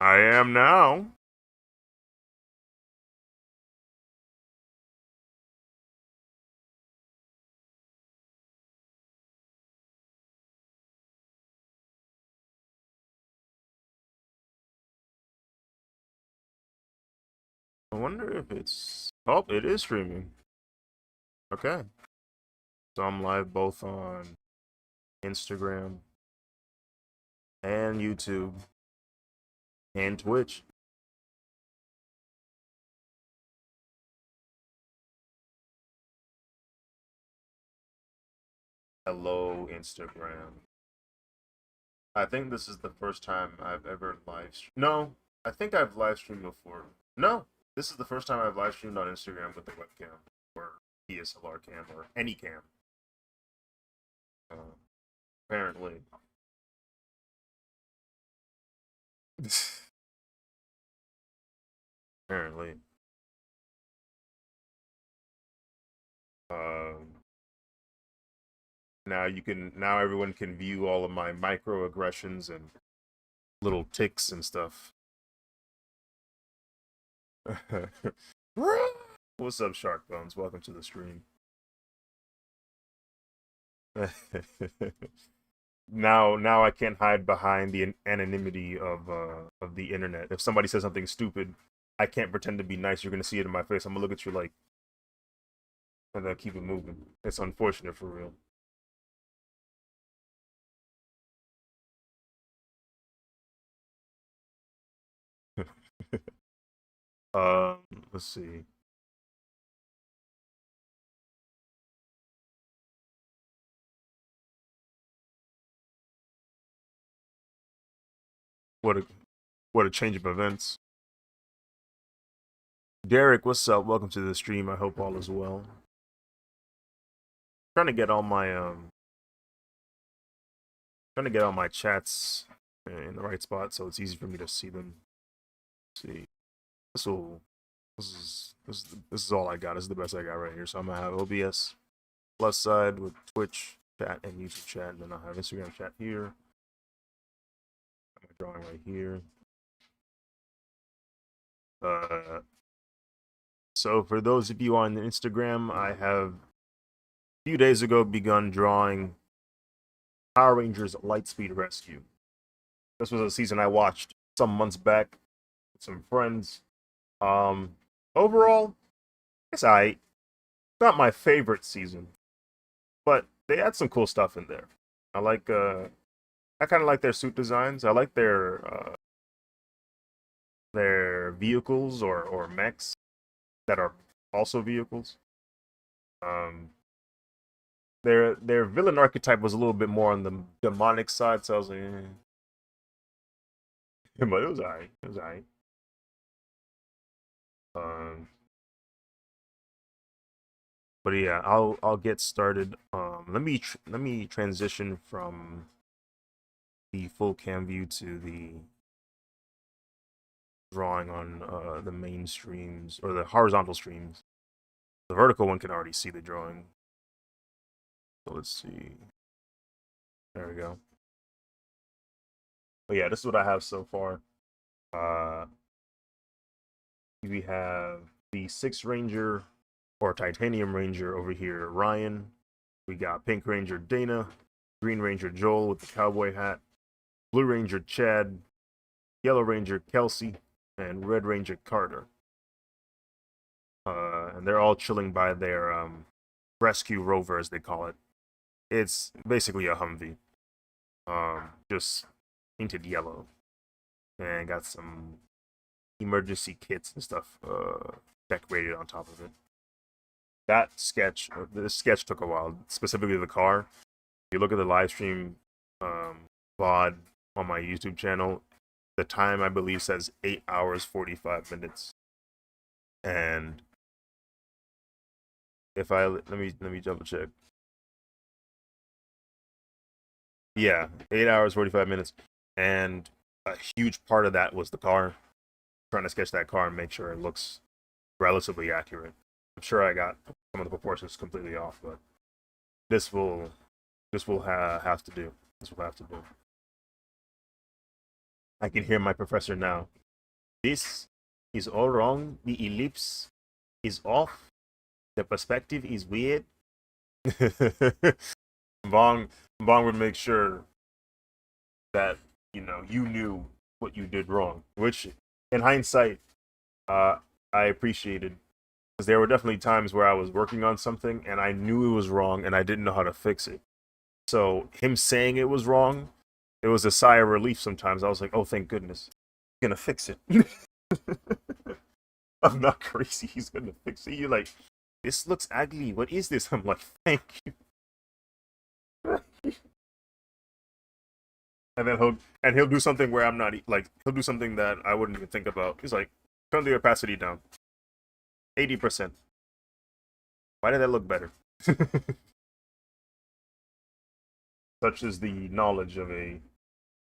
I am now. I wonder if it's. Oh, it is streaming. Okay. So I'm live both on Instagram and YouTube and Twitch. Hello, Instagram. I think this is the first time I've ever live streamed. No, I think I've live streamed before. No, this is the first time I've live streamed on Instagram with the webcam or DSLR cam or any cam. Uh, apparently. Apparently. Um, now everyone can view all of my microaggressions and little ticks and stuff. What's up, Shark Bones? Welcome to the stream. Now I can't hide behind the anonymity of the internet. If somebody says something stupid, I can't pretend to be nice. You're gonna see it in my face. I'm gonna look at you like, and then keep it moving. It's unfortunate for real. Let's see. What a what a change of events. Derek, what's up? Welcome to the stream. I hope all is well. Trying to get all my trying to get all my chats in the right spot so it's easy for me to see them. Let's see, this will this is all I got. This is the best I got right here. So I'm gonna have OBS plus side with Twitch chat and YouTube chat, and then I'll have Instagram chat here. I'm drawing right here. So for those of you on Instagram, I have a few days ago begun drawing Power Rangers Lightspeed Rescue. This was a season I watched some months back with some friends. Um, Overall, it's alright. Not my favorite season, but they had some cool stuff in there. I like I kind of like their suit designs. I like their vehicles or mechs that are also vehicles. Um, their villain archetype was a little bit more on the demonic side, so I was like, but it was alright. It was alright. Um, but yeah, I'll get started. Let me transition from the full cam view to the drawing on the main streams or the horizontal streams. The vertical one can already see the drawing. So let's see. There we go. But yeah, this is what I have so far. Uh, we have the Six Ranger or Titanium Ranger over here, Ryan. We got Pink Ranger Dana, Green Ranger Joel with the cowboy hat, Blue Ranger Chad, Yellow Ranger Kelsey, and Red Ranger Carter. And they're all chilling by their rescue rover, as they call it. It's basically a Humvee, just painted yellow, and got some emergency kits and stuff decorated on top of it. This sketch took a while, specifically the car. If you look at the live stream VOD on my YouTube channel, the time I believe says 8 hours 45 minutes. And if I let me double check. Yeah, 8 hours 45 minutes, and a huge part of that was the car. Trying to sketch that car and make sure it looks relatively accurate. I'm sure I got some of the proportions completely off, but this will have to do. This will have to do. I can hear my professor now. This is all wrong. The ellipse is off. The perspective is weird. Bong Bong would make sure that you knew what you did wrong, which in hindsight, uh, I appreciated because there were definitely times where I was working on something and I knew it was wrong and I didn't know how to fix it. So him saying it was wrong, it was a sigh of relief. Sometimes I was like, "Oh, thank goodness, he's gonna fix it." I'm not crazy. He's gonna fix it. You're like, this looks ugly. What is this? I'm like, thank you. And then he'll do something where I'm not like he'll do something that I wouldn't even think about. He's like, turn the opacity down, 80%. Why did that look better? Such is the knowledge of a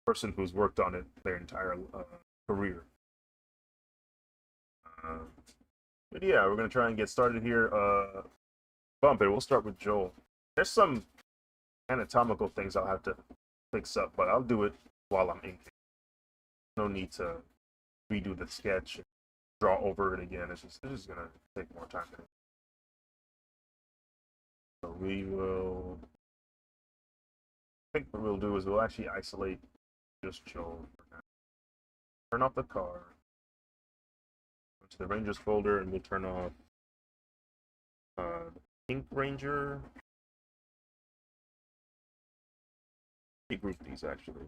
person who's worked on it their entire career. Uh, but yeah, we're gonna try and get started here. Bump it. We'll start with Joel. There's some anatomical things I'll have to fix up, but I'll do it while I'm inking. No need to redo the sketch, draw over it again. It's just gonna take more time. So we will. I think what we'll do is we'll actually isolate just Joel for now. Turn off the car. Go to the Rangers folder, and we'll turn off Pink Ranger. Regroup these actually.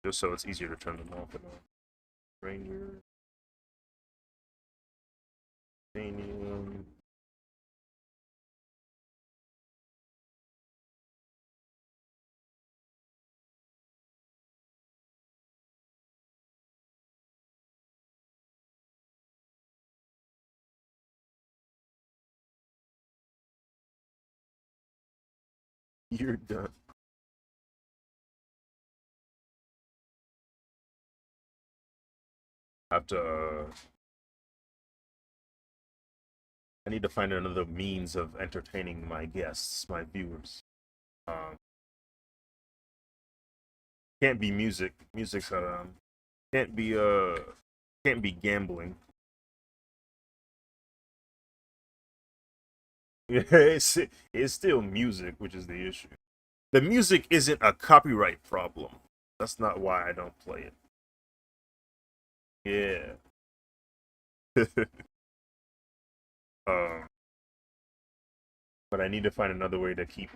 Just so it's easier to turn them off and on. Ranger. Stadium. You're done. I have to. I need to find another means of entertaining my guests, my viewers. Um, can't be music. Music's can't be can't be gambling. Yeah, it's still music, which is the issue. The music isn't a copyright problem. That's not why I don't play it. Yeah. um, but I need to find another way to keep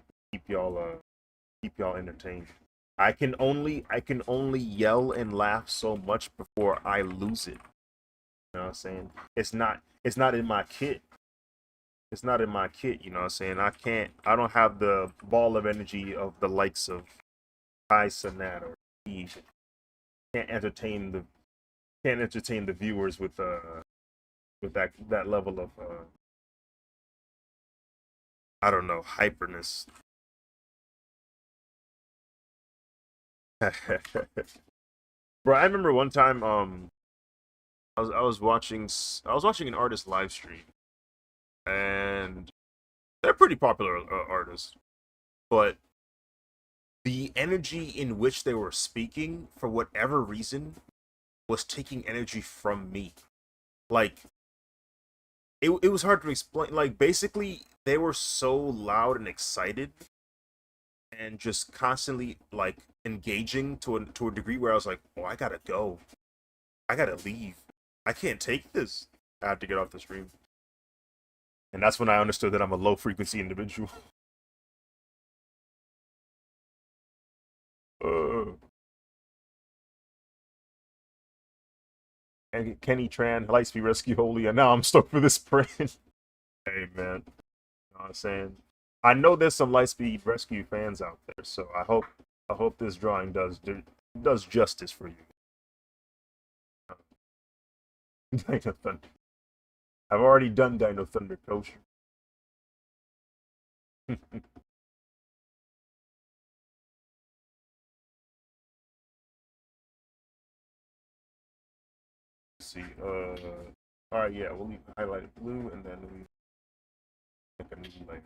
y'all keep y'all entertained. I can only yell and laugh so much before I lose it. You know what I'm saying? It's not in my kit. It's not in my kit, you know what I'm saying? I don't have the ball of energy of the likes of Kai Sanat or Steve. Can't entertain the can't entertain the viewers with that level of I don't know, hyperness. Bro, I remember one time I was watching an artist live stream and they're pretty popular artists, but the energy in which they were speaking for whatever reason was taking energy from me. Like it was hard to explain. Like basically they were so loud and excited and just constantly like engaging to a degree where I was like, "Oh, I got to go. I got to leave. I can't take this. I have to get off the stream." And that's when I understood that I'm a low frequency individual. uh, and Kenny Tran, Lightspeed Rescue Holy, and now I'm stuck for this print. Hey man, you know what I'm saying? I know there's some Lightspeed Rescue fans out there, so I hope this drawing does justice for you. Dino Thunder. I've already done Dino Thunder, Coach. Let's see. All right, yeah, we'll leave highlighted blue, and then we pick a new layer.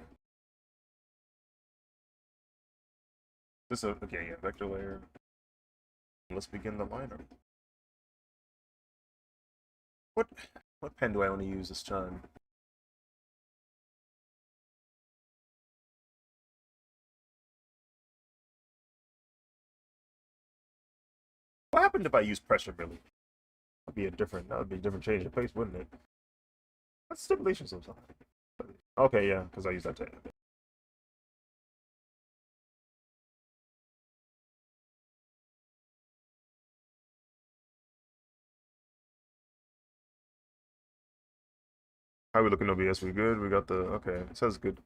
This is okay, yeah, vector layer. Let's begin the liner. What what pen do I want to use this time? What happened if I use pressure really? That would be a different change of pace, wouldn't it? That's stipulation sometimes. Okay, yeah, because I use that to. How are we looking OBS? We good? We got the okay. It says good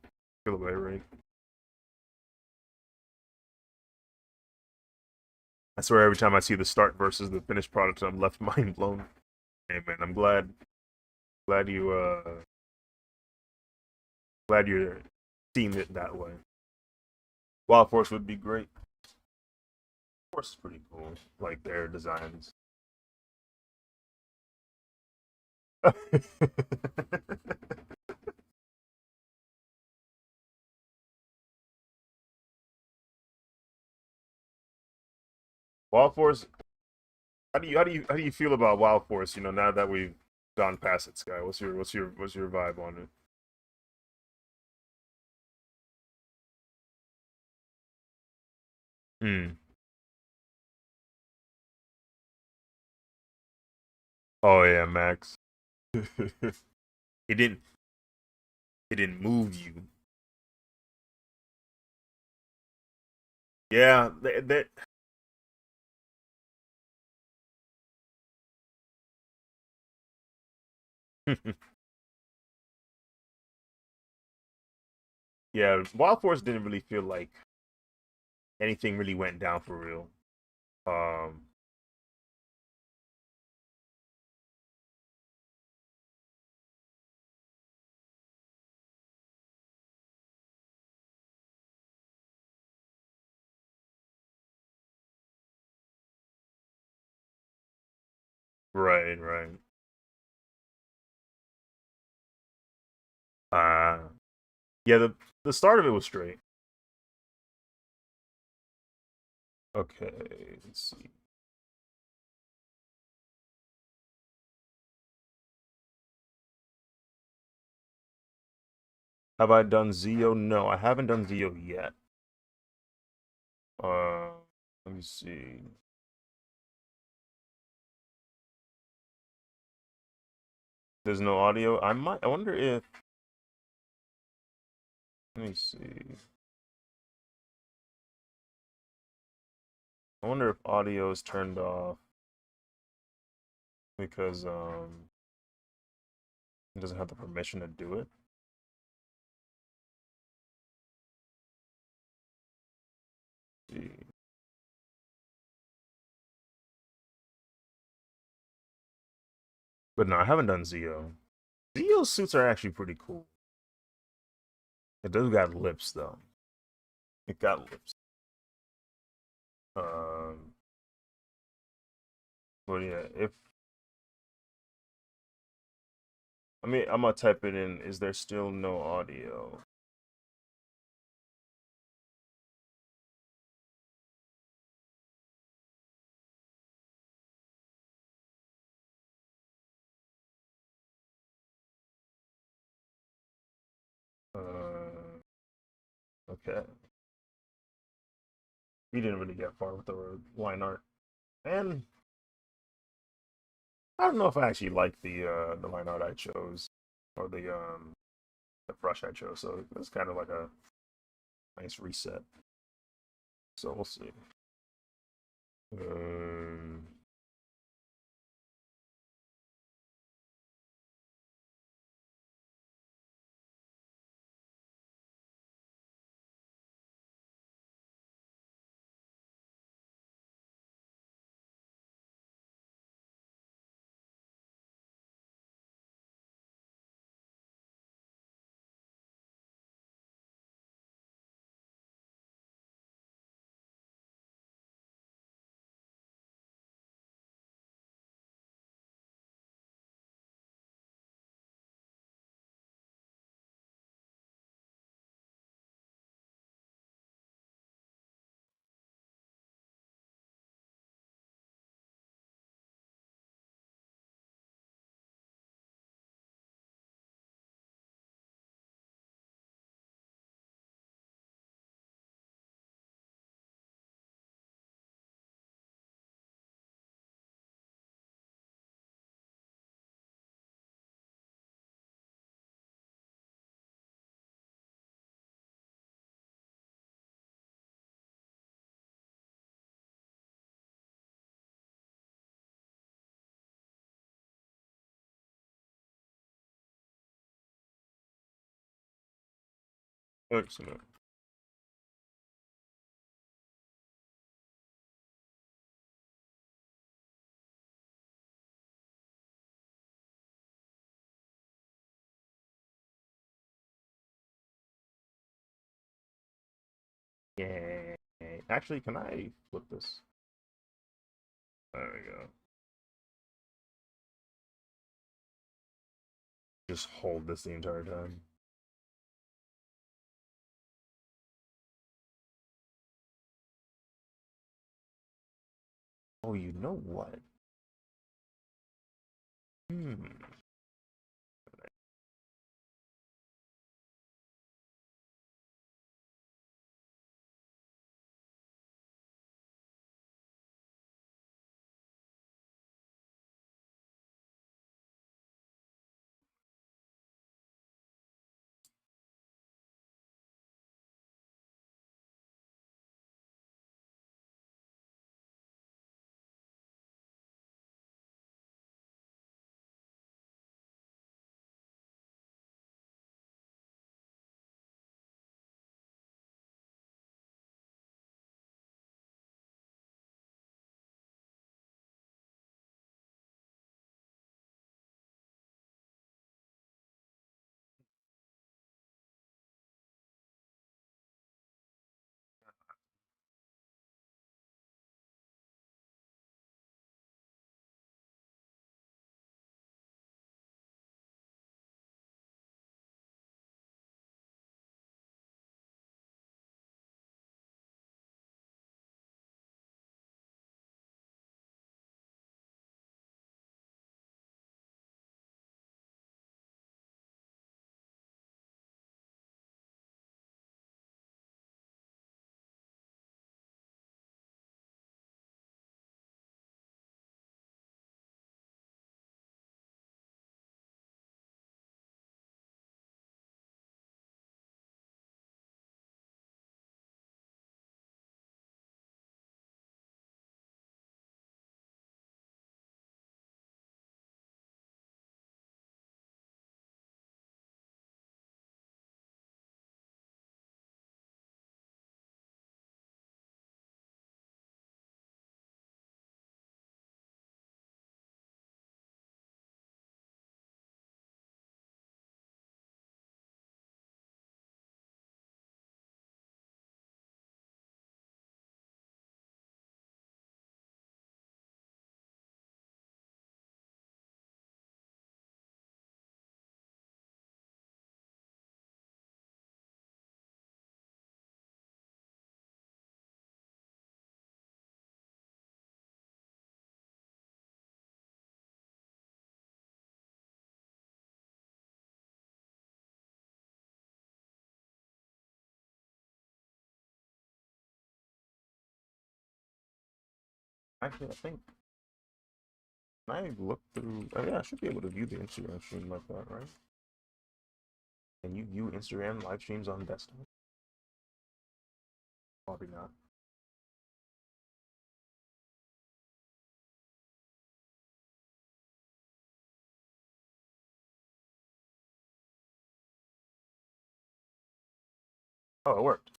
kilobyte rate. I swear every time I see the start versus the finished product, I'm left mind blown. Hey man, I'm glad you glad you're seeing it that way. Wild Force would be great. Force is pretty cool, like their designs. Wild Force. How do you feel about Wild Force? You know, now that we've gone past it, Sky. What's your vibe on it? Hmm. Oh yeah, Max. it didn't it didn't move you. Yeah, that yeah. Wild Force didn't really feel like anything really went down for real. Um, right, right. Uh, yeah. The start of it was straight. Okay, let's see. Have I done Zio? No, I haven't done Zio yet. Uh, let me see. There's no audio. I wonder if. Let me see. I wonder if audio is turned off because it doesn't have the permission to do it. Let's see. But no, I haven't done Zio. Zio suits are actually pretty cool. It does got lips though. It got lips. Um, but yeah, if I mean, I'm gonna type it in. Is there still no audio? Uh, okay. We didn't really get far with the line art, and I don't know if I actually like the line art I chose or the brush I chose. So it's kind of like a nice reset. So we'll see. Um, Excellent. Yeah. Actually, can I flip this? There we go. Just hold this the entire time. Oh, you know what? Hmm. Actually, I think can I look through. Oh, yeah, I should be able to view the Instagram stream like that, right? Can you view Instagram live streams on desktop? Probably not. Oh, it worked.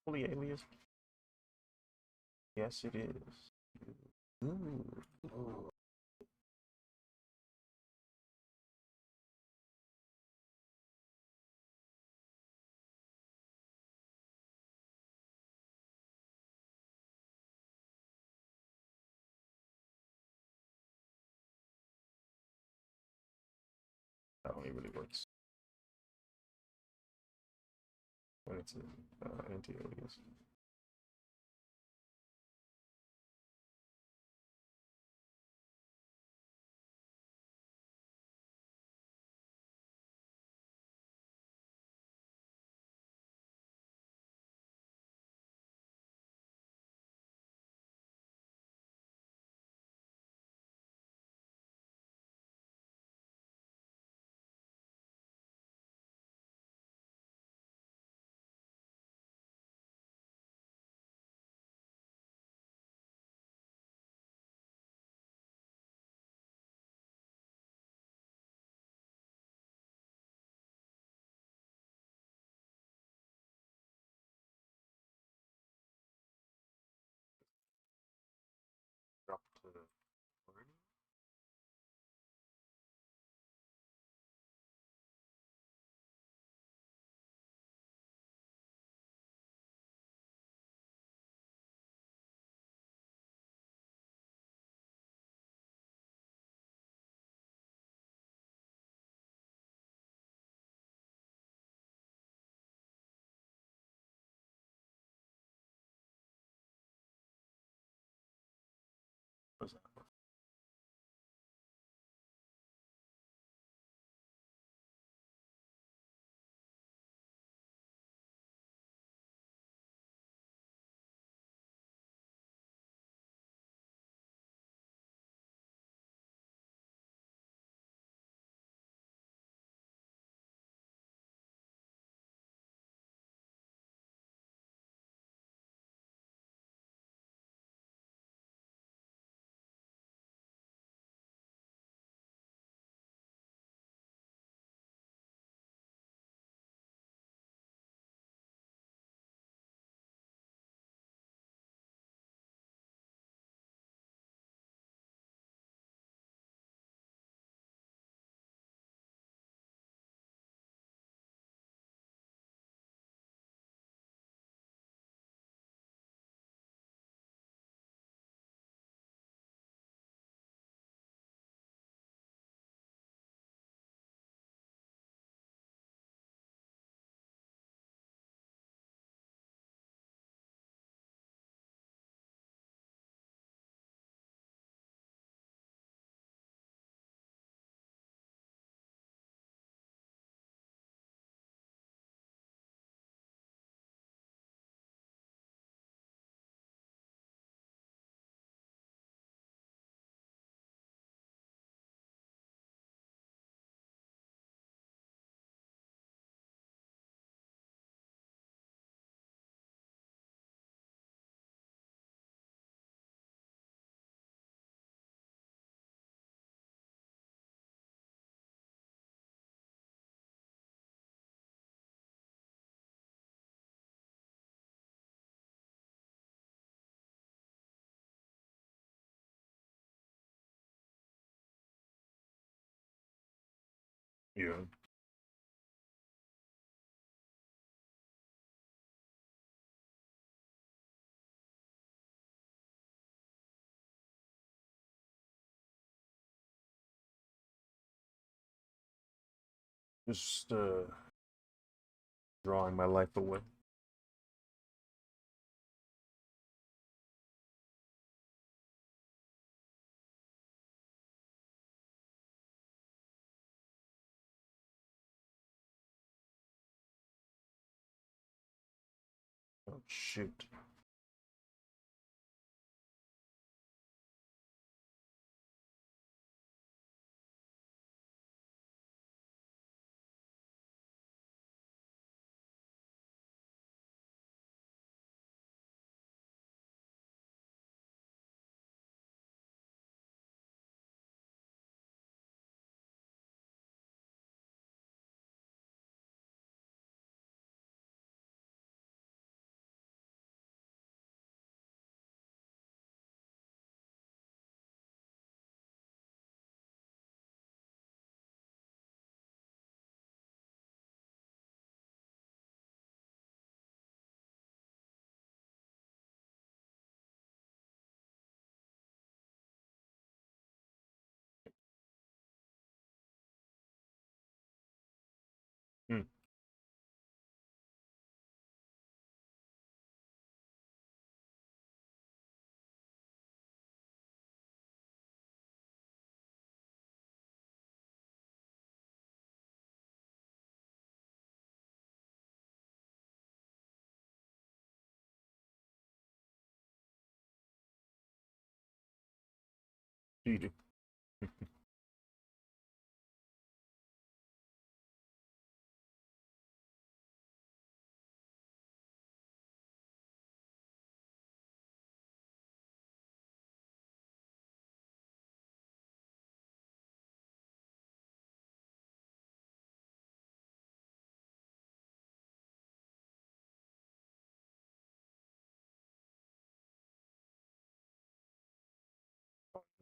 Fully alias? Yes, it is. Ooh. Ooh. That only really works when it's an anti-alias. Drop to the learning. What's that? Yeah. Just drawing my life away. Oh shoot. You do.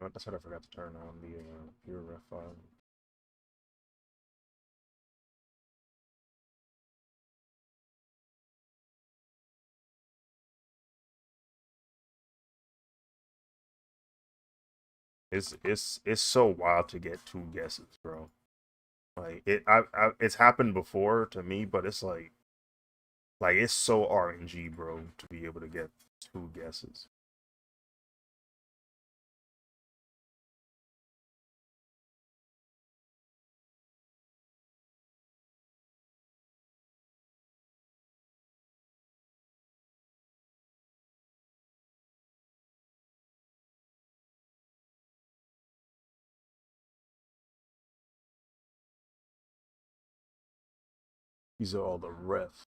That's what I forgot to turn on the pure ref file. It's so wild to get two guesses, bro. Like it's happened before to me, but it's like it's so RNG, bro, to be able to get two guesses. These are all the ref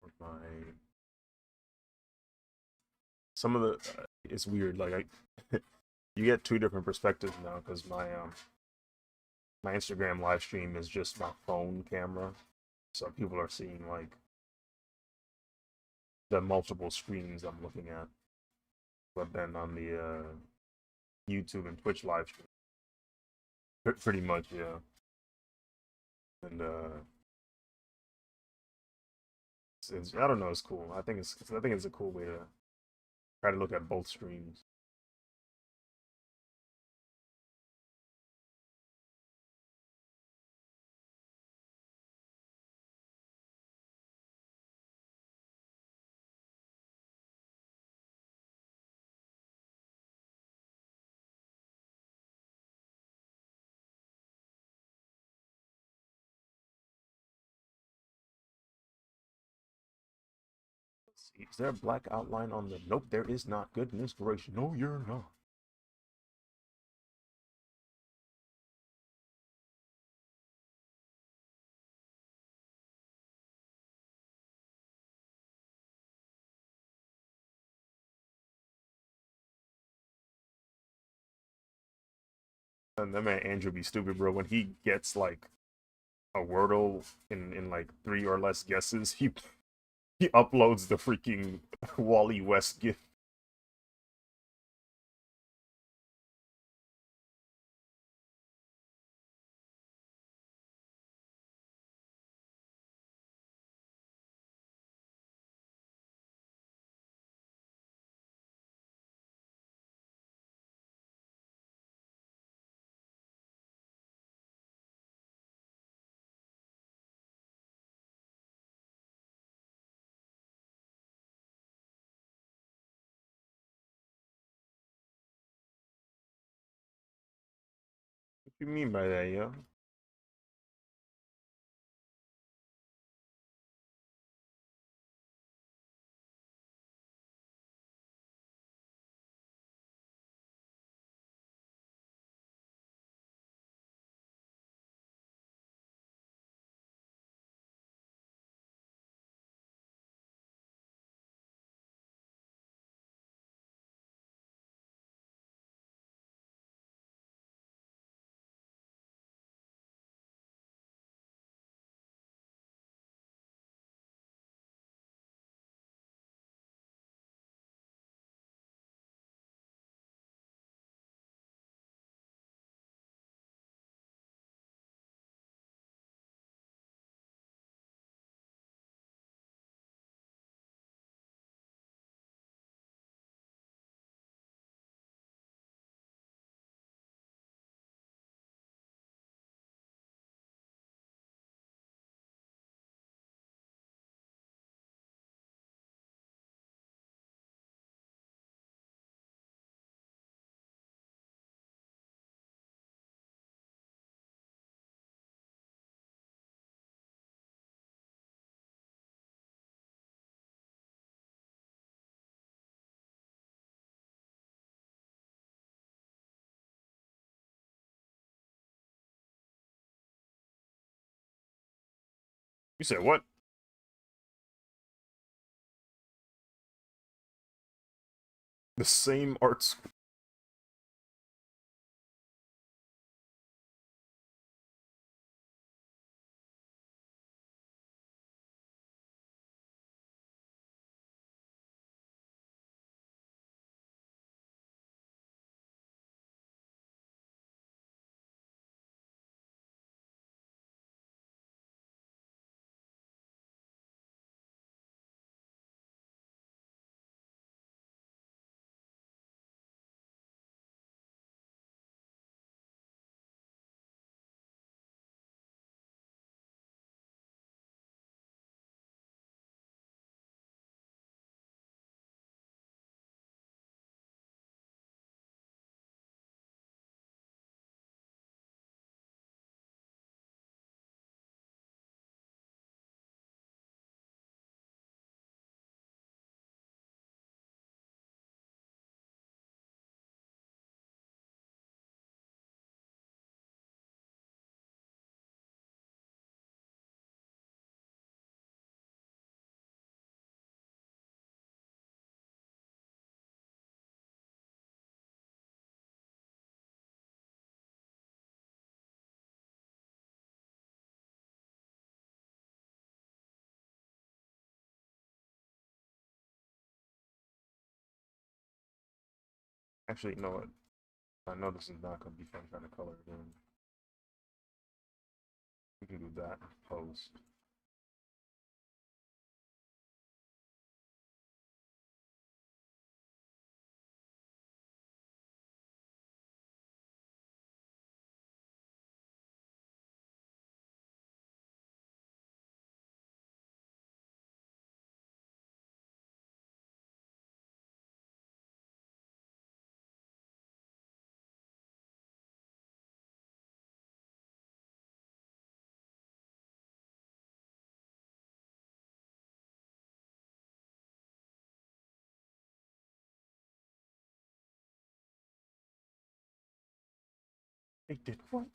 for my some of the. It's weird. Like I, you get two different perspectives now because my Instagram live stream is just my phone camera, so people are seeing like the multiple screens I'm looking at. But then on the YouTube and Twitch live stream, pretty much, yeah. And I don't know, it's cool. I think it's a cool way to try to look at both streams. Let's see, is there a black outline on the? Nope, there is not. Goodness gracious, no, you're not. And that man Andrew be stupid, bro. When he gets like a Wordle in like three or less guesses, he uploads the freaking Wally West gif. What you mean by that, yo? You said what? The same art school. Actually, you know what? I know this is not gonna be fun trying to color it in. We can do that post. They did what?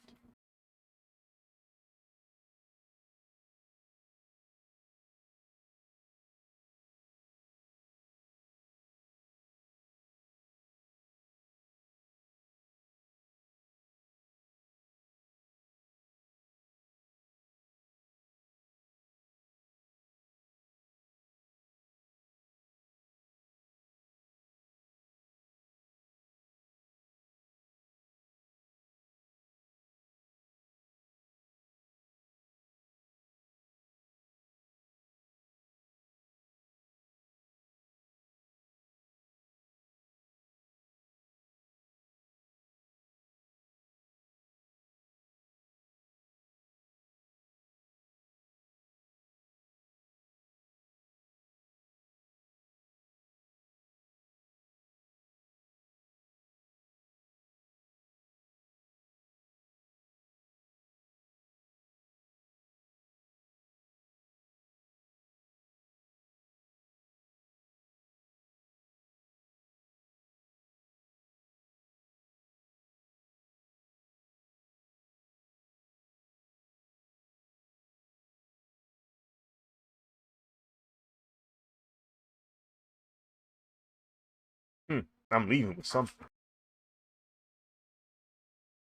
Hmm. I'm leaving with something.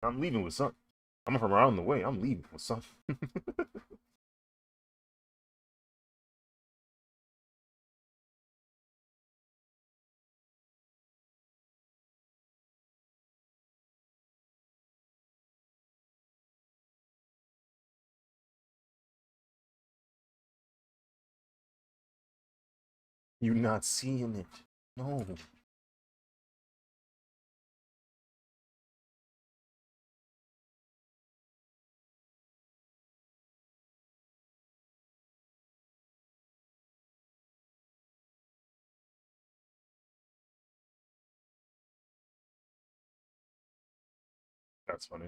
I'm leaving with something. I'm from around the way. I'm leaving with something. You not seeing it? No. That's funny.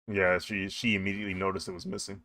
Yeah, she immediately noticed it was missing.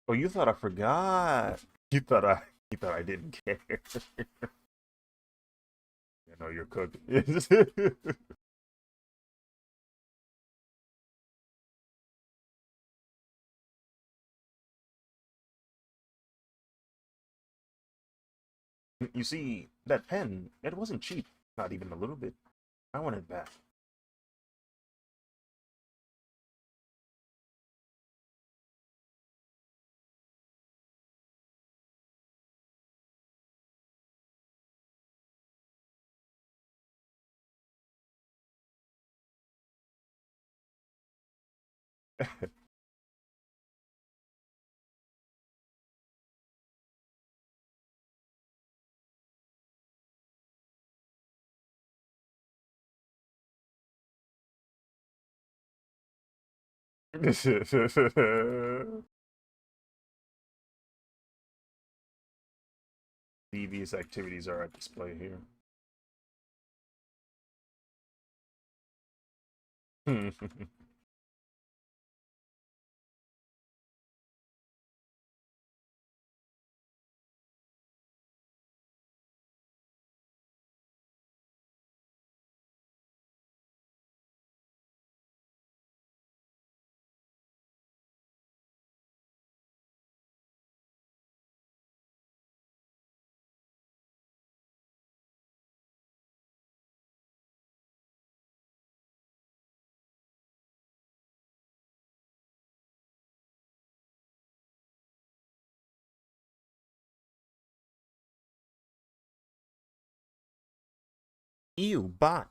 Oh, you thought I forgot. You thought I didn't care. You know you're cooking. You see, that pen, it wasn't cheap. Not even a little bit. I want it back. Devious activities are at display here. Ew, bot.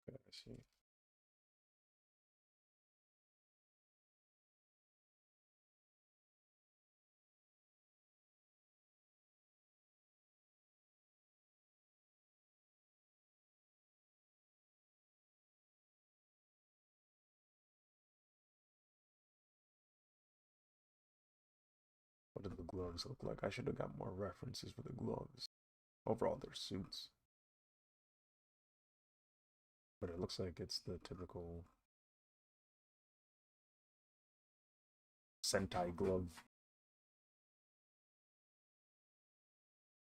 I see. What do the gloves look like? I should have got more references for the gloves. Overall, they're suits, but it looks like it's the typical Sentai glove.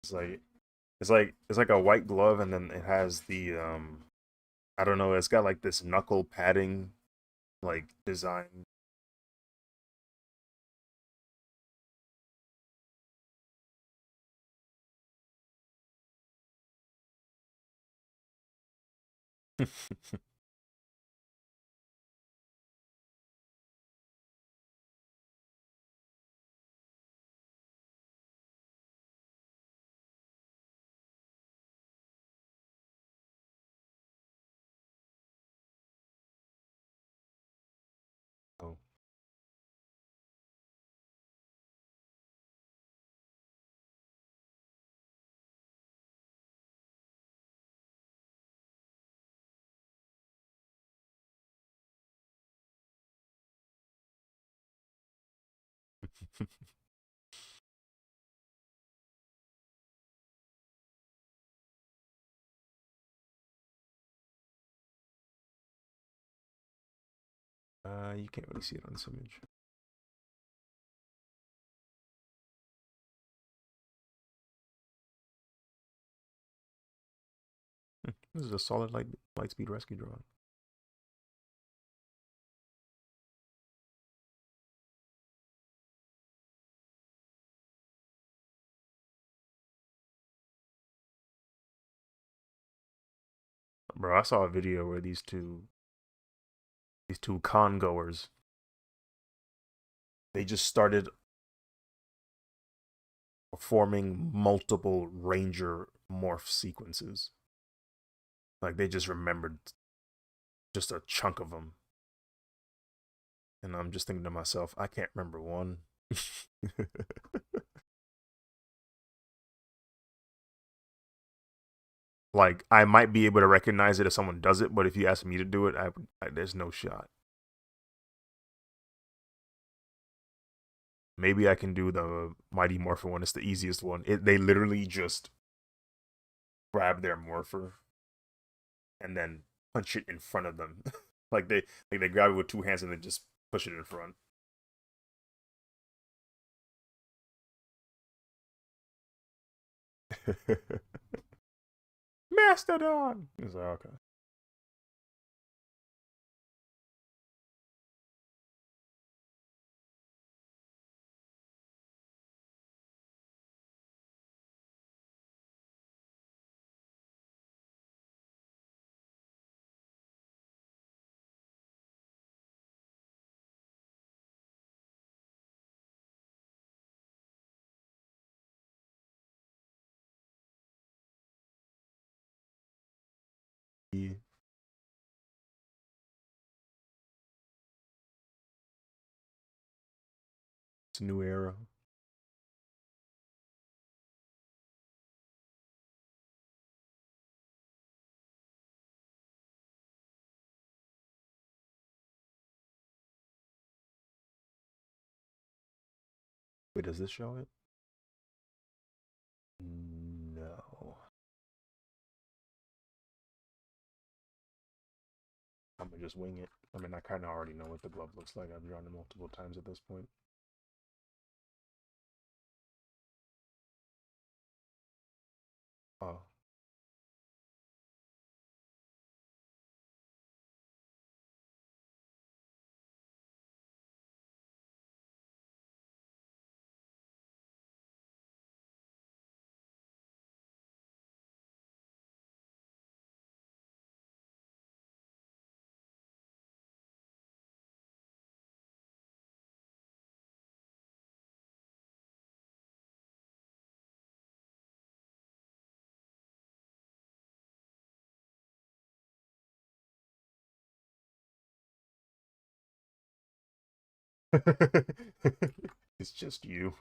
It's like it's like a white glove, and then it has the I don't know. It's got like this knuckle padding like design. Oh, you can't really see it on this image. This is a solid Lightspeed rescue drone. Bro, I saw a video where these two con goers, they just started performing multiple ranger morph sequences. Like they just remembered just a chunk of them. And I'm just thinking to myself, I can't remember one. Like I might be able to recognize it if someone does it, but if you ask me to do it, there's no shot. Maybe I can do the Mighty Morpher one. It's the easiest one. They literally just grab their morpher and then punch it in front of them. Like they grab it with two hands and then just push it in front. Mastodon. It's like, okay. Yeah, it's a new era. Wait, does this show it? No. I'm gonna just wing it. I mean, I kind of already know what the glove looks like. I've drawn it multiple times at this point. Oh, it's just you.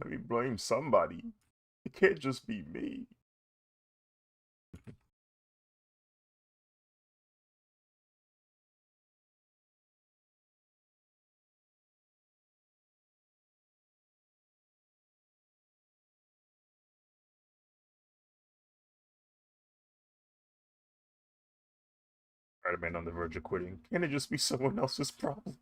Let me blame somebody. It can't just be me. Spider-Man on the verge of quitting. Can it just be someone else's problem?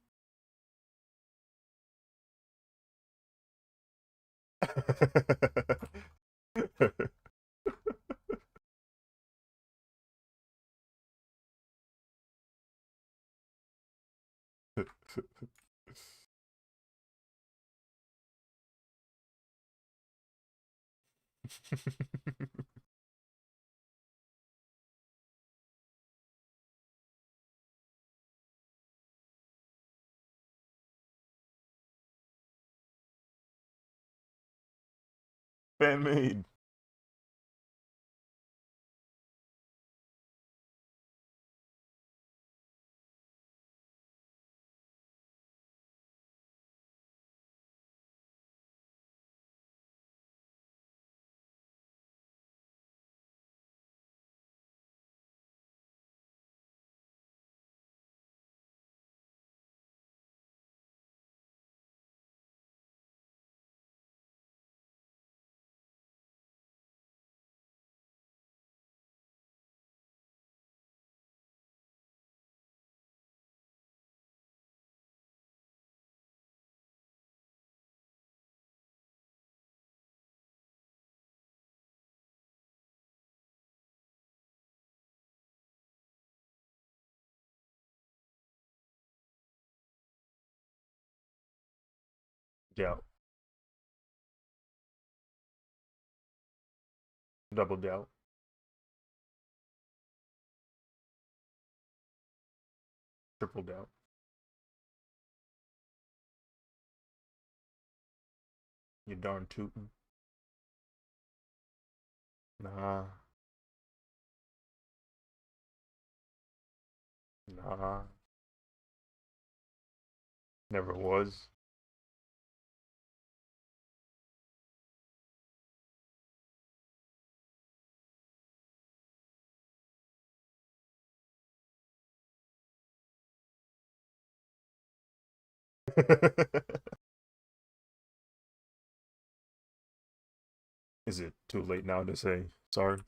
Fan made. Doubt. Double doubt. Triple doubt. You darn tootin'. Nah. Nah. Never was. Is it too late now to say sorry?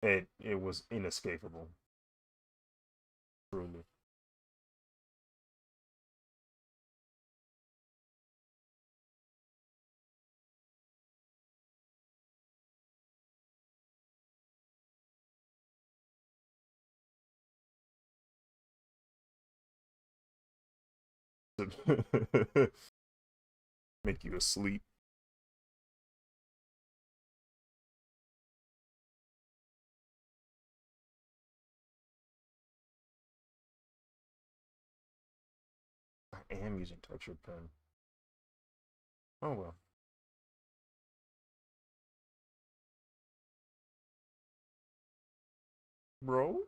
It was inescapable, truly. Make you asleep. I am using texture pen. Oh well. Bro?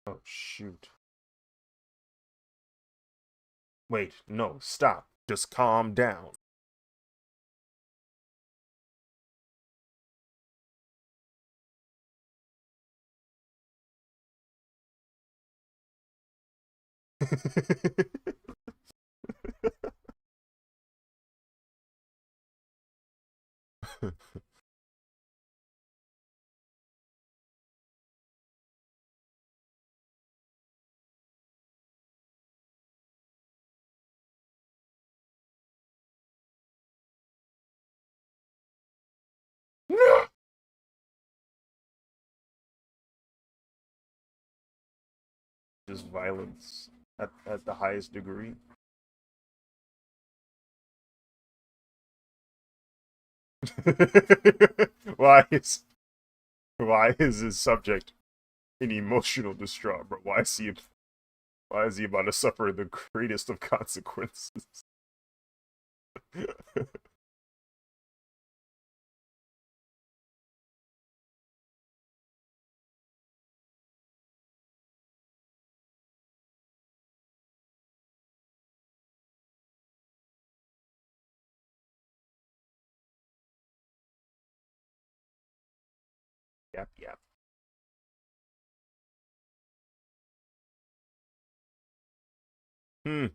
Oh shoot. Wait, no, stop. Just calm down. Just violence at the highest degree. why is why is his subject in emotional distraught, bro? Why is he about to suffer the greatest of consequences? Yep, yep. Hmm.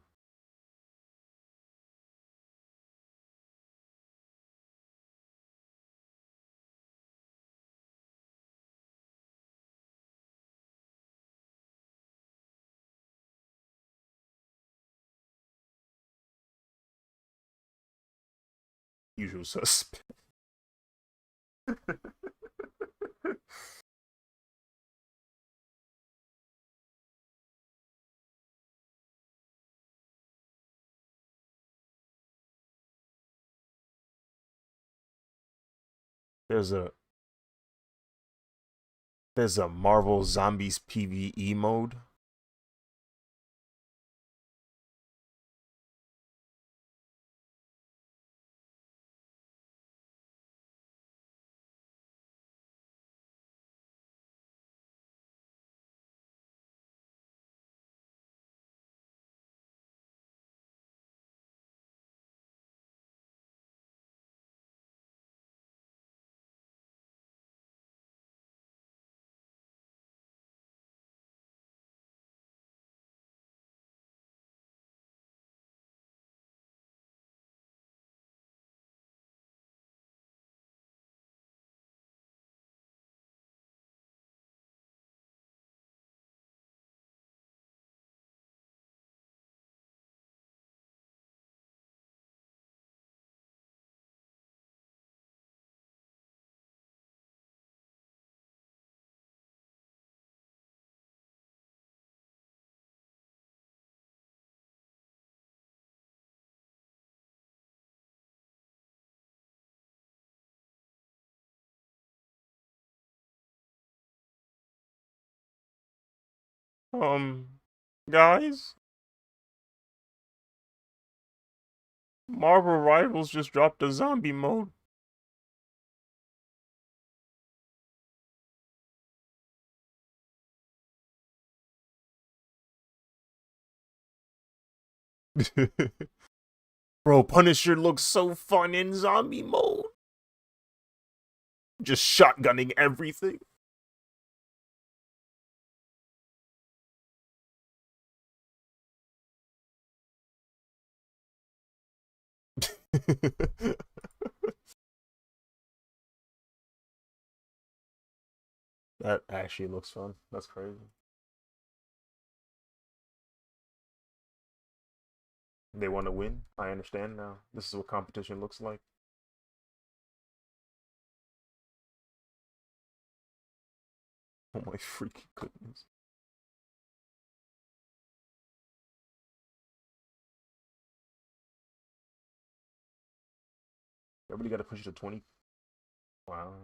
Usual suspect. There's a there's a Marvel Zombies PvE mode. Guys, Marvel Rivals just dropped a zombie mode. Bro, Punisher looks so fun in zombie mode. Just shotgunning everything. That actually looks fun. That's crazy. They want to win. I understand now. This is what competition looks like. Oh my freaking goodness. Everybody got to push it to 20. Wow.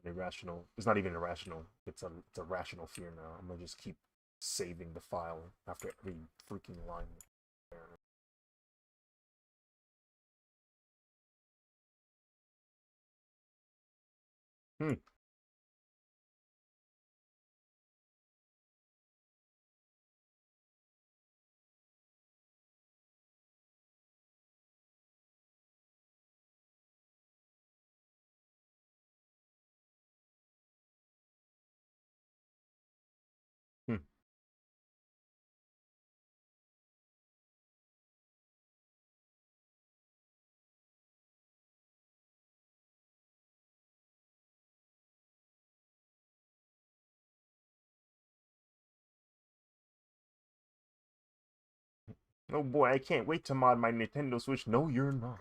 Irrational. It's not even irrational. It's a rational fear now. I'm gonna just keep saving the file after every freaking line. Hmm. Hmm. Oh boy, I can't wait to mod my Nintendo Switch. No, you're not.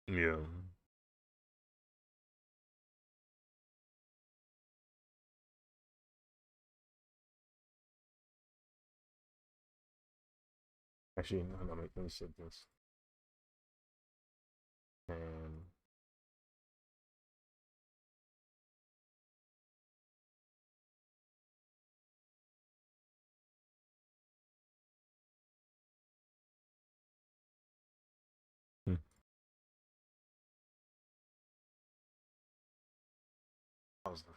Yeah. Actually, no, no, let me save this. And hmm. Positive.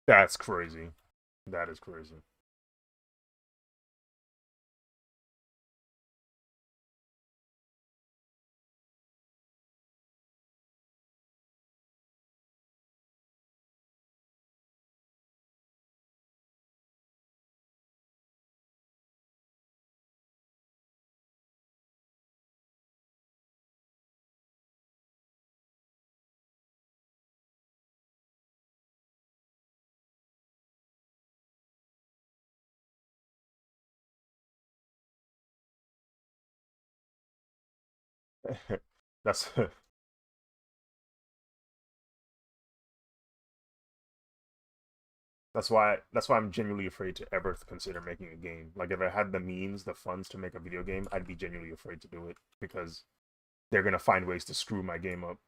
That's crazy. That is crazy. That's that's why I'm genuinely afraid to ever consider making a game. Like if I had the means, the funds to make a video game, I'd be genuinely afraid to do it because they're gonna find ways to screw my game up.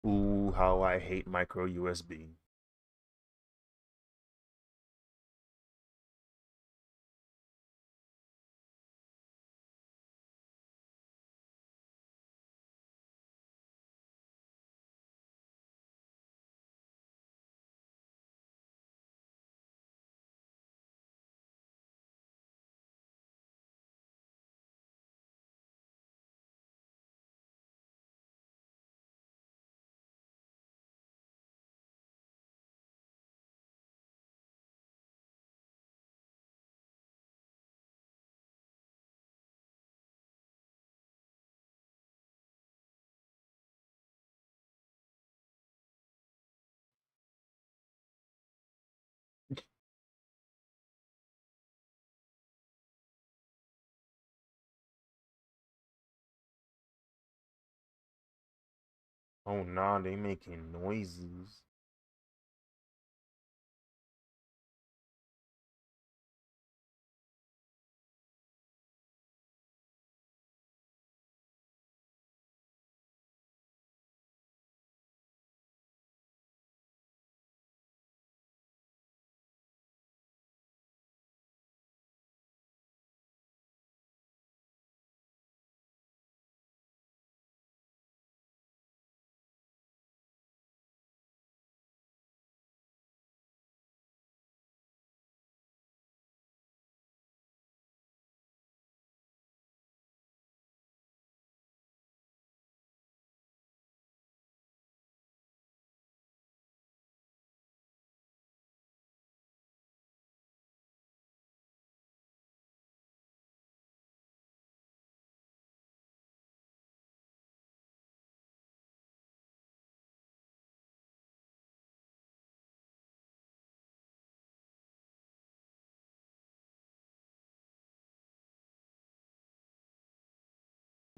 Ooh, how I hate micro USB. Oh nah, they making noises.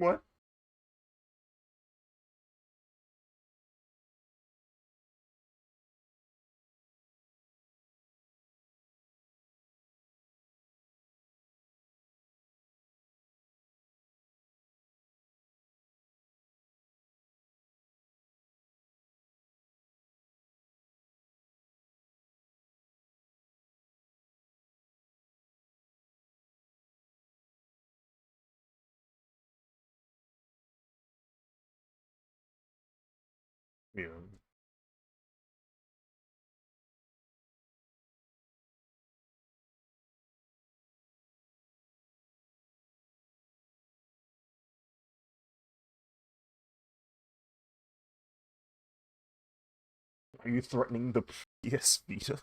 What? Yeah. Are you threatening the PS Vita?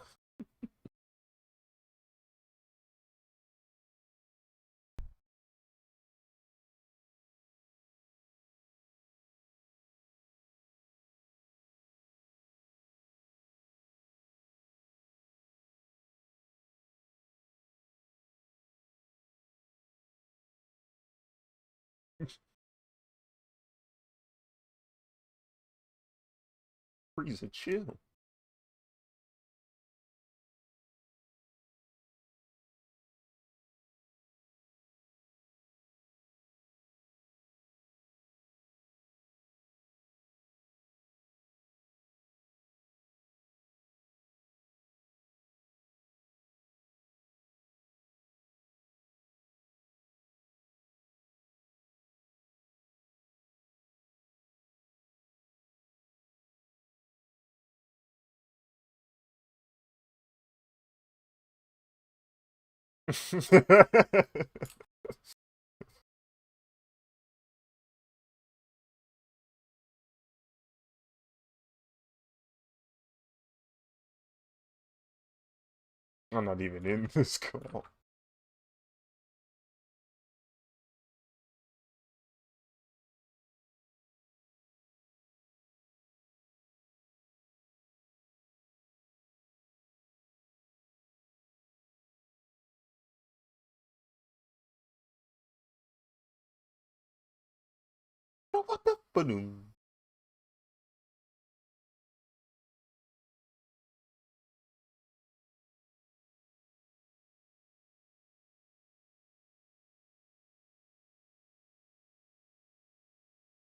Freeze and chill. I'm not even in this call. What the boom?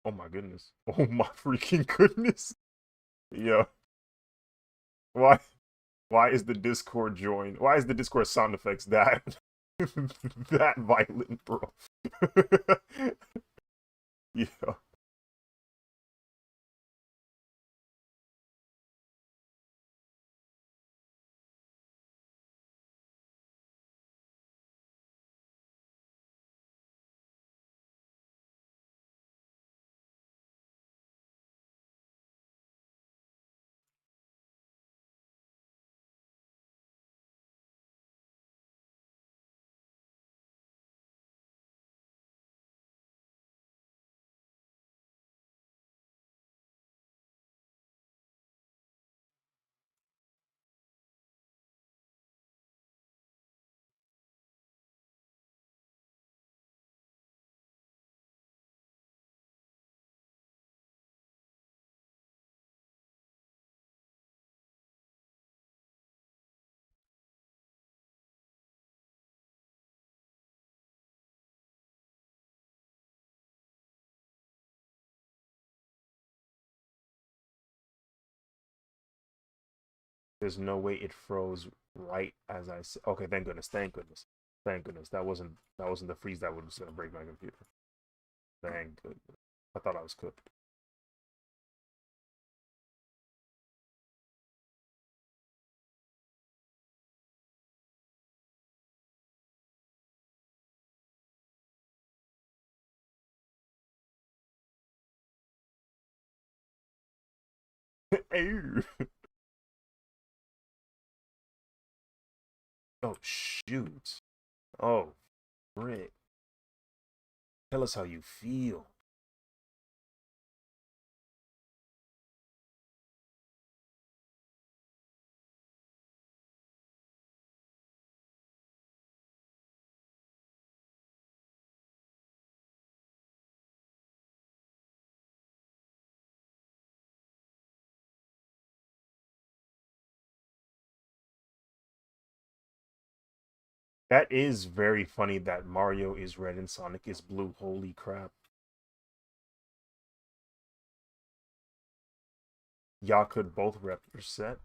Oh my goodness. Oh my freaking goodness. Yeah. Why why is the Discord join? Why is the Discord sound effects that that violent, bro? Yeah. There's no way it froze right as I said. Okay, thank goodness. Thank goodness. Thank goodness. That wasn't the freeze that was gonna break my computer. Thank goodness. I thought I was cooked. Ew. Oh shoot. Oh frick. Tell us how you feel. That is very funny that Mario is red and Sonic is blue. Holy crap. Y'all could both rep your set.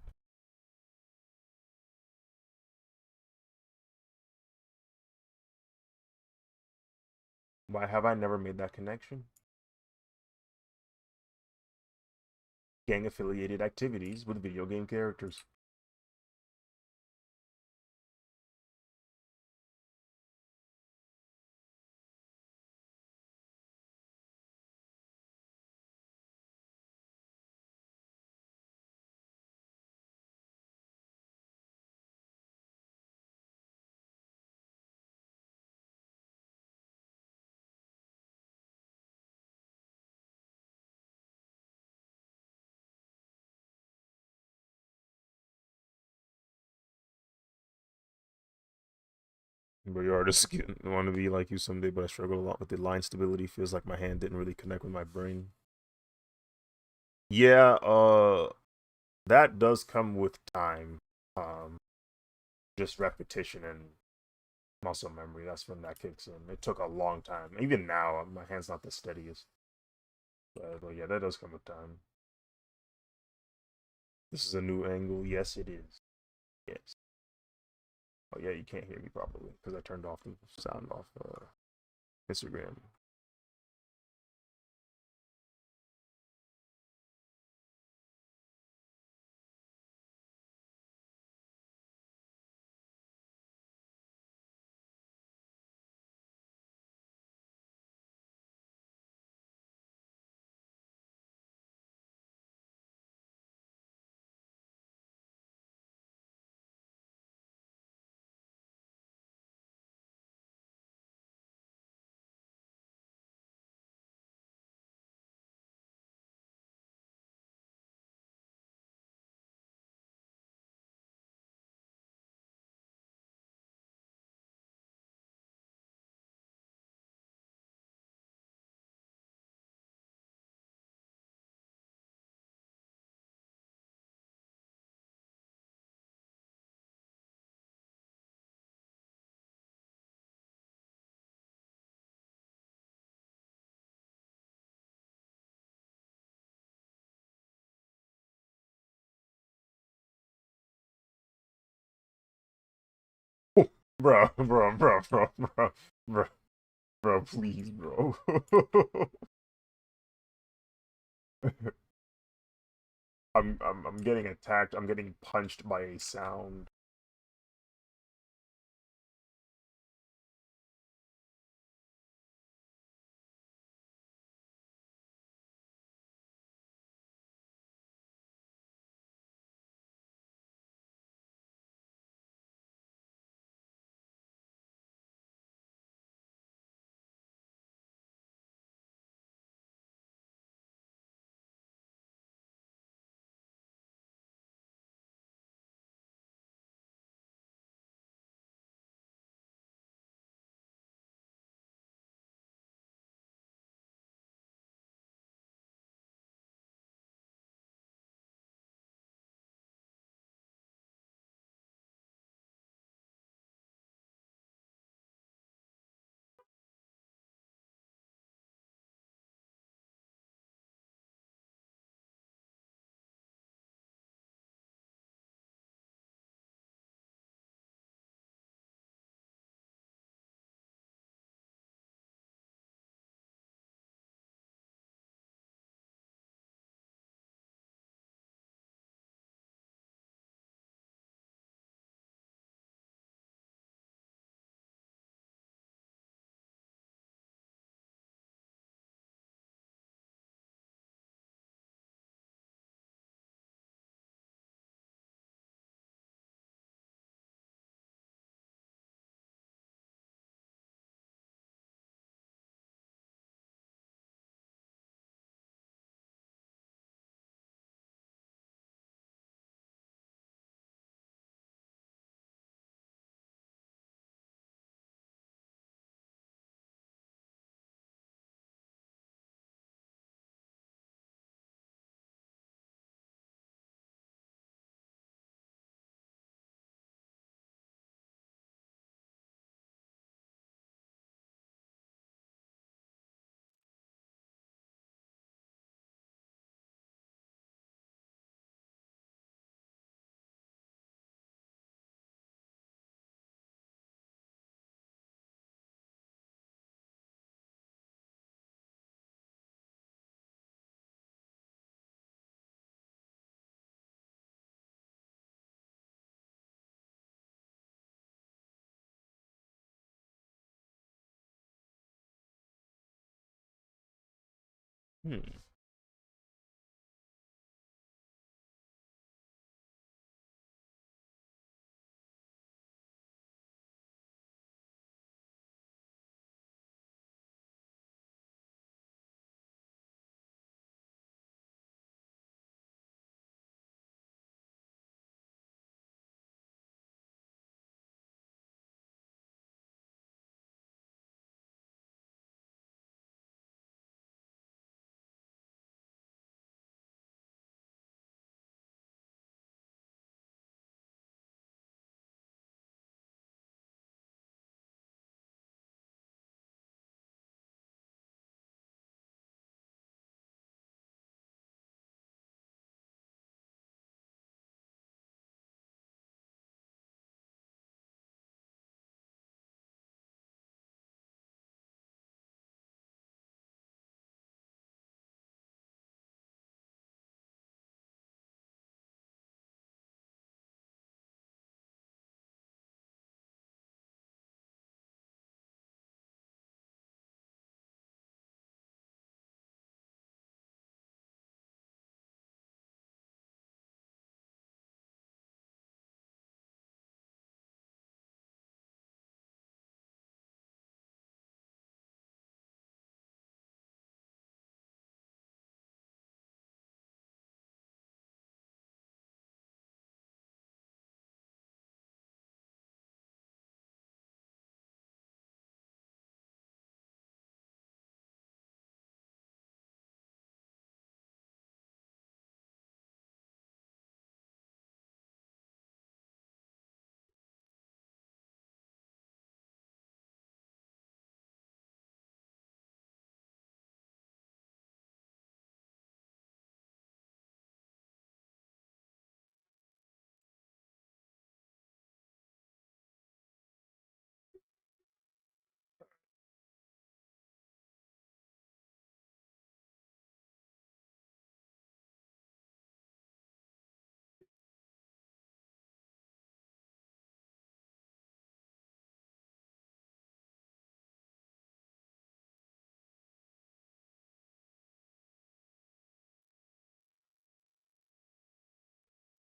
Why have I never made that connection? Gang affiliated activities with video game characters. But you artists want to be like you someday, but I struggle a lot with the line stability. Feels like my hand didn't really connect with my brain. Yeah, that does come with time. Um, just repetition and muscle memory. That's when that kicks in. It took a long time. Even now, my hand's not the steadiest. But yeah, that does come with time. This is a new angle. Yes, it is. Yes. Oh yeah, you can't hear me properly because I turned off the sound off Instagram. Bro, bro, please, bro. I'm getting attacked. I'm getting punched by a sound. Hmm.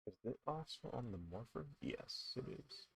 Is it also on the morpher? Yes, it is.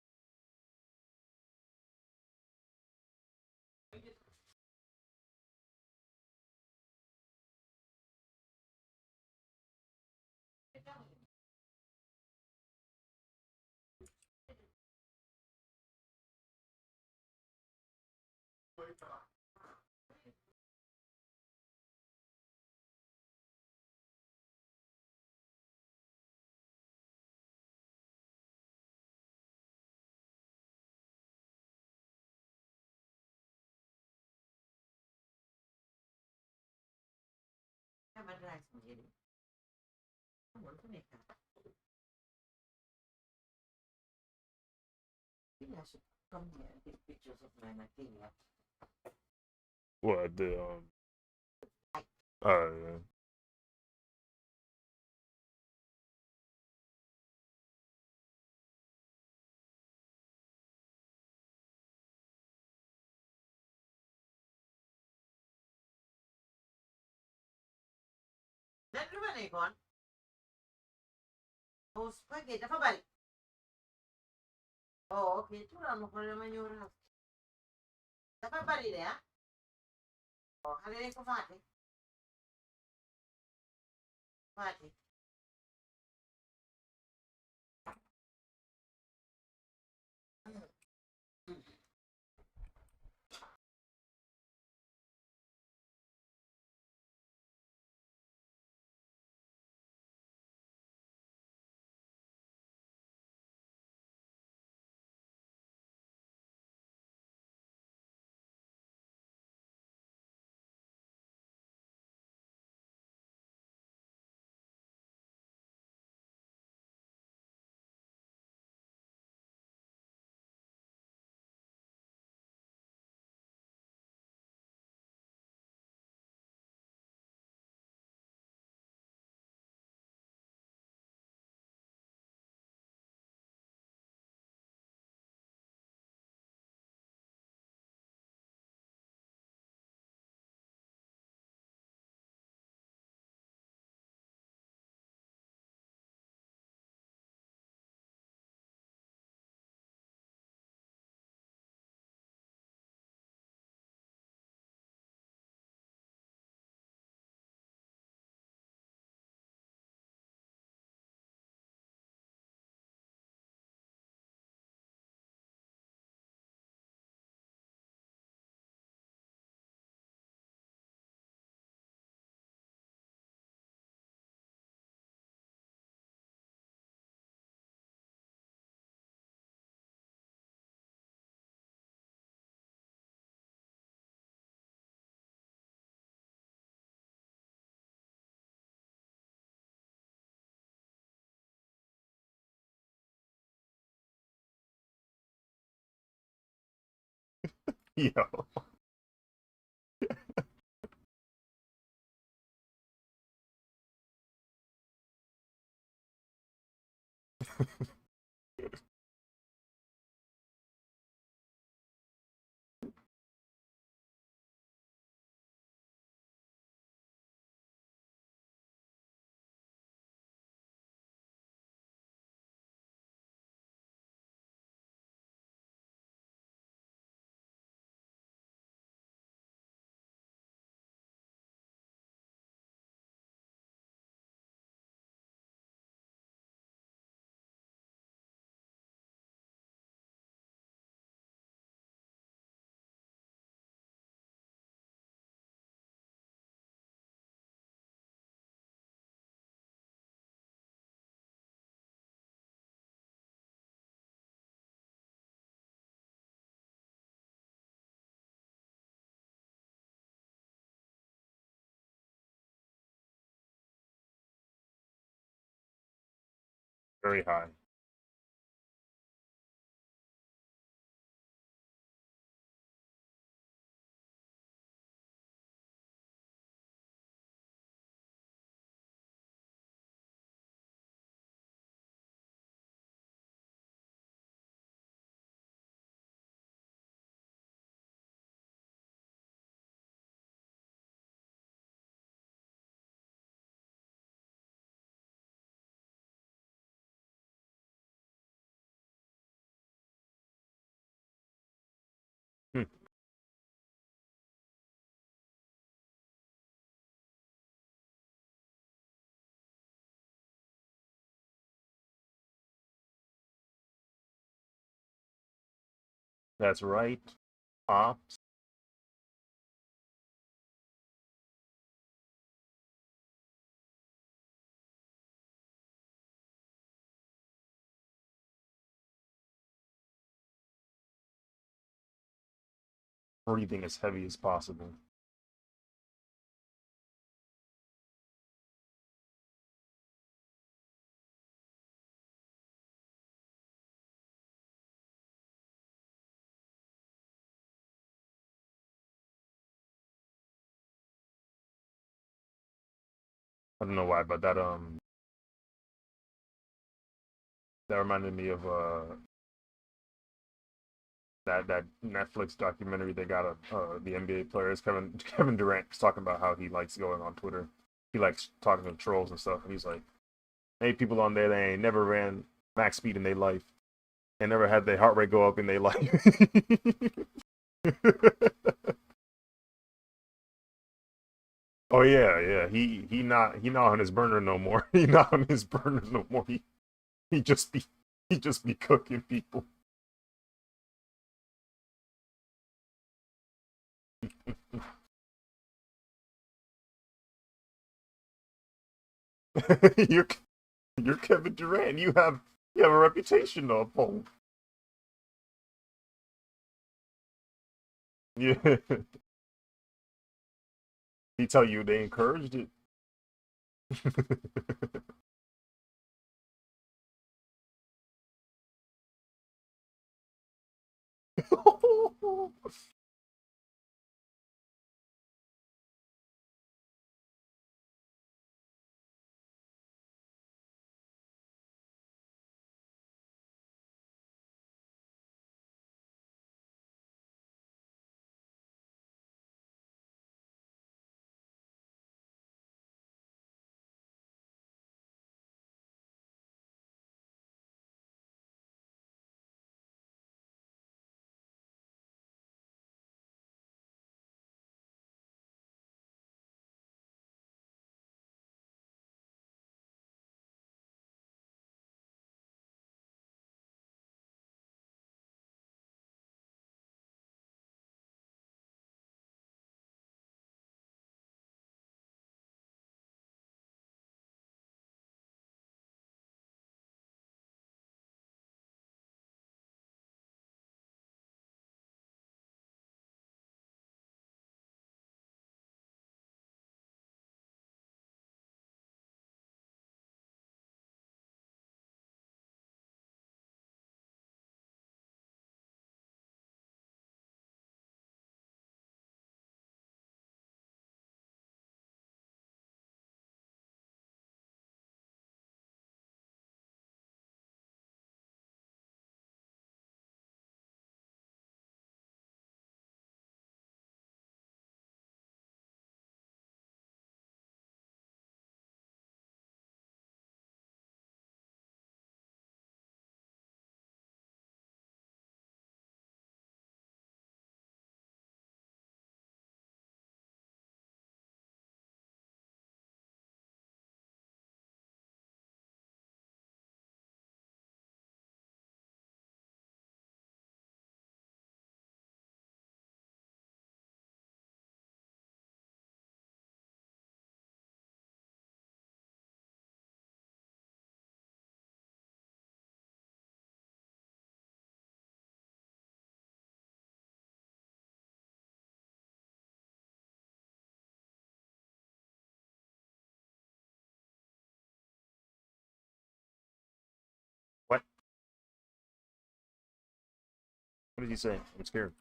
What the yeah. Yo. Very high. Hmm. That's right. Ops. Breathing as heavy as possible. I don't know why, but that reminded me of that Netflix documentary they got of the NBA players. Kevin Durant was talking about how he likes going on Twitter. He likes talking to trolls and stuff. And he's like, "Hey, people on there, they ain't never ran max speed in their life. They never had their heart rate go up in their life." Oh yeah, yeah. He not on his burner no more. He not on his burner no more. He just be he just be cooking people. you're you're Kevin Durant. You have a reputation to uphold. Yeah. He tell you they encouraged it. What did he say? I'm scared.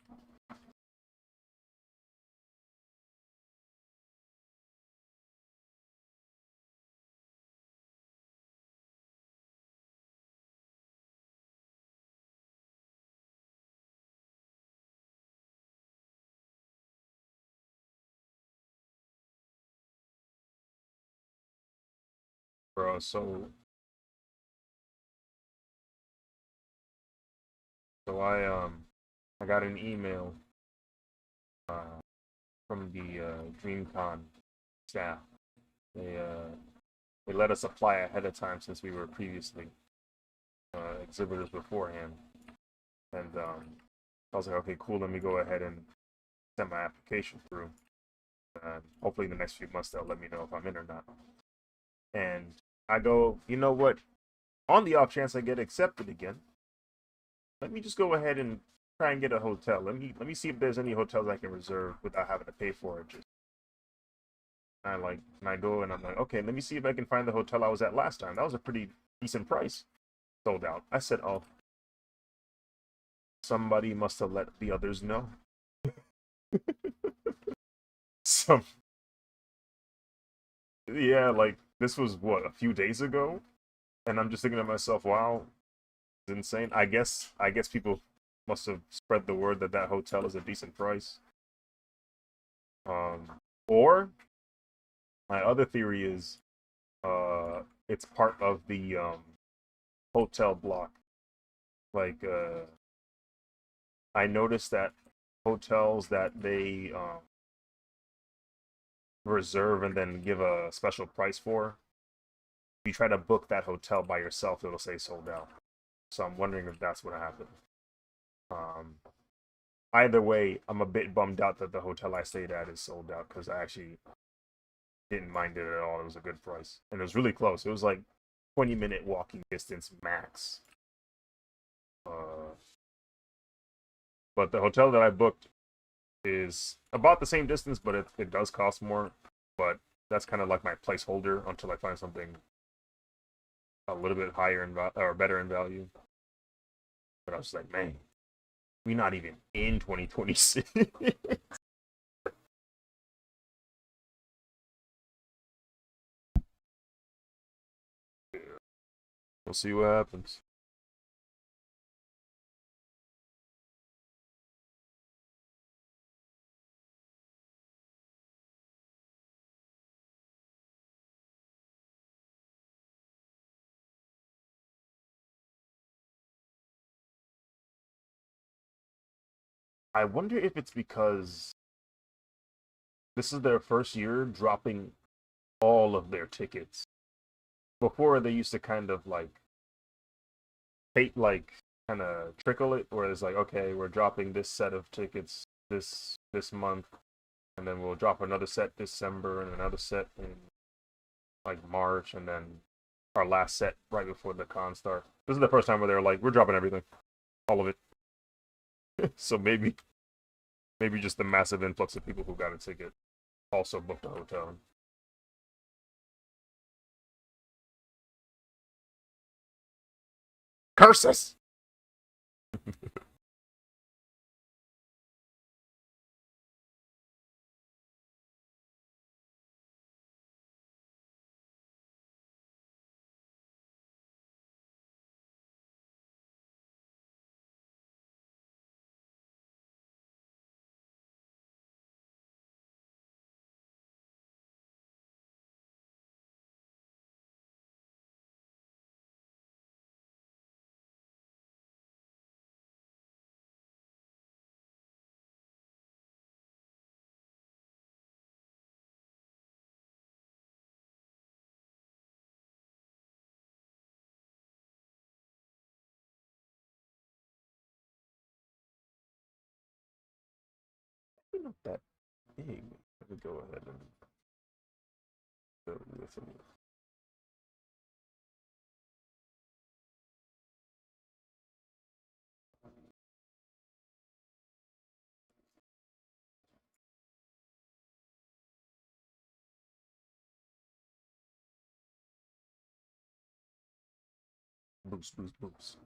Bro, so I got an email uh from the DreamCon staff. They uh they let us apply ahead of time since we were previously exhibitors beforehand. And I was like, okay, cool, let me go ahead and send my application through. Hopefully, in the next few months, they'll let me know if I'm in or not. And I go, you know what? On the off chance I get accepted again, let me just go ahead and try and get a hotel. Let me see if there's any hotels I can reserve without having to pay for it. Just and I go and I'm like, okay, let me see if I can find the hotel I was at last time. That was a pretty decent price. Sold out. I said, oh, somebody must have let the others know. Some Yeah, like this was what, a few days ago, and I'm just thinking to myself, wow, it's insane. I guess people must have spread the word that that hotel is a decent price. Or my other theory is it's part of the hotel block. Like I noticed that hotels that they reserve and then give a special price for, if you try to book that hotel by yourself, it'll say sold out. So I'm wondering if that's what happened. Um, Either way, I'm a bit bummed out that the hotel I stayed at is sold out because I actually didn't mind it at all. It was a good price, and it was really close. It was like 20-minute walking distance max. Uh, but the hotel that I booked is about the same distance, but it does cost more. But that's kind of like my placeholder until I find something a little bit higher in or better in value. But I was like, man, we're not even in 2026. We'll see what happens. I wonder if it's because this is their first year dropping all of their tickets. Before they used to kind of like kind of trickle it, where it's like, okay, we're dropping this set of tickets this month, and then we'll drop another set December and another set in like March, and then our last set right before the con starts. This is the first time where they're like, we're dropping everything, all of it. So maybe just the massive influx of people who got a ticket also booked a hotel. Curses. Not that big. Let me go ahead and go with it. Boost, boost, boost.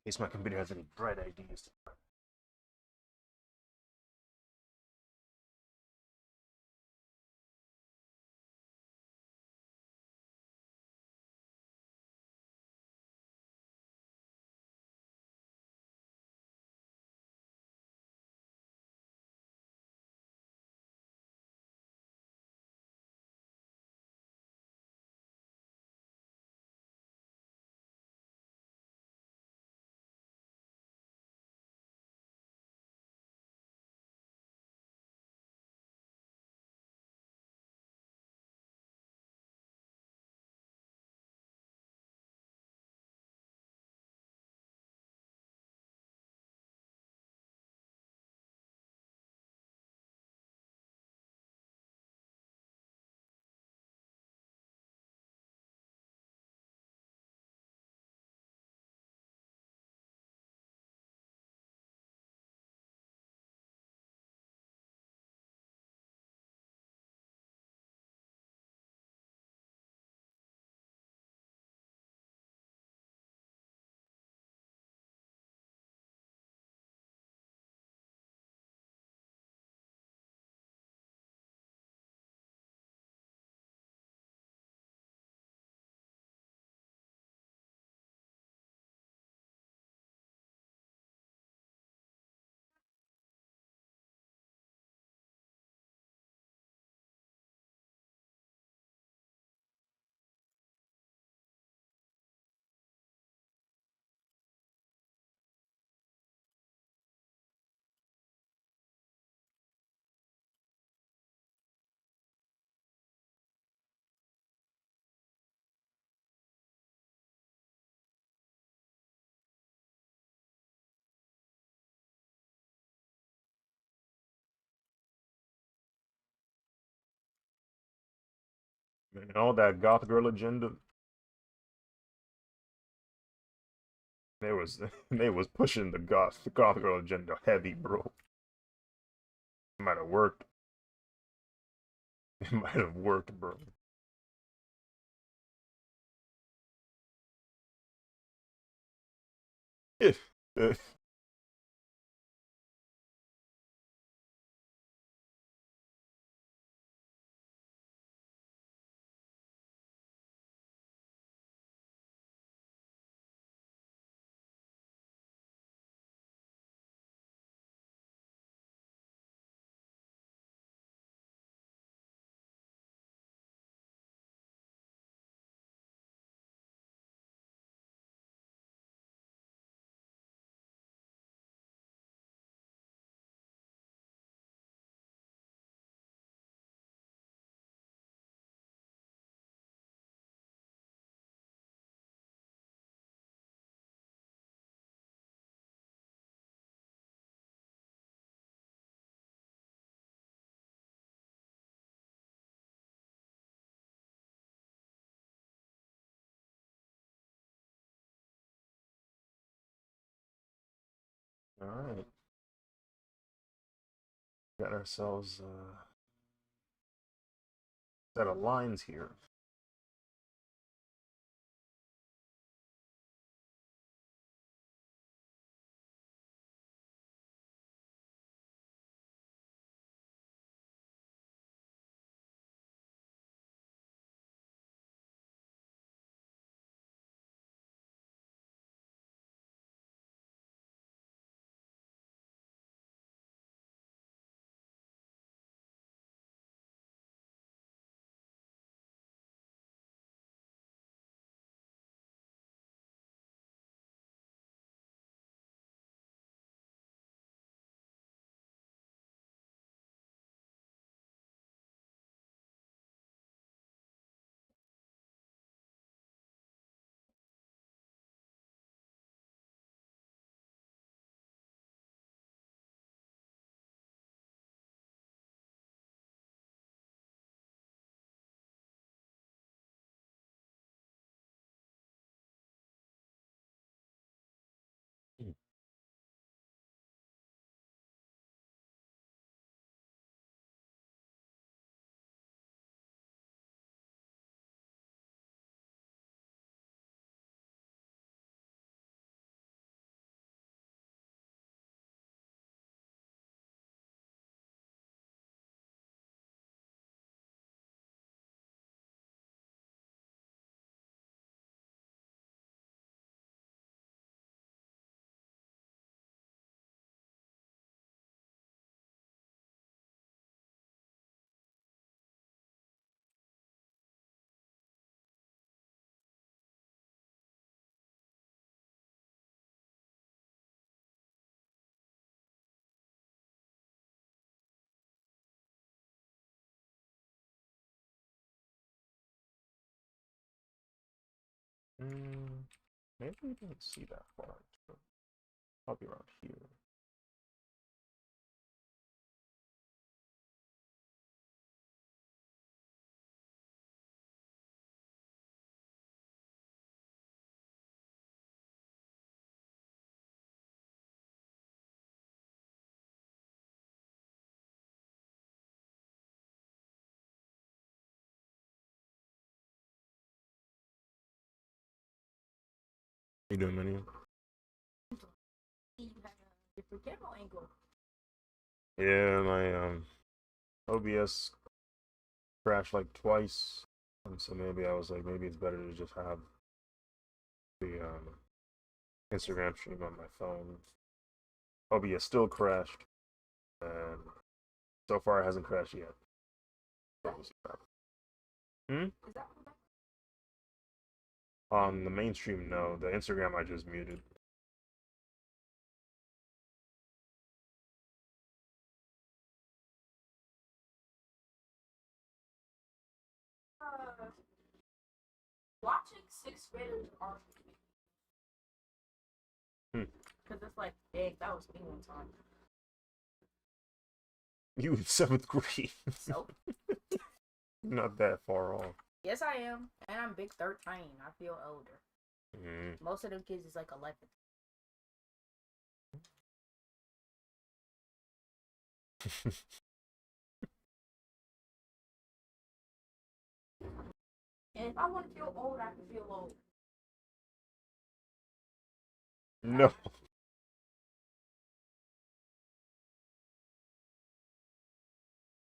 case my computer has any bright ideas. Man, all that goth girl agenda, they was they was pushing the goth girl agenda heavy, bro. It might have worked. It might have worked, bro. If all right, got ourselves a set of lines here. Maybe we didn't see that far. Probably around here. You doing menu? Yeah, my OBS crashed like twice, and so maybe I was like, maybe it's better to just have the Instagram stream on my phone. OBS still crashed, and so far it hasn't crashed yet. Hmm? On the mainstream, no. The Instagram I just muted. Watching sixth graders argue. Because it's like, dang, that was me one time. You in seventh grade. So? Not that far off. Yes, I am. And I'm big 13. I feel older. Most of them kids is like 11. And if I want to feel old, I can feel old. No.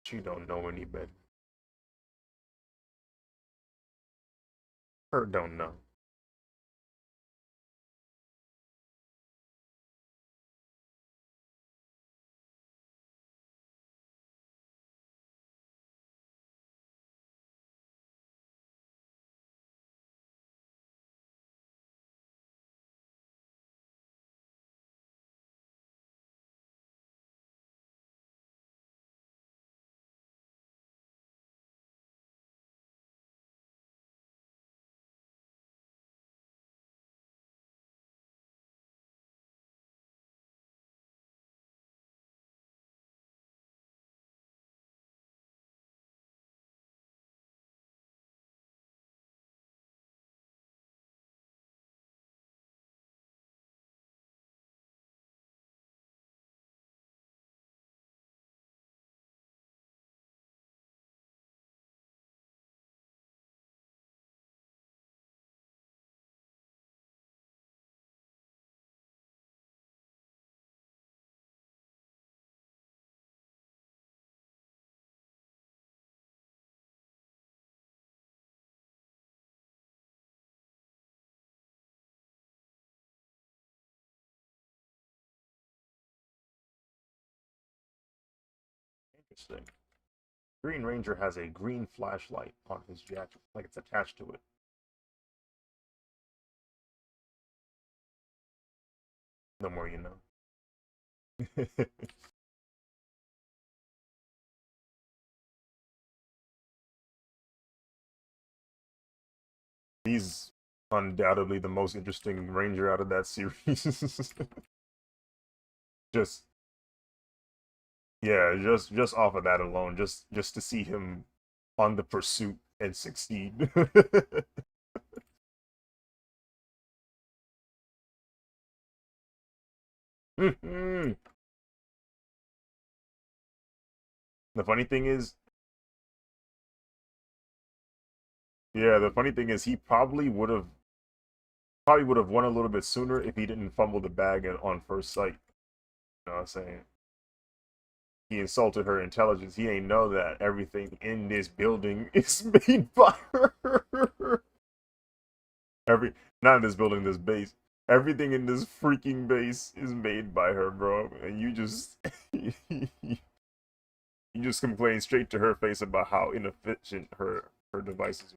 She don't know any better. Her don't know. Interesting. Green Ranger has a green flashlight on his jacket, like it's attached to it. The more you know. He's undoubtedly the most interesting Ranger out of that series. just yeah, just off of that alone, just to see him on the pursuit and succeed. The funny thing is, yeah, the funny thing is he probably would have won a little bit sooner if he didn't fumble the bag on first sight. You know what I'm saying? He insulted her intelligence. He ain't know that everything in this building is made by her. Every Not in this building, this base. Everything in this freaking base is made by her, bro. And you just you just complain straight to her face about how inefficient her devices.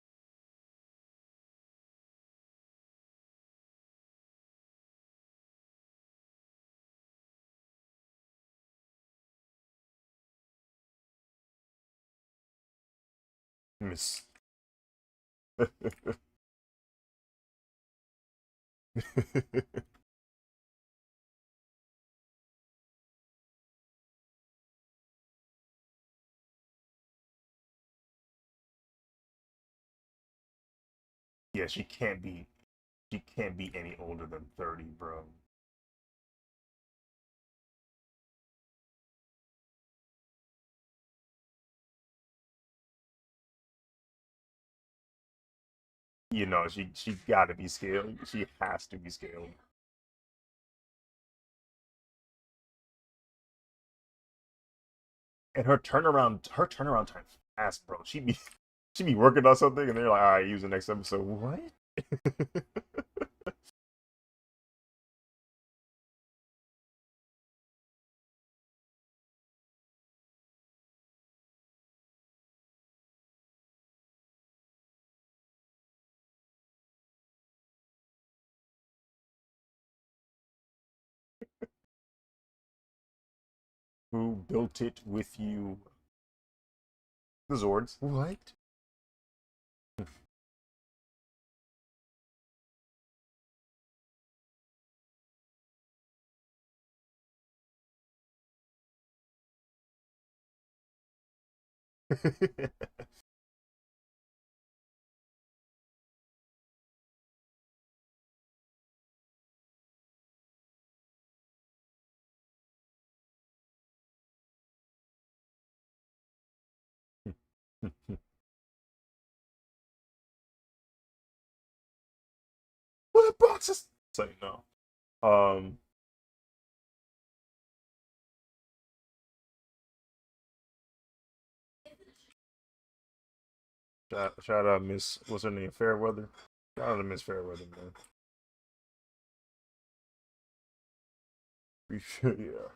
Miss Yeah, she can't be. She can't be any older than 30, bro. You know, she got to be scaled. She has to be scaled. And her turnaround time fast, bro. She be working on something, and they're like, all right, use the next episode. What? Who built it with you? The Zords. What? What boxes? Say no. Um, shout out Miss. What's her name? Fairweather. Shout out to Miss Fairweather, man. Yeah.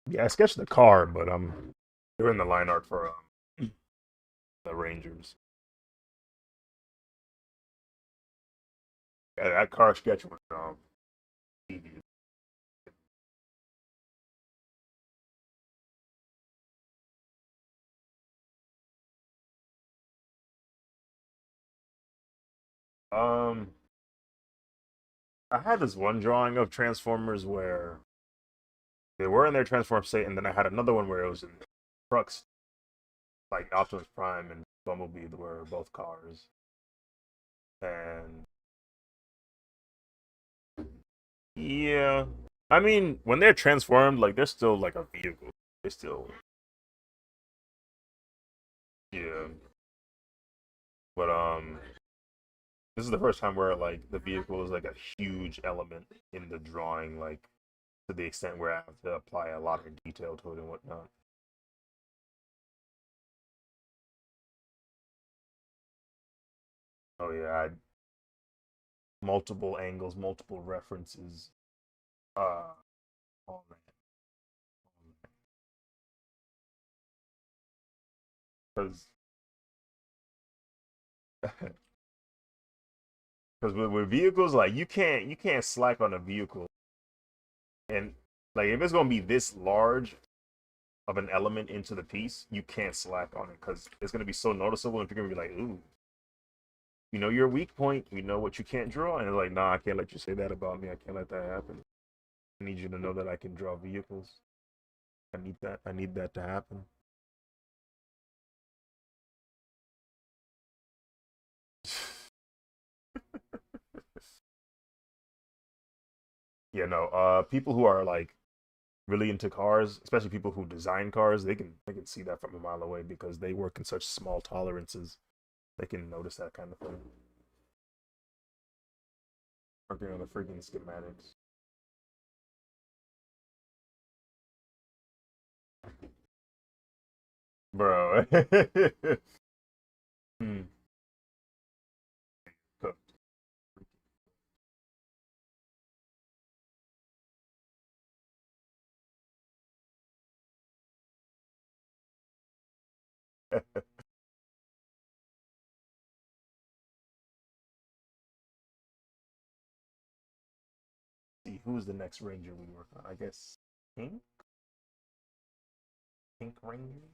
Yeah, I sketched the car, but doing the line art for the Rangers. Yeah, that car sketch was tedious. Um, I had this one drawing of Transformers where they were in their transform state, and then I had another one where it was in trucks, like Optimus Prime and Bumblebee, were both cars. And yeah, I mean, when they're transformed, like they're still like a vehicle. They still, yeah. But this is the first time where like the vehicle is like a huge element in the drawing, like to the extent where I have to apply a lot of detail to it and whatnot. Oh yeah, multiple angles, multiple references. Oh man, because because with vehicles, like you can't slack on a vehicle, and like if it's gonna be this large of an element into the piece, you can't slack on it because it's gonna be so noticeable, and you're gonna be like, ooh, you know your weak point, you know what you can't draw, and it's like, nah, I can't let you say that about me. I can't let that happen. I need you to know that I can draw vehicles. I need that. I need that to happen. Yeah, no. People who are like really into cars, especially people who design cars, they can see that from a mile away because they work in such small tolerances. They can notice that kind of thing. Working on the freaking schematics. Bro. Hmm. Cooked. See who's the next ranger we work on. I guess Pink? Pink Ranger?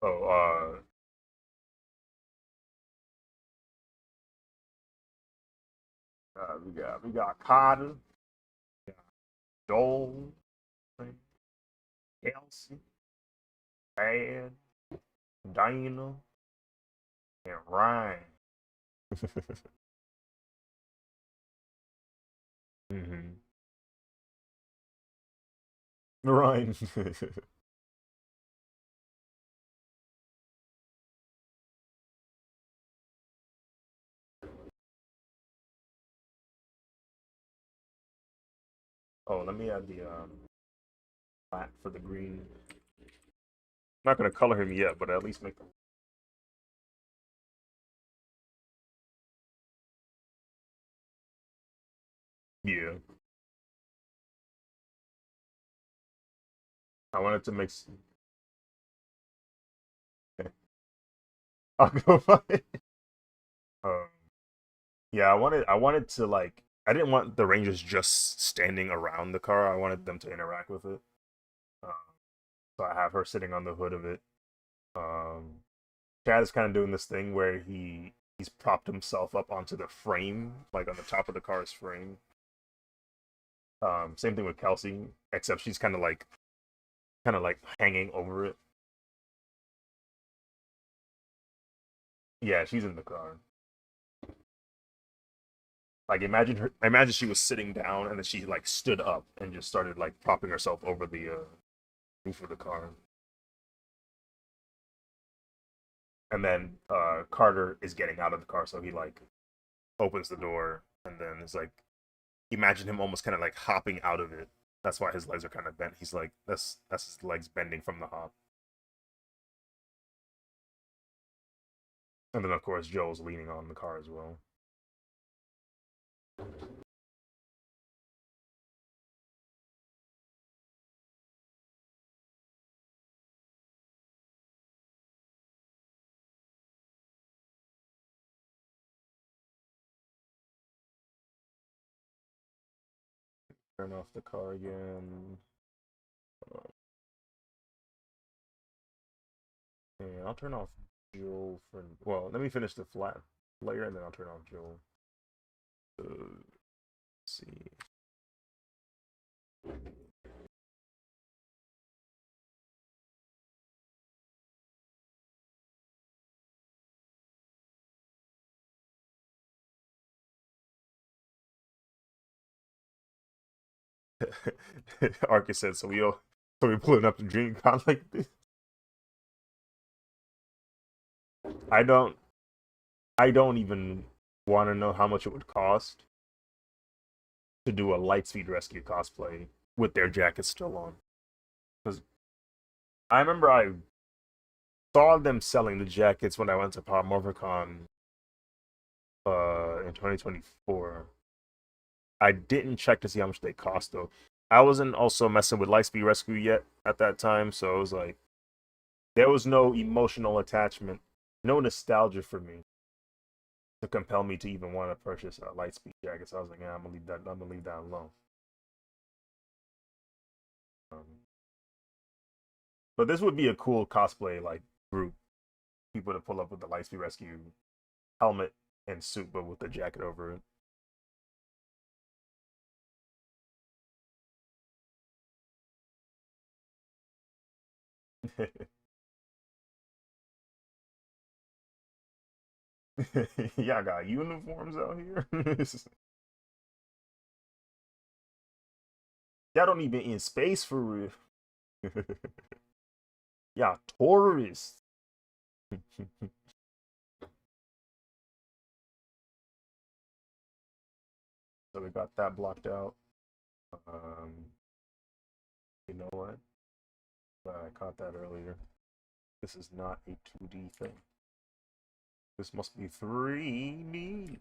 Oh, we got Cotton, we got Joel, Kelsey, Bad, Dana, and Ryan. Mm-hmm. Ryan. Oh, let me add the flat for the green. I'm not gonna color him yet, but at least make them. Yeah, I wanted to make. I'll go find it. Um, yeah, I wanted to like. I didn't want the Rangers just standing around the car. I wanted them to interact with it. Um, so I have her sitting on the hood of it. Um, Chad is kind of doing this thing where he's propped himself up onto the frame, like on the top of the car's frame. Same thing with Kelsey, except she's kind of like hanging over it. Yeah, she's in the car. Like imagine she was sitting down and then she like stood up and just started like propping herself over the roof of the car. And then Carter is getting out of the car, so he like opens the door and then it's like imagine him almost kind of like hopping out of it. That's why his legs are kind of bent. He's like that's his legs bending from the hop. And then of course Joe's leaning on the car as well. Turn off the car again. And I'll turn off Joel for well. Let me finish the flat layer and then I'll turn off Joel. Let's see. Arcus said, so we pulling up the dream con like this. I don't I don't even want to know how much it would cost to do a Lightspeed Rescue cosplay with their jackets still on. Because I remember I saw them selling the jackets when I went to Morphicon in 2024. I didn't check to see how much they cost though. I wasn't also messing with Lightspeed Rescue yet at that time, so it was like there was no emotional attachment, no nostalgia for me to compel me to even want to purchase a Lightspeed jacket. So I was like, yeah, I'm gonna leave that. I'm gonna leave that alone. Um, but this would be a cool cosplay like group, people to pull up with the Lightspeed Rescue helmet and suit, but with the jacket over it. Y'all got uniforms out here. Y'all don't even in space for real. Y'all tourists. So we got that blocked out. Um, you know what? I caught that earlier. This is not a 2D thing. This must be 3D.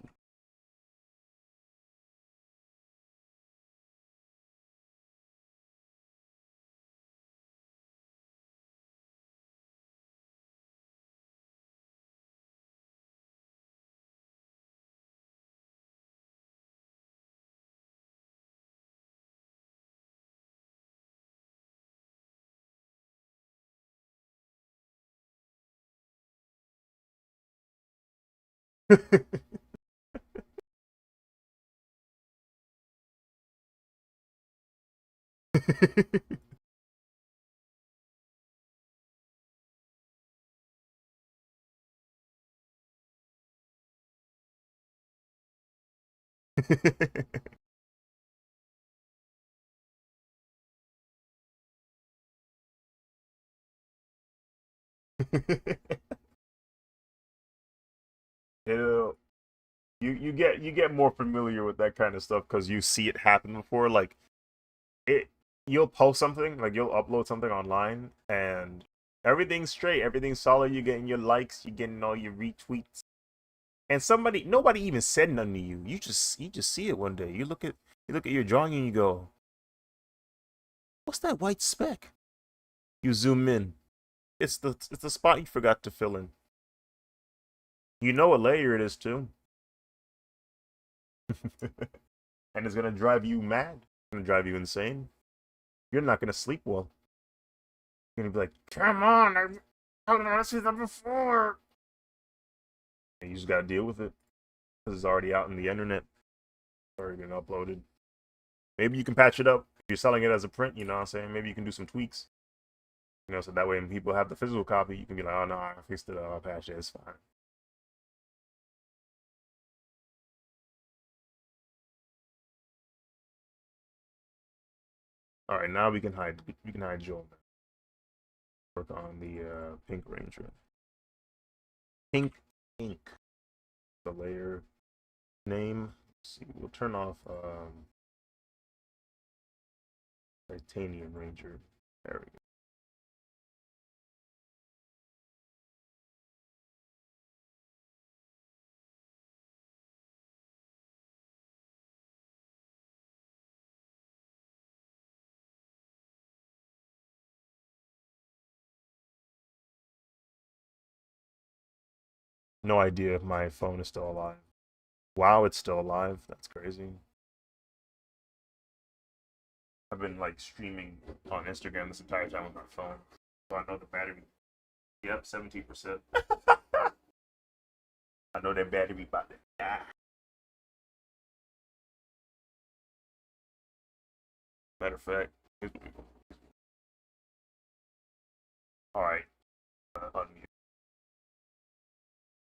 It'll, you get more familiar with that kind of stuff because you see it happen before. Like it, you'll post something, like you'll upload something online, and everything's straight, everything's solid. You're getting your likes, you're getting all your retweets, and nobody even said nothing to you. You just see it one day. You look at your drawing and you go, "What's that white speck?" You zoom in. It's the spot you forgot to fill in. You know what layer it is too. And it's gonna drive you mad. It's gonna drive you insane. You're not gonna sleep well. You're gonna be like, "Come on, I told you to see that before." And you just gotta deal with it because it's already out in the internet. It's already been uploaded. Maybe you can patch it up if you're selling it as a print. You know what I'm saying? Maybe you can do some tweaks. So that way when people have the physical copy, you can be like, "Oh no, I fixed it. I'll patch it. It's fine." All right, now we can hide Joel. Work on the Pink Ranger. Pink ink. The layer name. Let's see, we'll turn off Titanium Ranger. There we go. No idea if my phone is still alive. Wow, it's still alive. That's crazy. I've been like streaming on Instagram this entire time with my phone, so I know the battery. Yep, 17%. I know that battery about to die. Matter of fact, all right, unmute.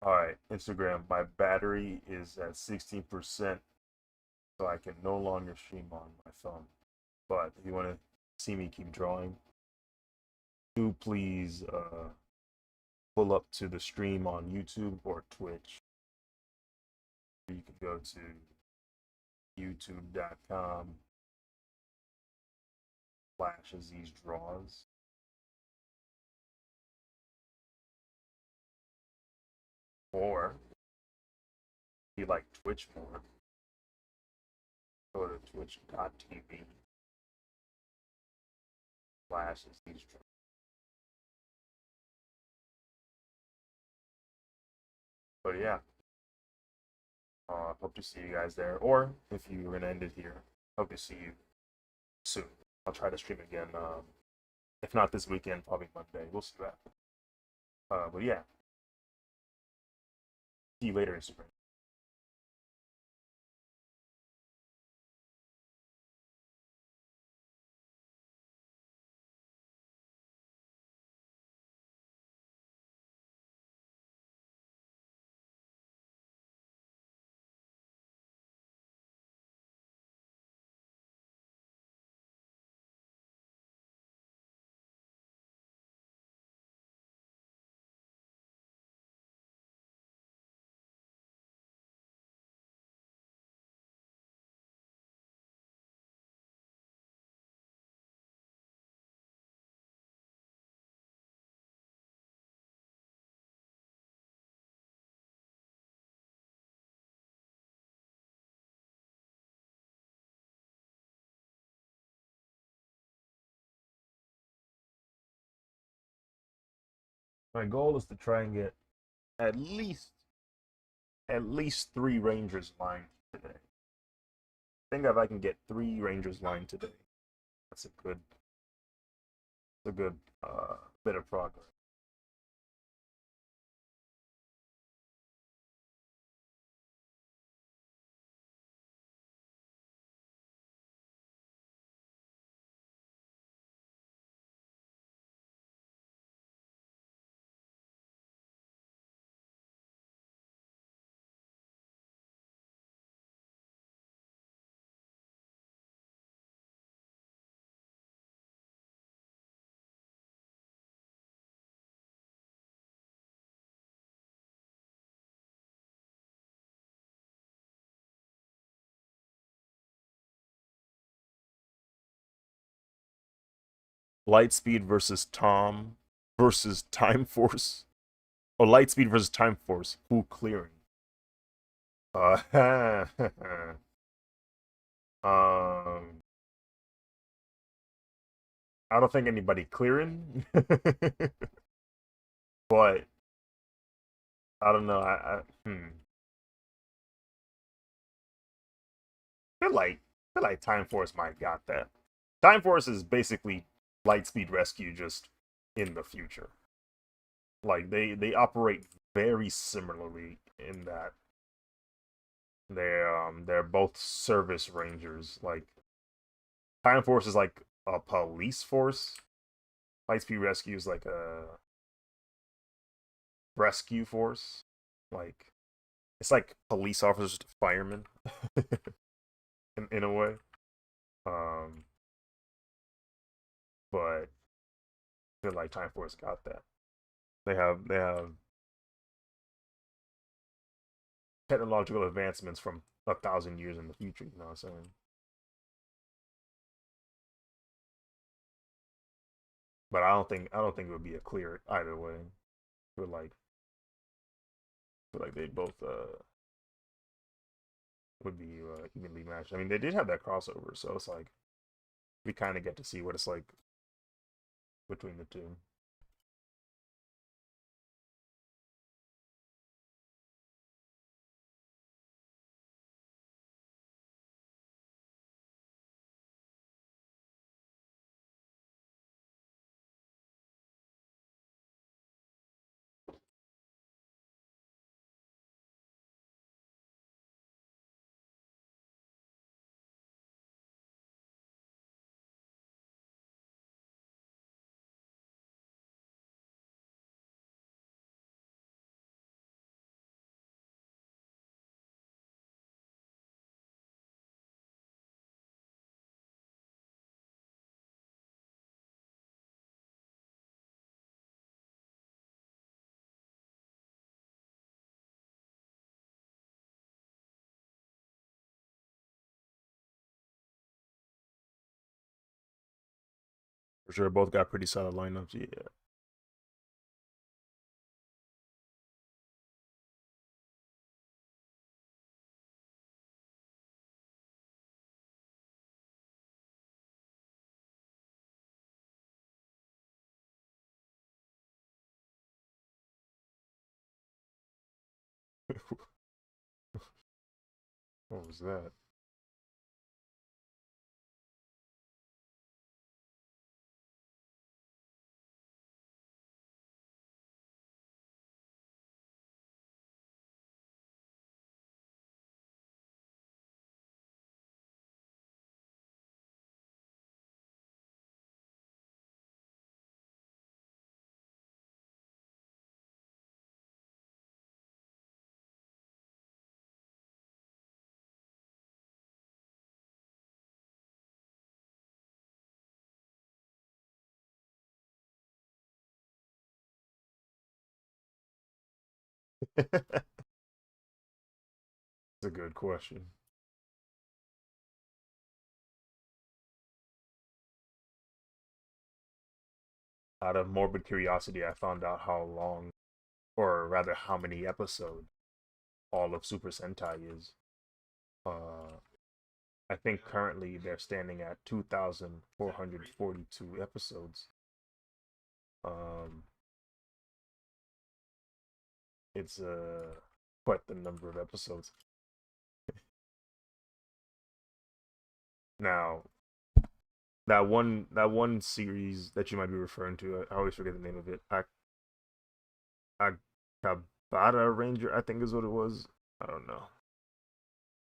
All right, Instagram. My battery is at 16%, so I can no longer stream on my phone. But if you want to see me keep drawing, do please pull up to the stream on YouTube or Twitch. You can go to youtube.com/Aziz Draws. Or if you like Twitch more, go to twitch.tv/Aziz Draws. But yeah, hope to see you guys there. Or if you're gonna end it here, hope to see you soon. I'll try to stream again. If not this weekend, probably Monday. We'll see that. But yeah, see you later, Instagram. My goal is to try and get at least at least 3 Rangers lined today. I think if I can get 3 Rangers lined today, that's a good bit of progress. Lightspeed versus Tom versus Time Force. Oh, Lightspeed versus Time Force. Who clearing? um, I don't think anybody clearing, but I don't know. I feel like Time Force might got that. Time Force is basically Lightspeed Rescue just in the future. Like they operate very similarly in that they're both service rangers. Like Time Force is like a police force. Lightspeed Rescue is like a rescue force. Like it's like police officers to firemen in a way. Um, but I feel like Time Force got that. They have technological advancements from 1,000 years in the future. You know what I'm saying? But I don't think it would be a clear either way. I feel like they both would be evenly matched. I mean, they did have that crossover, so it's like we kind of get to see what it's like between the two. For sure, both got pretty solid lineups. Yeah. What was that? That's a good question. Out of morbid curiosity, I found out how long, or rather, how many episodes all of Super Sentai is. Uh, I think currently they're standing at 2,442 episodes. Um, It's quite the number of episodes. Now, that one series that you might be referring to, I always forget the name of it. Akabata Ranger, I think is what it was. I don't know.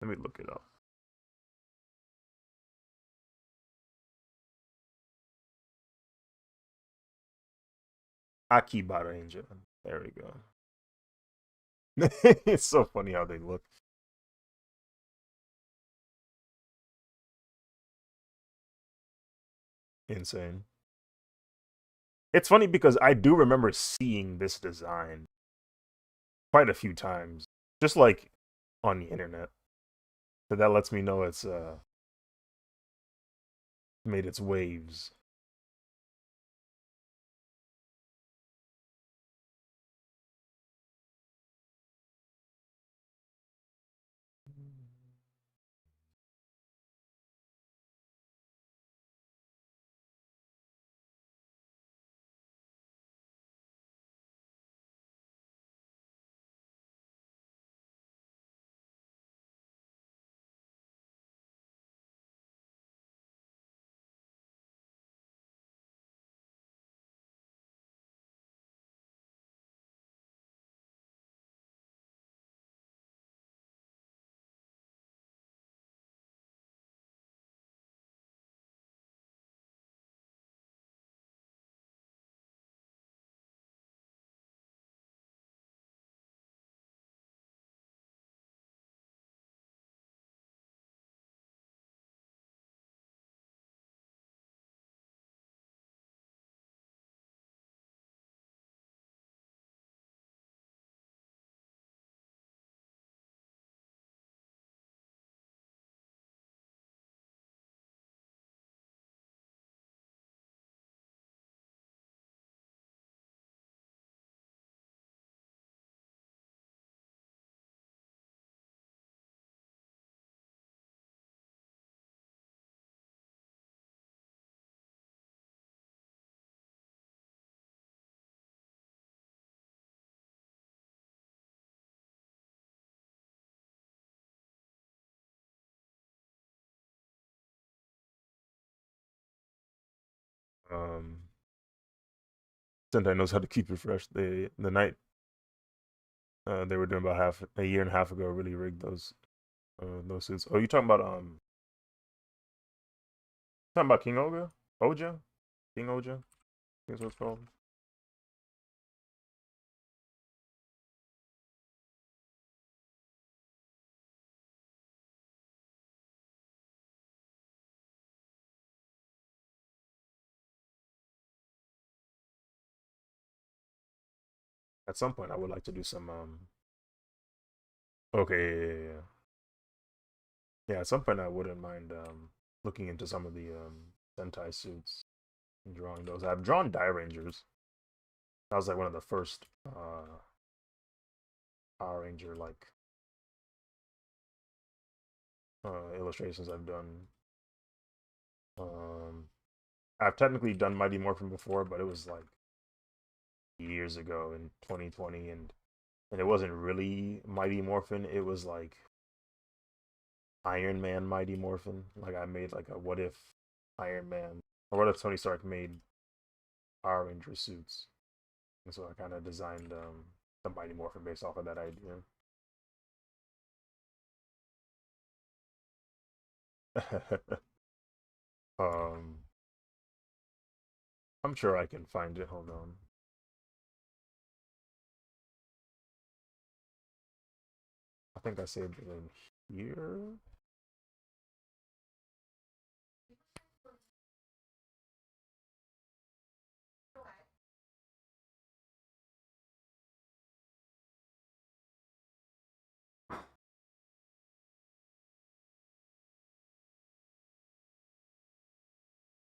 Let me look it up. Akibata Ranger. There we go. It's so funny how they look. Insane. It's funny because I do remember seeing this design quite a few times, just like on the internet. So that lets me know it's made its waves. Um, Sentai knows how to keep it fresh. The night they were doing about half a year and a half ago really rigged those suits. Oh, you talking about King Oga? Oja? King Oja? I think that's what it's called. At some point I would like to do some okay, yeah. Yeah, at some point I wouldn't mind looking into some of the Sentai suits and drawing those. I've drawn Die Rangers. That was like one of the first Power Ranger like illustrations I've done. Um, I've technically done Mighty Morphin before, but it was like years ago in 2020, and it wasn't really Mighty Morphin. It was like Iron Man Mighty Morphin. Like I made like a what if Iron Man or what if Tony Stark made Power Ranger suits, and so I kind of designed the Mighty Morphin based off of that idea. um, I'm sure I can find it. Hold on. I think I saved it in here.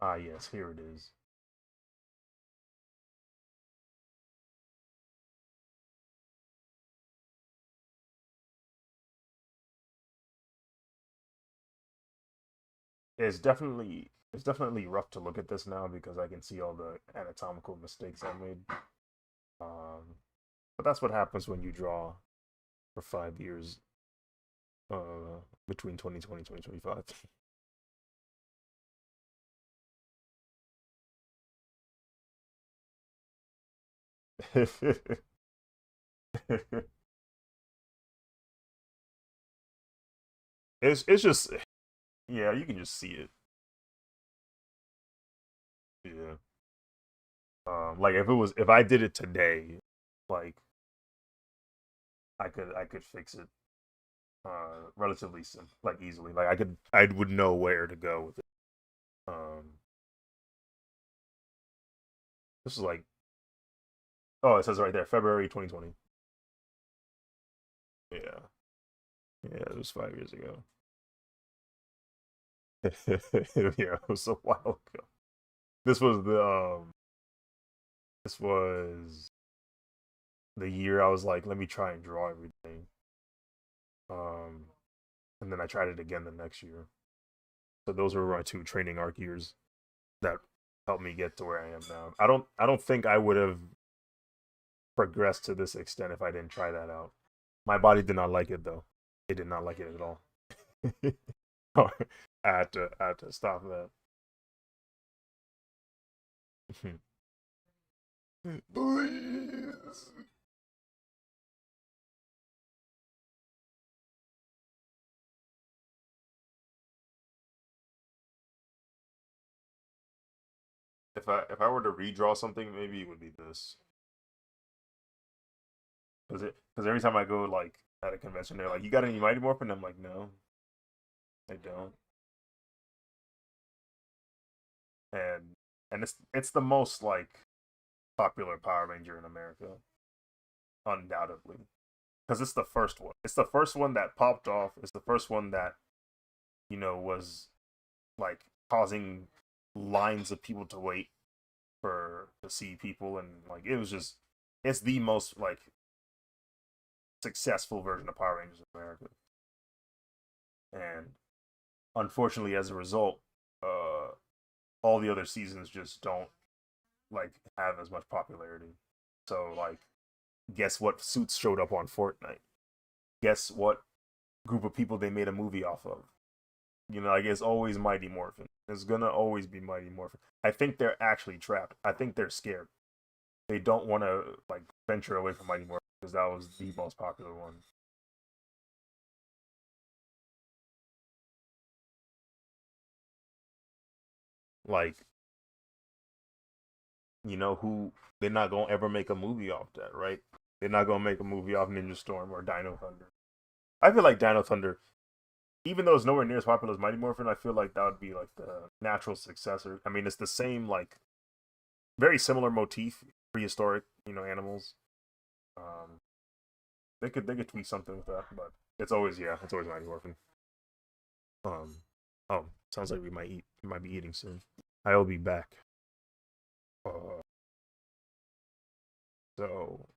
Ah, yes, here it is. It's definitely rough to look at this now because I can see all the anatomical mistakes I made. Um, But that's what happens when you draw for 5 years between 2020 and 2025. It's just yeah, you can just see it. Yeah. Like if I did it today, like I could fix it relatively simple, like easily. Like I would know where to go with it. This is like oh, it says right there, February 2020. Yeah. Yeah, it was 5 years ago. Yeah, it was a while ago. This was the this was the year I was like, let me try and draw everything. Um and then I tried it again the next year. So those were my two training arc years that helped me get to where I am now. I don't think I would have progressed to this extent if I didn't try that out. My body did not like it though. It did not like it at all. I had to stop that. Please. If I were to redraw something, maybe it would be this. Because every time I go like at a convention, they're like, "You got any Mighty Morphin?" I'm like, "No, I don't." And it's the most like popular Power Ranger in America, undoubtedly, because it's the first one. It's the first one that popped off. It's the first one that was like causing lines of people to wait for to see people, and like it was just it's the most like successful version of Power Rangers in America. And unfortunately, as a result, uh, all the other seasons just don't like have as much popularity. So like, guess what suits showed up on Fortnite? Guess what group of people they made a movie off of? Like it's always Mighty Morphin. It's gonna always be Mighty Morphin. I think they're actually trapped. I think they're scared. They don't want to like venture away from Mighty Morphin because that was the most popular one. Like, who they're not gonna ever make a movie off that, right? They're not gonna make a movie off Ninja Storm or Dino Thunder. I feel like Dino Thunder, even though it's nowhere near as popular as Mighty Morphin, I feel like that would be like the natural successor. I mean, it's the same like very similar motif, prehistoric, animals. Um, they could tweak something with that, but it's always Mighty Morphin. Um, oh, sounds like we might be eating soon. I'll be back. Uh, so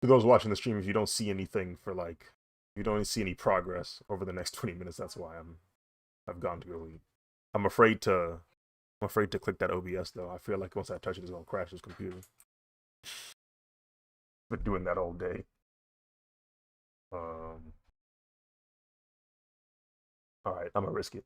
for those watching the stream, if you don't see anything for like, if you don't see any progress over the next 20 minutes, that's why I've gone to go eat. I'm afraid to I'm afraid to click that OBS though. I feel like once I touch it, it's gonna crash this computer. Been doing that all day. Um, all right, I'm gonna risk it.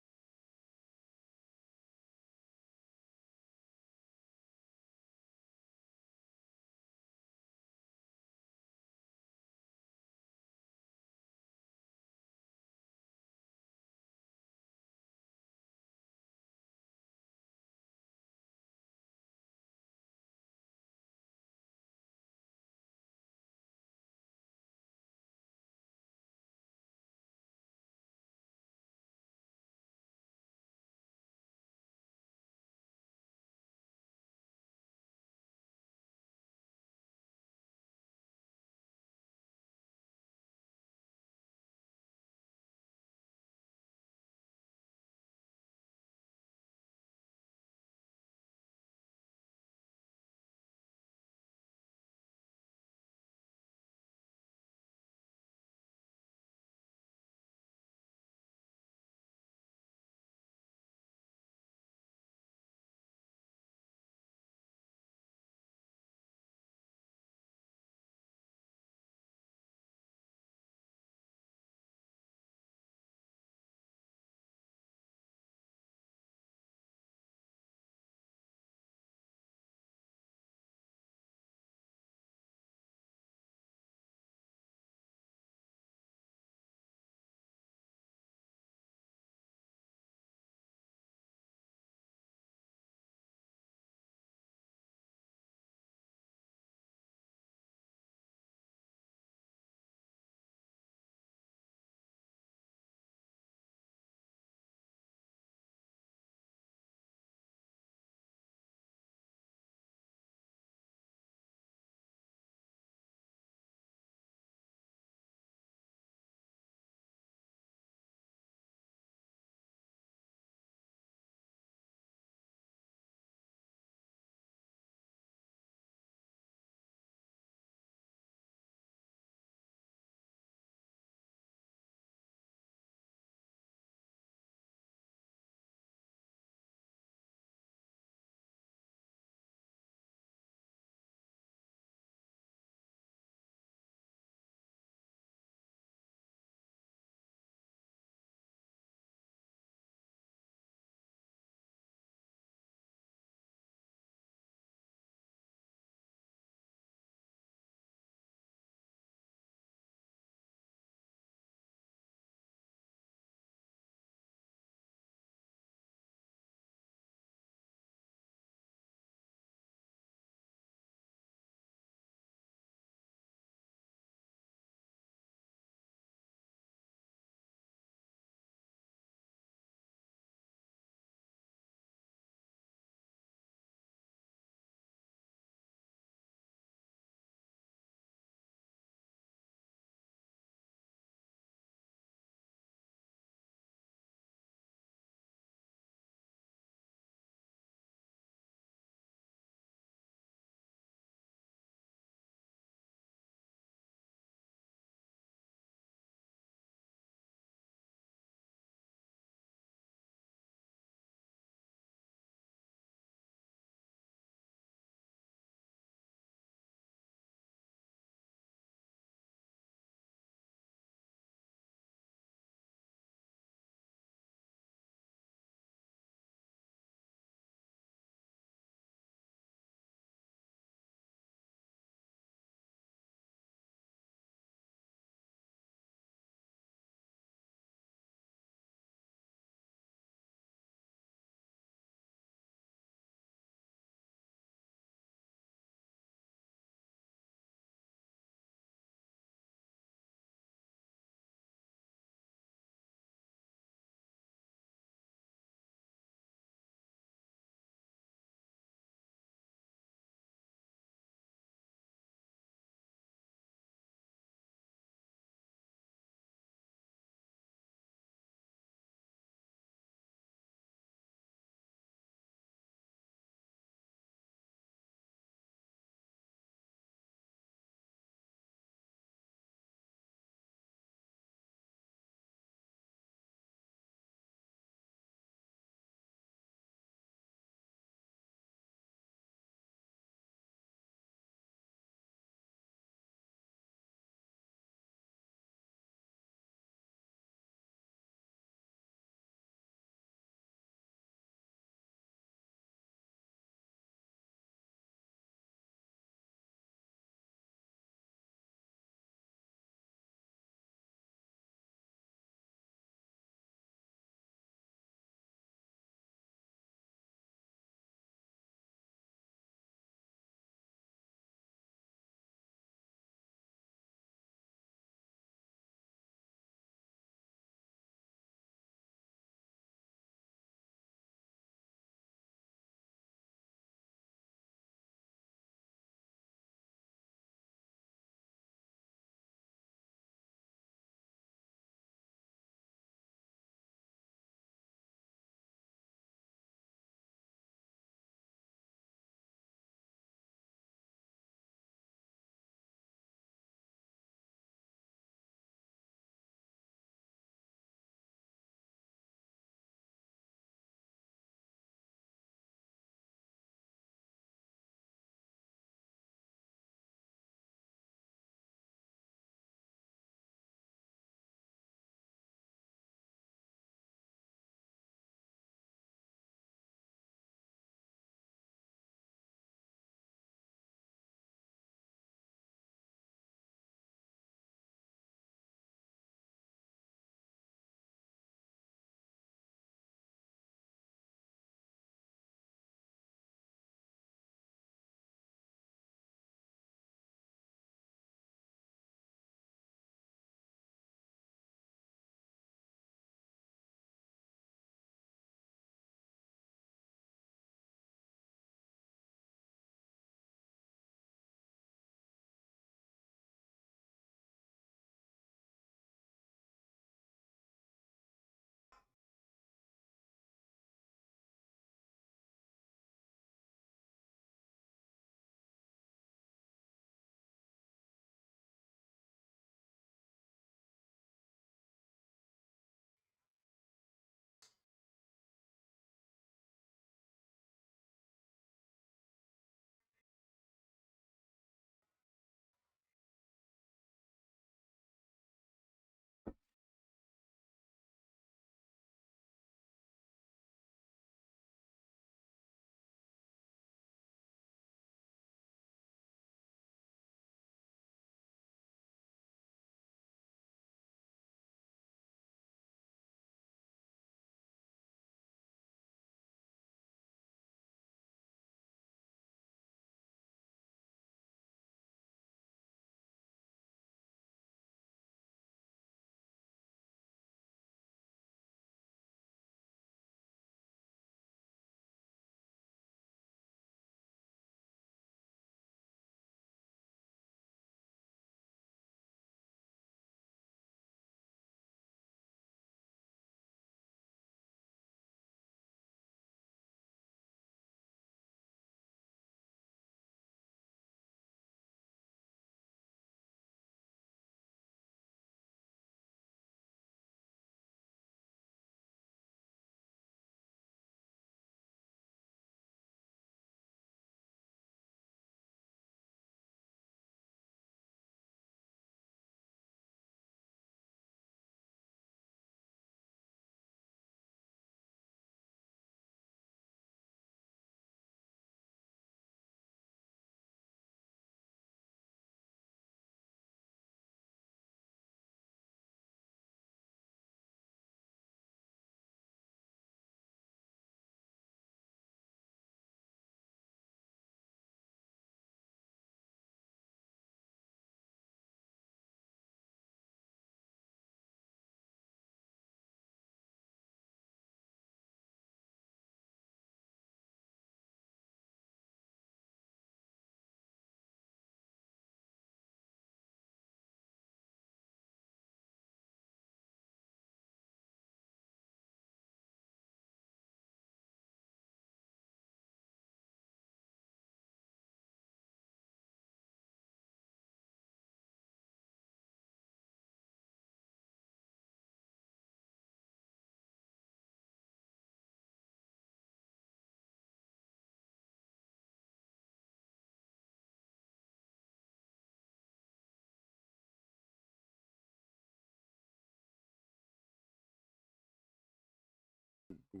All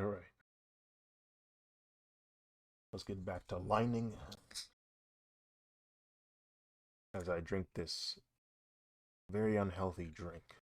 right. Let's get back to lining as I drink this very unhealthy drink.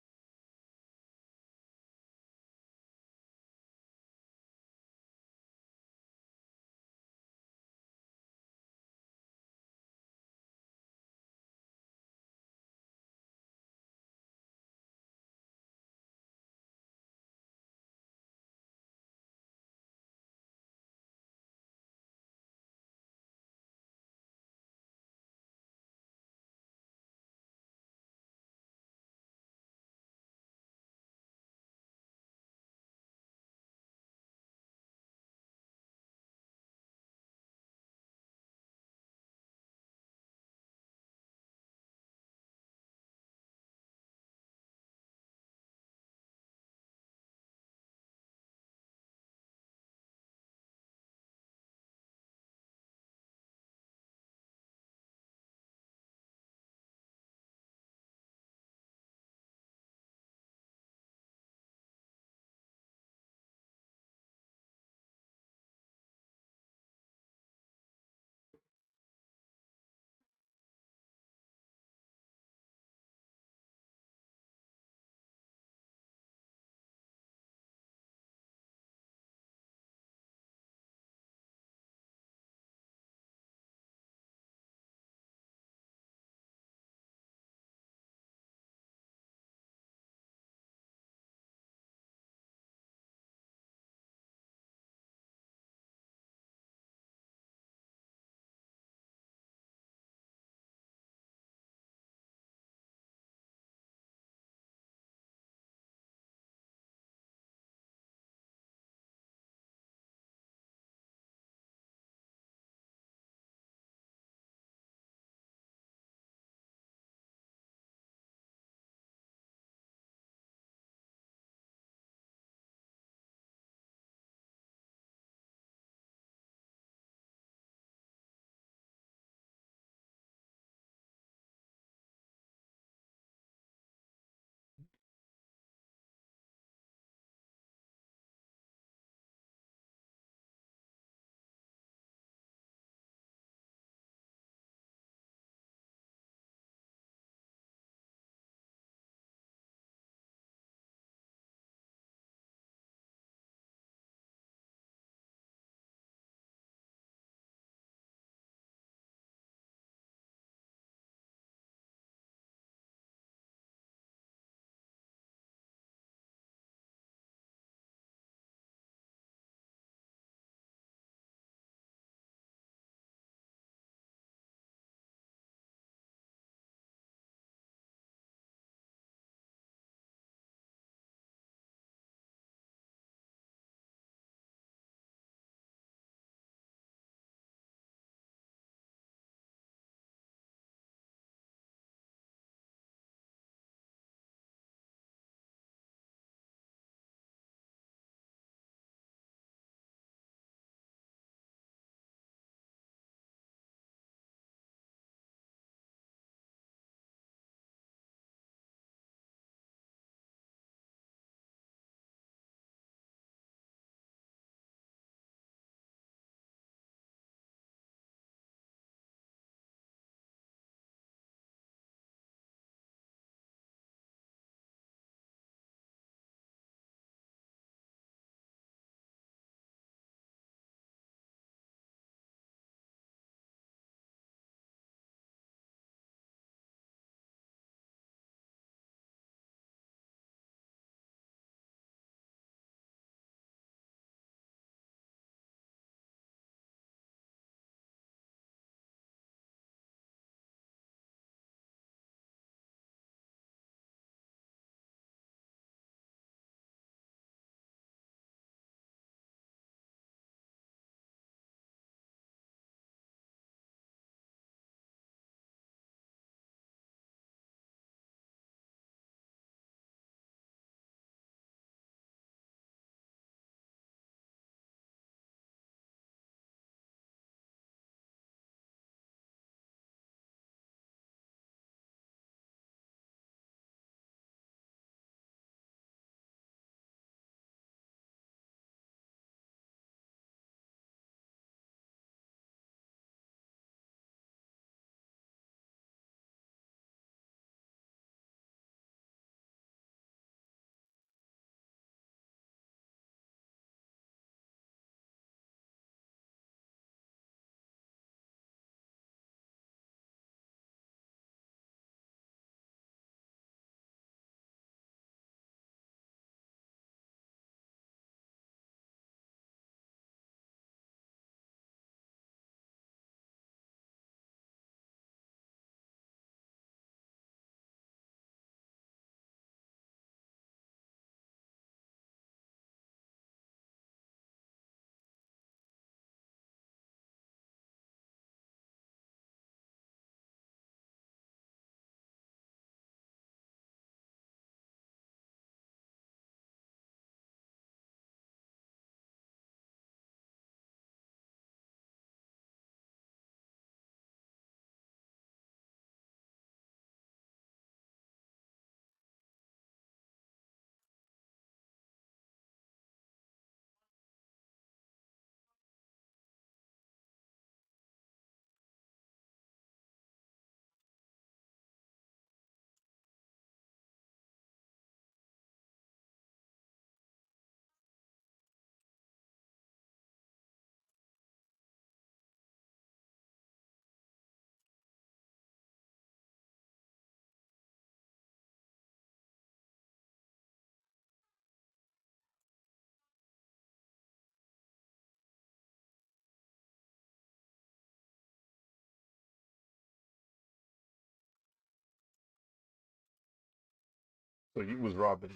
So you was robbing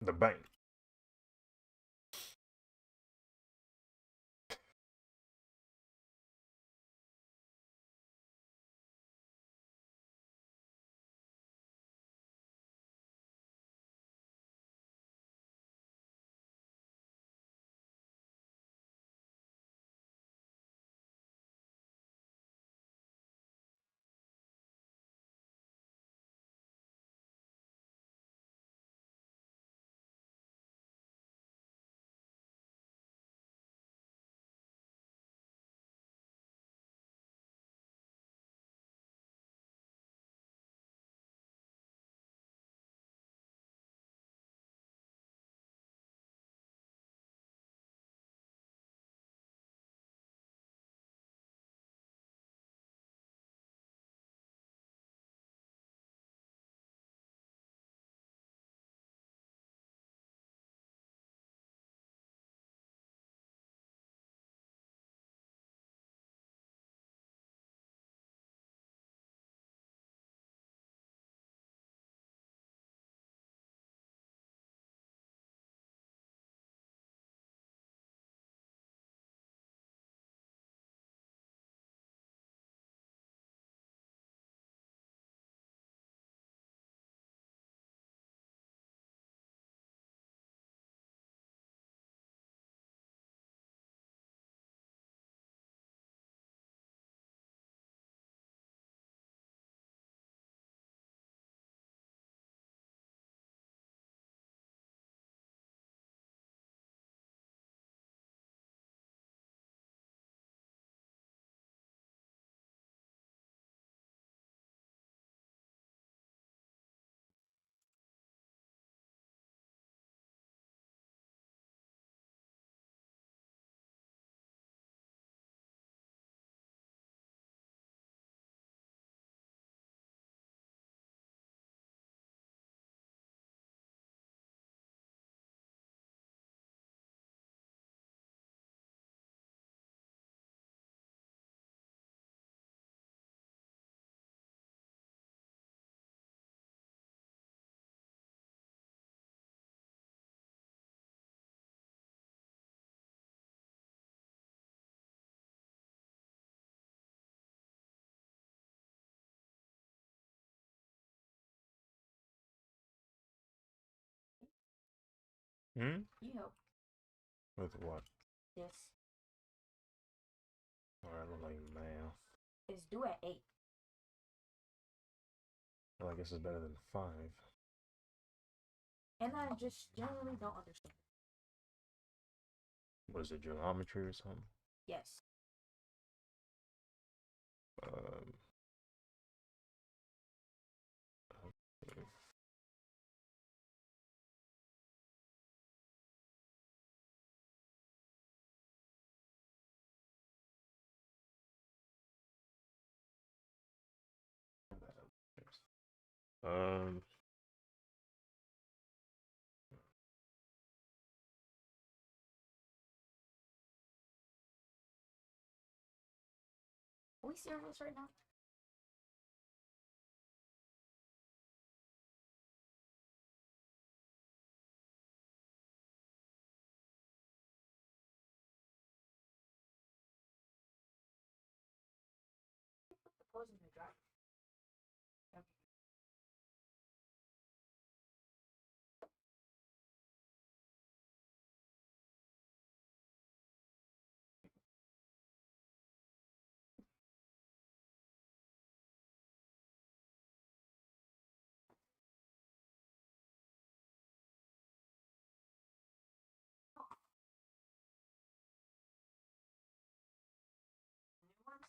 the bank. Hmm? You help. With what? Yes. I don't like math. It's due at 8. Well, I guess it's better than 5. And I just generally don't understand. What is it, geometry or something? Yes. Um, okay. Um, Are we serious right now? Put the clothes in the dryer. Okay. New ones?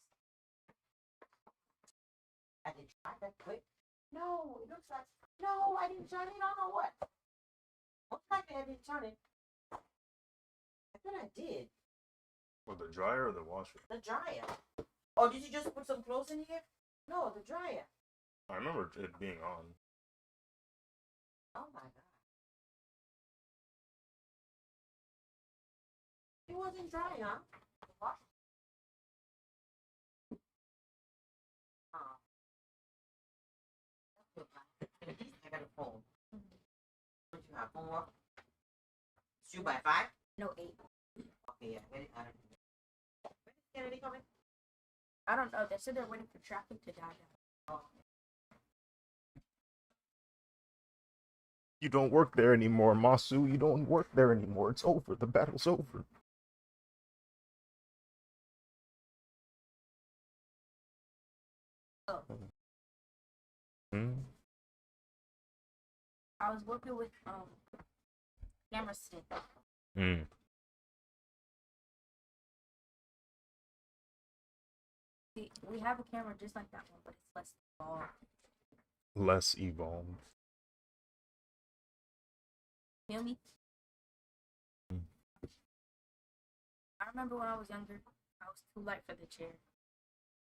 I didn't try that quick. No, it looks like. No, I didn't turn it on or what? Looks like I didn't turn it. I thought I did. well, the dryer or the washer? The dryer. Oh, did you just put some clothes in here? No, the dryer. I remember it being on. Oh my god. It wasn't dry, huh? The wash. Oh. At least I got a phone. 4. It's 2 by 5? No, 8. Okay, yeah. When is Kennedy coming? I don't know. They said they're waiting for traffic to die down. Oh. You don't work there anymore, Masu. You don't work there anymore. It's over. The battle's over. Oh. Hmm? I was working with camera stick. Hmm. See, we have a camera just like that one, but it's less evolved. Less evolved. Feel me? Hmm. I remember when I was younger, I was too light for the chair.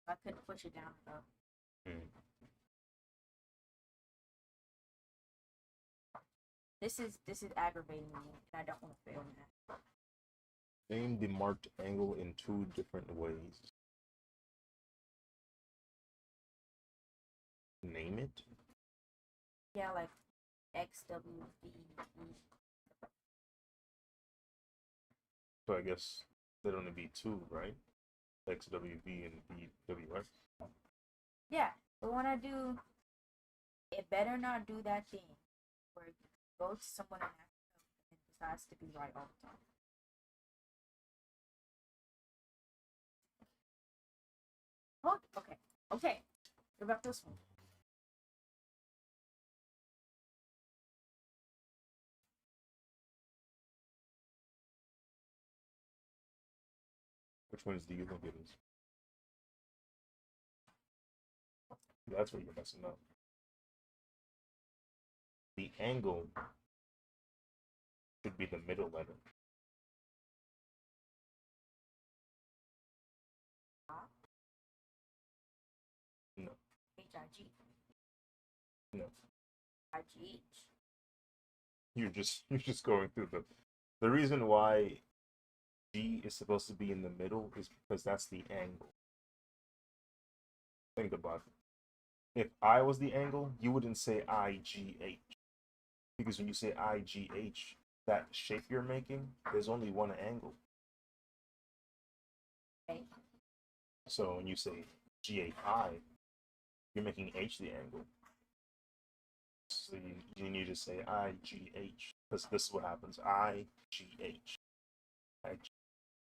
I couldn't push it down enough. Hmm. This is aggravating me, and I don't want to fail in that. Name the marked angle in 2 different ways. Name it? Yeah, like XWV. So I guess there'd only be 2, right? XWB and BWX. Yeah, but when I do, it better not do that thing where you go to someone and it decides to be right all the time. Oh, okay. Okay. What about this one? Which ones do you think it is? That's where you're messing up. The angle should be the middle letter. No. HIG. No. IGH. You're just going through the reason why G is supposed to be in the middle is because that's the angle. Think about it. If I was the angle, you wouldn't say IGH. Because when you say IGH, that shape you're making, there's only one angle. Okay. So when you say GHI, you're making H the angle. So you need to say IGH. Because this is what happens. IGH.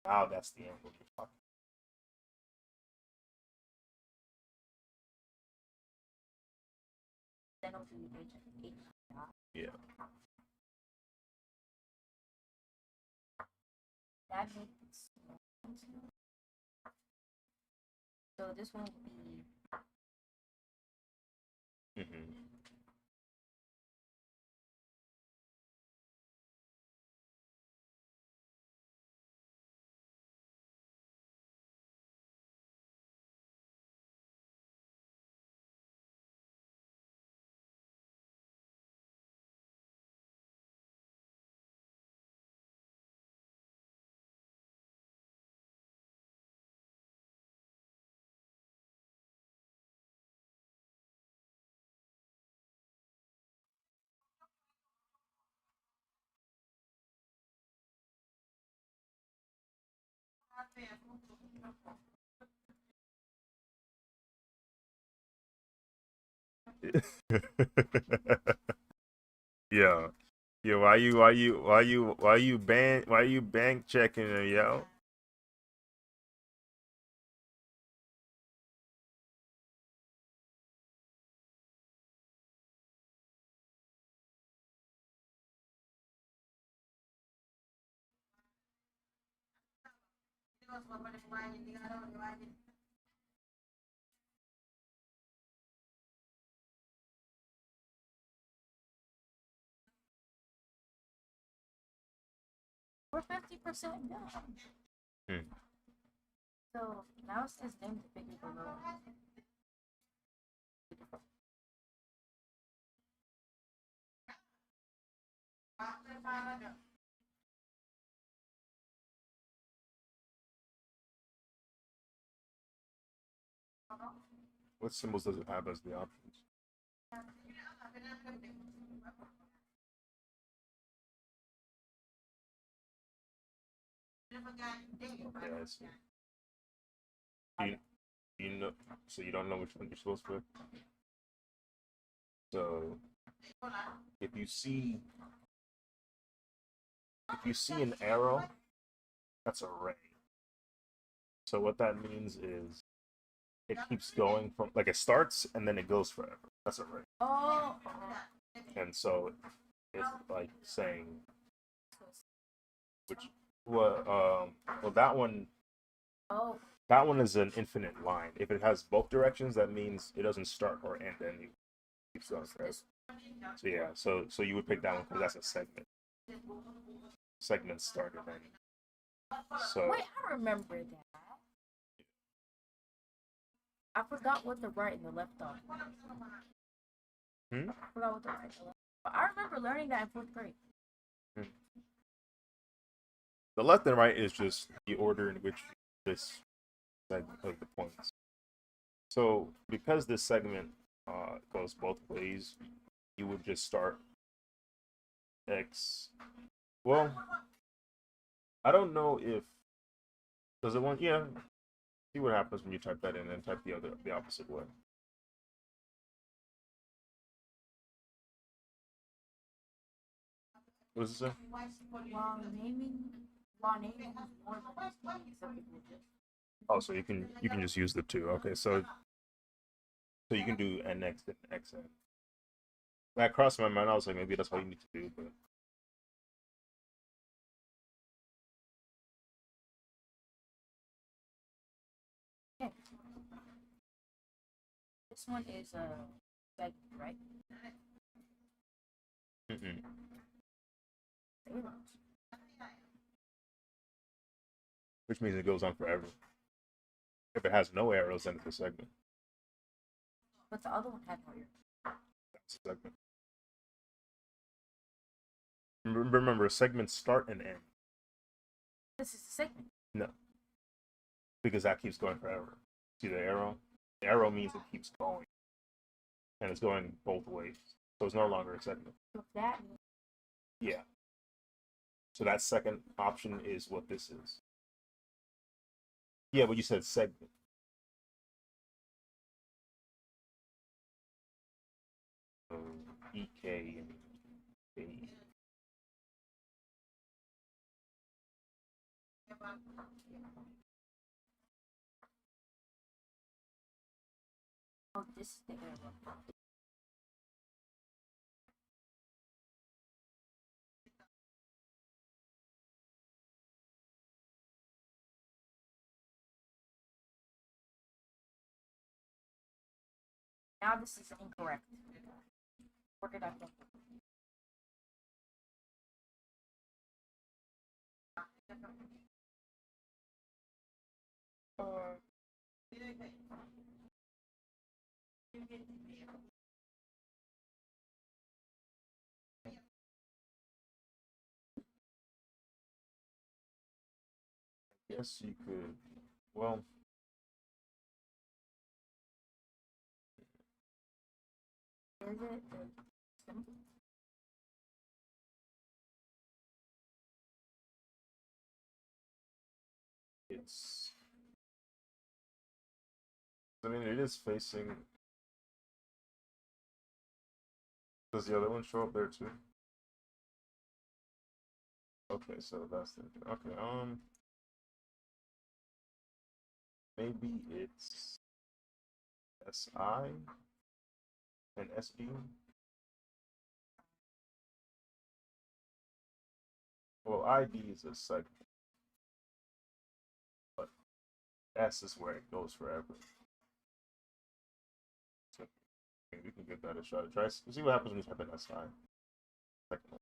Now that's the angle you're fucking. Then I'll do HI. Yeah. That makes sense. So this one will be Mm-hmm. Yeah. Yeah, why you bank checking her, yo? we're 50% done. Hmm. So now it says name the figure below. What symbols does it have as the options? Okay, I see. You, you know, so you don't know which one you're supposed to pick. So if you see an arrow, that's a ray. So what that means is it keeps going from like it starts and then it goes forever. That's a ray. Oh. And so it's like saying which well Oh. that one is an infinite line. If it has both directions, that means it doesn't start or end and it keeps going forever. So yeah, so you would pick that one because that's a segment. Segment started and so Wait, I remember that. I forgot what the right and the left are. Hmm? I forgot what the right and the left. But I remember learning that in fourth grade. the left and right is just the order in which this segment of the points. So because this segment goes both ways, you would just start X. Well, I don't know if does it want yeah. See what happens when you type that in and type the opposite way. What does it say? While naming more than Oh, so you can just use the two. Okay, so you can do NX and XN. That crossed my mind. I was like, maybe that's all you need to do, but yeah. This one is a segment, right? mm-mm. Which means it goes on forever. If it has no arrows, then it's a segment. But the other one had no ear. That's a segment. Remember, segments start and end. This is a segment. No, because that keeps going forever. See the arrow? The arrow means it keeps going, and it's going both ways. So it's no longer a segment. So that Yeah. So that second option is what this is. Yeah, but you said segment. So EK and A. oh, this is the arrow. Now this is incorrect. Where did I think? Uh, yes, you could. Well, Is it the it's. I mean, it is facing. Does the other one show up there too? Okay, so that's the okay. Maybe it's SI and SB. Well, ID is a segment, but S is where it goes forever. So okay, we can give that a shot. Try see what happens when you type in SI. Second one.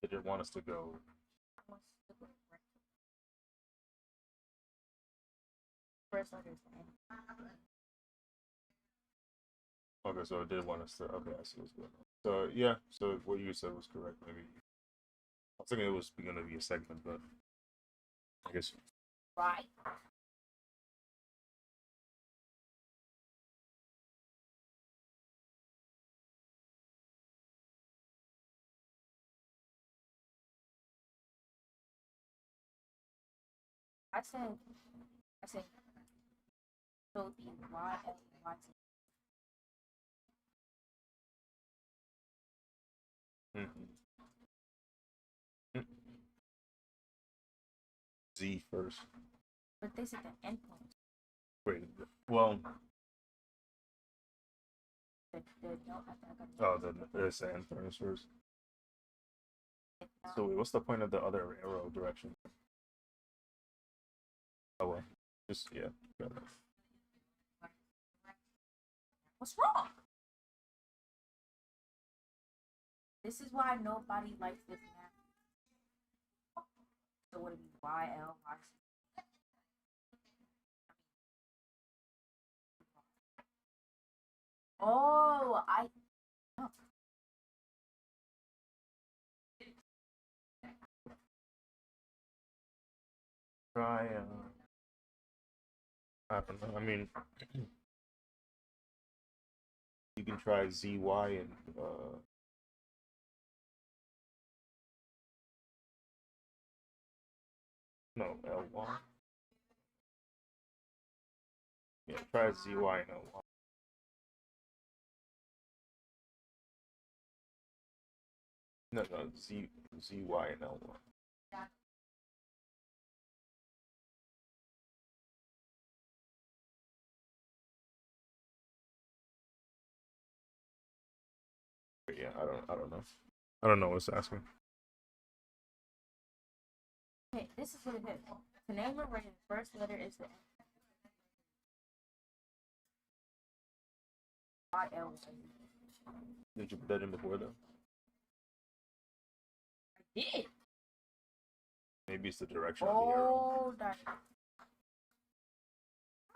They did want us to go. first letter is the N? Okay, so it did want us to. Okay, I see what's going on. So yeah, so what you said was correct. Maybe I was thinking it was gonna be a segment, but I guess. Right. I said, so the YLYT. Z first. But they said the endpoint. Wait, well, No, I got the sand first. So wait, what's the point of the other arrow direction? Oh well, just yeah. What's wrong? This is why nobody likes this map. So would it be YLYC? Oh, oh. Try. I don't know. I mean, you can try ZY and no LY. Yeah, try ZY and LY. No, ZY and LY. But yeah, I don't know. I don't know what's asking. Okay, this is what it is. To name a ring, the first letter is the YL. Did you put that in before though? I did. Maybe it's the direction of the arrow. Oh, that. How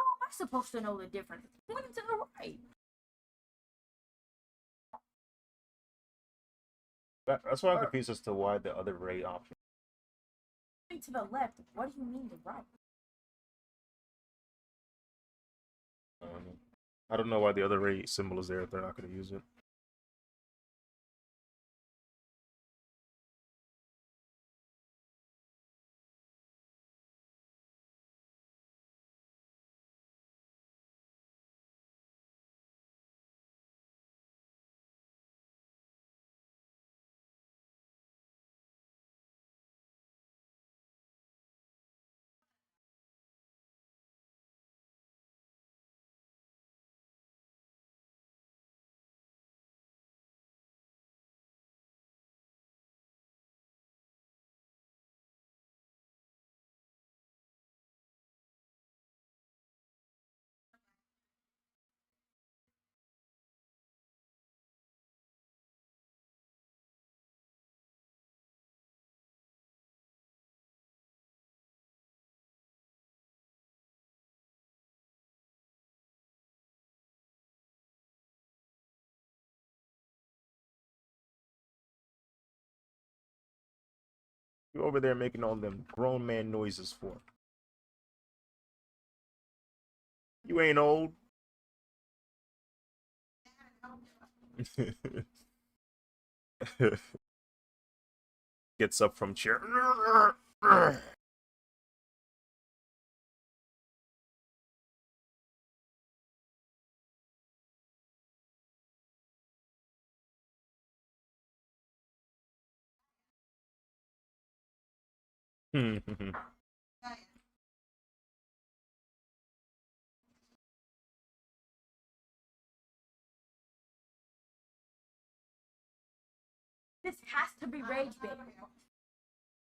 am I supposed to know the difference? It's pointing to the right. That's why I'm confused as to why the other ray option. Pointing to the left. What do you mean the right? I don't know why the other ray symbol is there if they're not going to use it. You over there making all them grown man noises for? You ain't old. Gets up from chair. This has to be rage bait.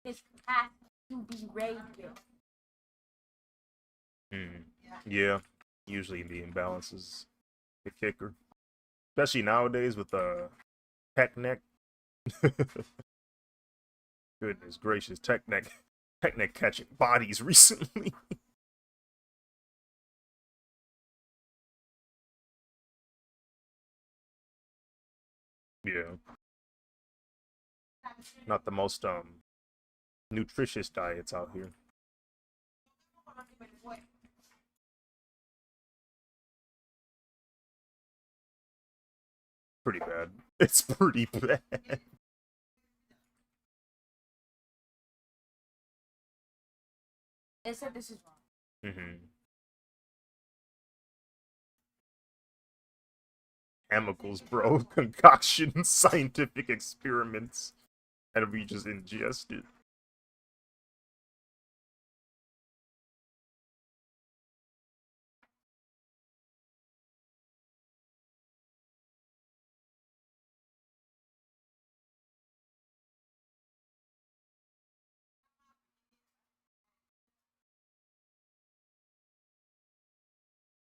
This has to be rage bait. Yeah, usually the imbalance is the kicker, especially nowadays with tech neck. Goodness gracious, tech neck catching bodies recently. Yeah. not the most nutritious diets out here. Pretty bad. It's pretty bad. It said this is wrong. Chemicals, bro. Concoctions, scientific experiments, and we just ingest it.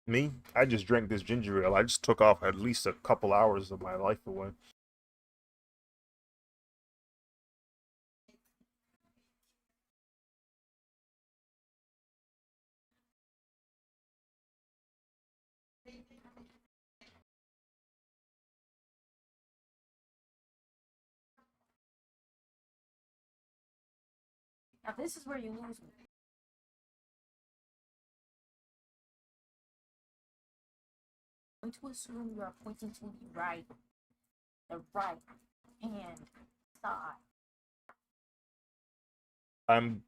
Me? I just drank this ginger ale. I just took off at least a couple hours of my life away. Now this is where you lose me. I'm going to assume you are pointing to the right hand side. I'm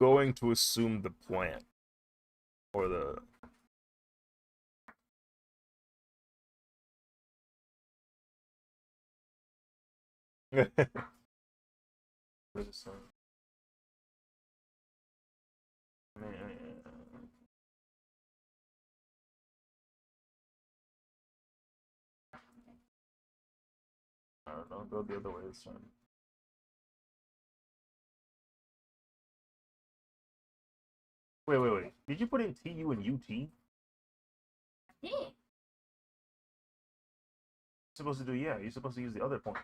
going to assume the plant. Or the... I don't know, go the other way this time. Wait. Did you put in TU and UT? I did. You're supposed to do, yeah, you're supposed to use the other point.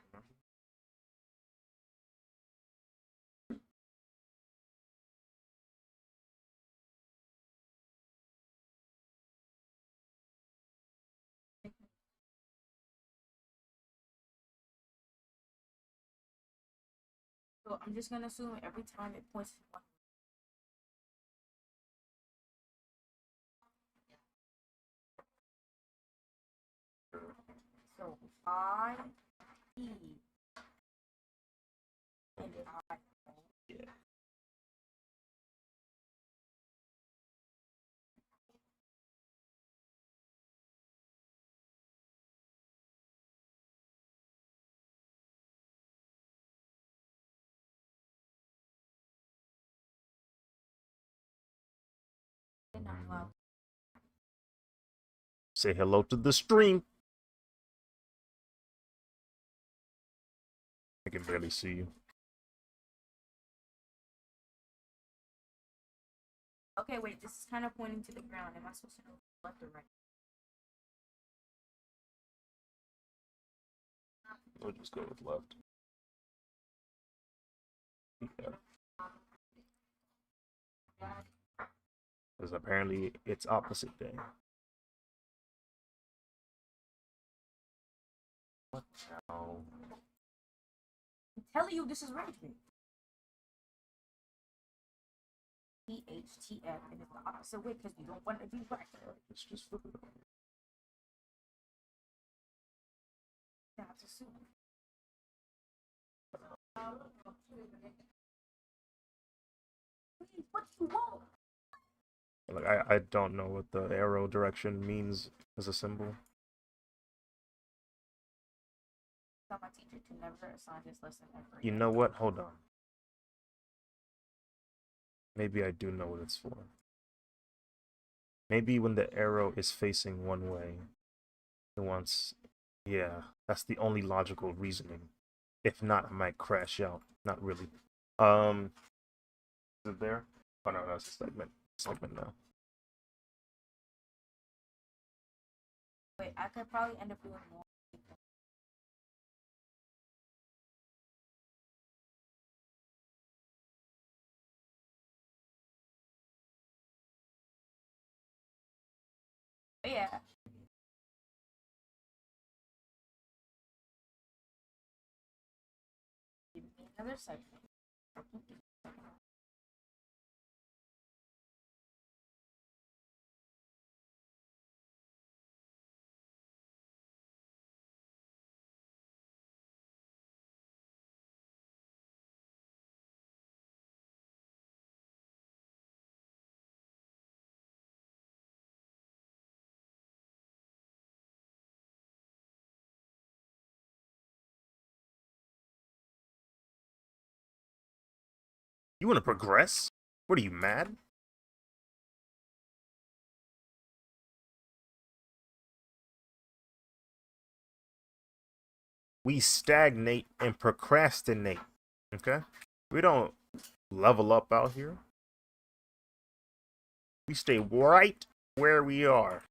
So I'm just gonna assume every time it points to one. So I E and I. Yeah. Then I'm allowed. Say hello to the stream. I can barely see you. Okay, wait. This is kind of pointing to the ground. Am I supposed to know left or right? We'll just go with left. Yeah. Because apparently it's opposite day. What now? I'm telling you, this is right. THTF, and it's the opposite way because you don't want to be right. Let's just flip it over. That's assuming. Please, what do you want? Like I don't know what the arrow direction means as a symbol. Tell my teacher to never assign this lesson ever. You know what? Hold on. Maybe I do know what it's for. Maybe when the arrow is facing one way, it wants... Yeah, that's the only logical reasoning. If not, I might crash out. Not really. Is it there? Oh no, that's a segment. Segment now. Wait, I could probably end up doing more. But yeah. Another second. You want to progress? What are you, mad? We stagnate and procrastinate. Okay? We don't level up out here. We stay right where we are.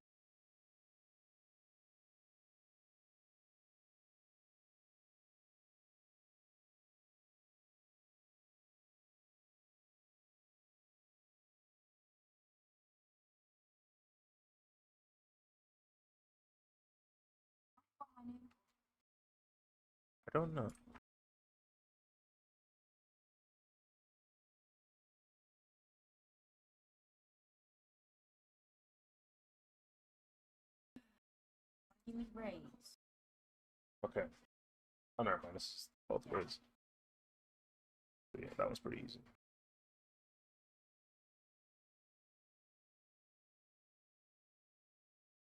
I don't know. Give me raise. Okay. Oh, never mind. This is both ways. But yeah, that was pretty easy.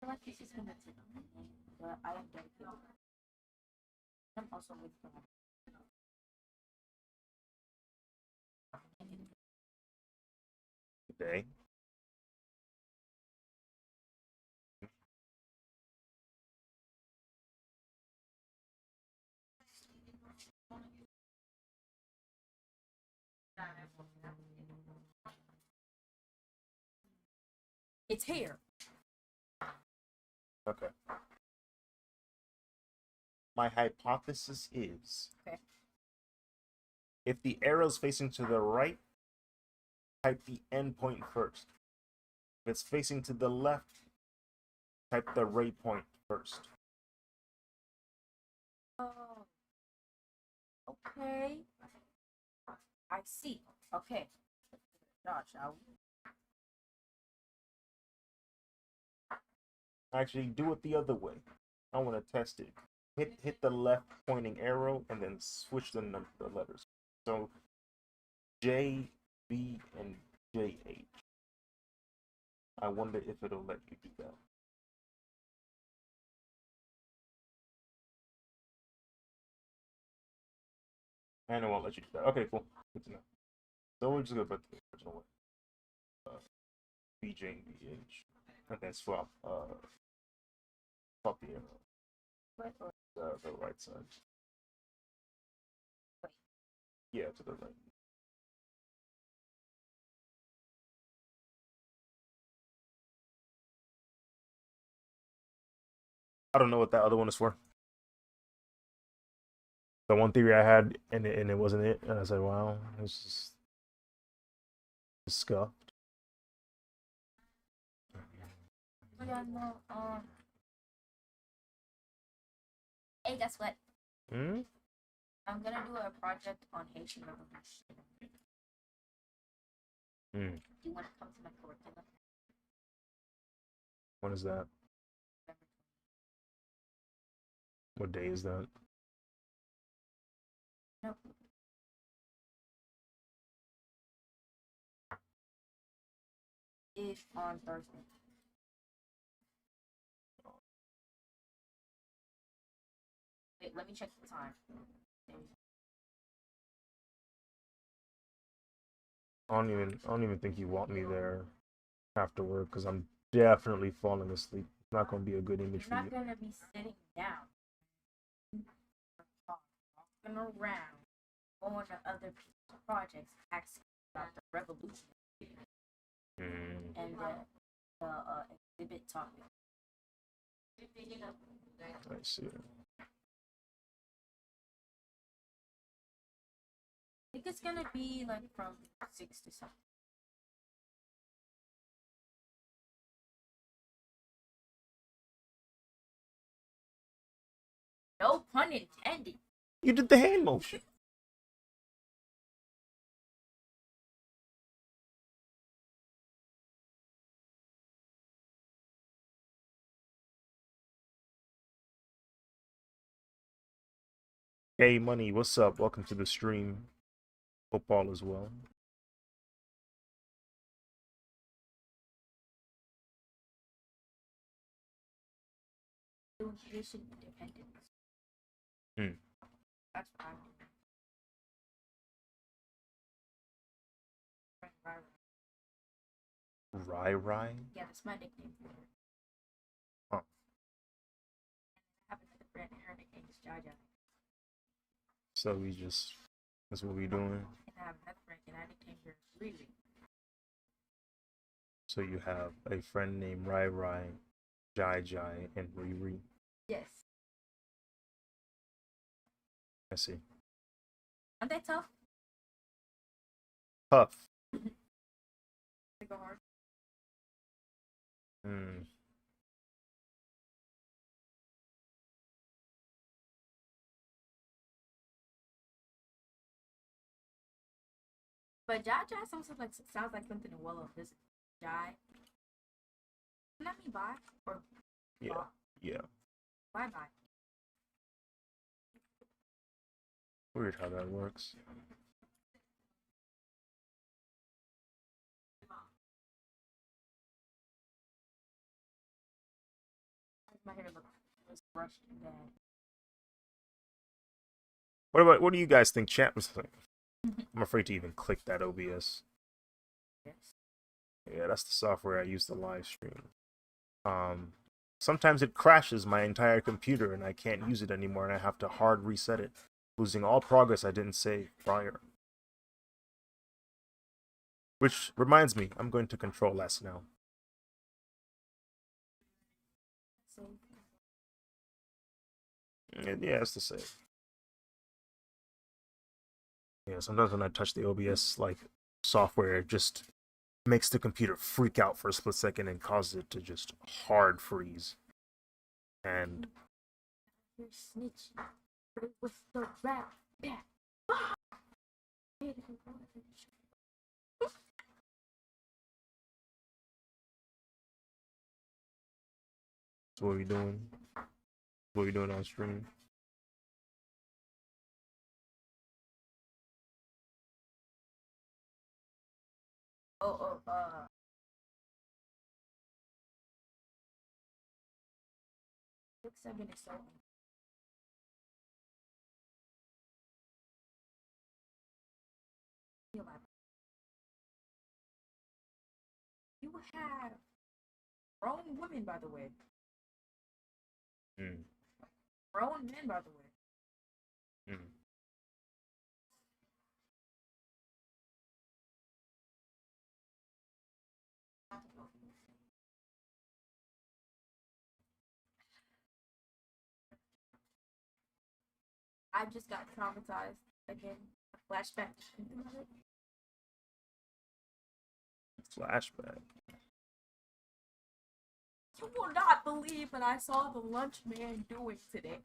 I feel like this is gonna take a minute, but I am dedicated. I'm also waiting for my Today. It's here. Okay. My hypothesis is Okay. if the arrow's facing to the right, type the endpoint first. If it's facing to the left, type the ray point first. Oh. Okay. I see. Okay. Josh, shall we? Actually, do it the other way. I want to test it. Hit the left pointing arrow and then switch the letters. So J, B, and JH. I wonder if it'll let you do that. And it won't let you do that. Okay, cool. Good to know. So we're just gonna put the original way. BJ and BH. And then swap the arrow. What? Or The right side. wait. Yeah, to the right. I don't know what that other one is for. The one theory I had, and it wasn't it. And I said, wow, it's just scuffed. Yeah, no, hey, guess what? Hmm? I'm gonna do a project on Haitian Revolution. Hmm. Do you want to come to my curriculum? What is that? What day is that? Nope. It's on Thursday. Wait, let me check the time. I don't even think you want me there after work because I'm definitely falling asleep. It's not gonna be a good image You're for not you. gonna be sitting down, walking around, going to other people's projects, asking about the revolution Mm. and the exhibit topic. I see. I think it's gonna be like from 6 to 7. No pun intended. You did the hand motion. Hey, Money, what's up? Welcome to the stream. Hope all is well. Doing Haitian independence. Hmm. That's what I want. Right. Rai Rai? Yeah, that's my nickname for her. Huh. I have another friend, and her nickname is Jaja. So that's what we doing. And I have another friend, and I nicknamed her Riri. So you have a friend named Rai Rai, Jai Jai, and Riri. Yes. I see. Aren't they tough? Puff. They go hard. Hmm. But Jaja sounds like something well of this. Jai. Can that mean bye? Or Yeah. bye? Yeah. Bye bye. Weird how that works. My hair looks brushed and bad. What do you guys think chat was think? I'm afraid to even click that OBS. Yes. Yeah, that's the software I use to live stream. Sometimes it crashes my entire computer and I can't use it anymore and I have to hard reset it, losing all progress I didn't save prior. Which reminds me, I'm going to Control S now. So Yeah, it's the same. Yeah, sometimes when I touch the OBS like software, it just makes the computer freak out for a split second and causes it to just hard freeze. And you're snitch. But it was the rap back. that's what we doing. What we doing on stream. Oh, 6, 7 is so. You have grown women, by the way. Mm. Grown men, by the way. Mm. I just got traumatized again. Flashback. Flashback. You will not believe what I saw the lunch man doing today.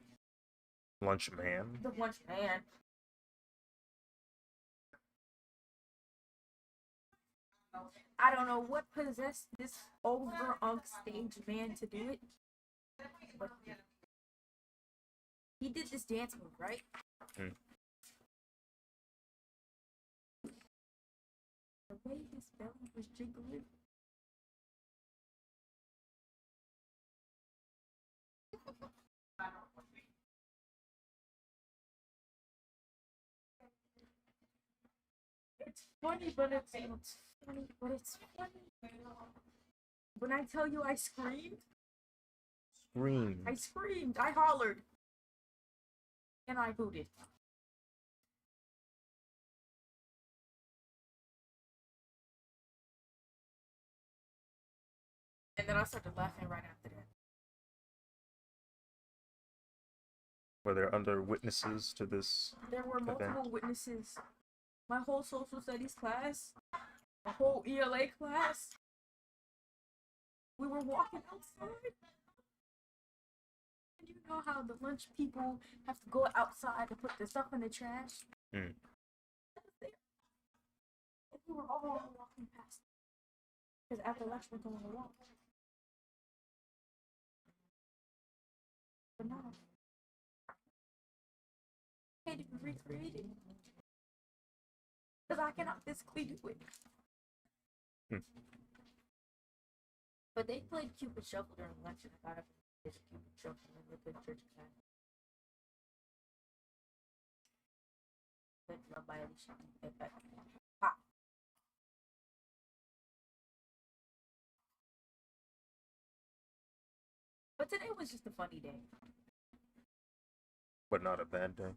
Lunch man. The lunch man. I don't know what possessed this over stage man to do it, but he did this dance move, right? Mm. The way his belly was jiggling. It's funny, but it's funny, but it's funny. When I tell you I screamed, Scream. I screamed, I hollered, and I booted. And then I started laughing right after that. Were there other witnesses to this? There were multiple event? witnesses. My whole social studies class, the whole ELA class. We were walking outside. And you know how the lunch people have to go outside to put the stuff in the trash? Mm. And we were all walking past. Because after lunch we're going to walk. But no. can't even recreate it. Because I cannot physically do it. But they played Cupid Shuffle during lunch, and I got up and did Cupid Shuffle, and they played Church of God. But by Alicia. Ha! But today was just a funny day. But not a bad day.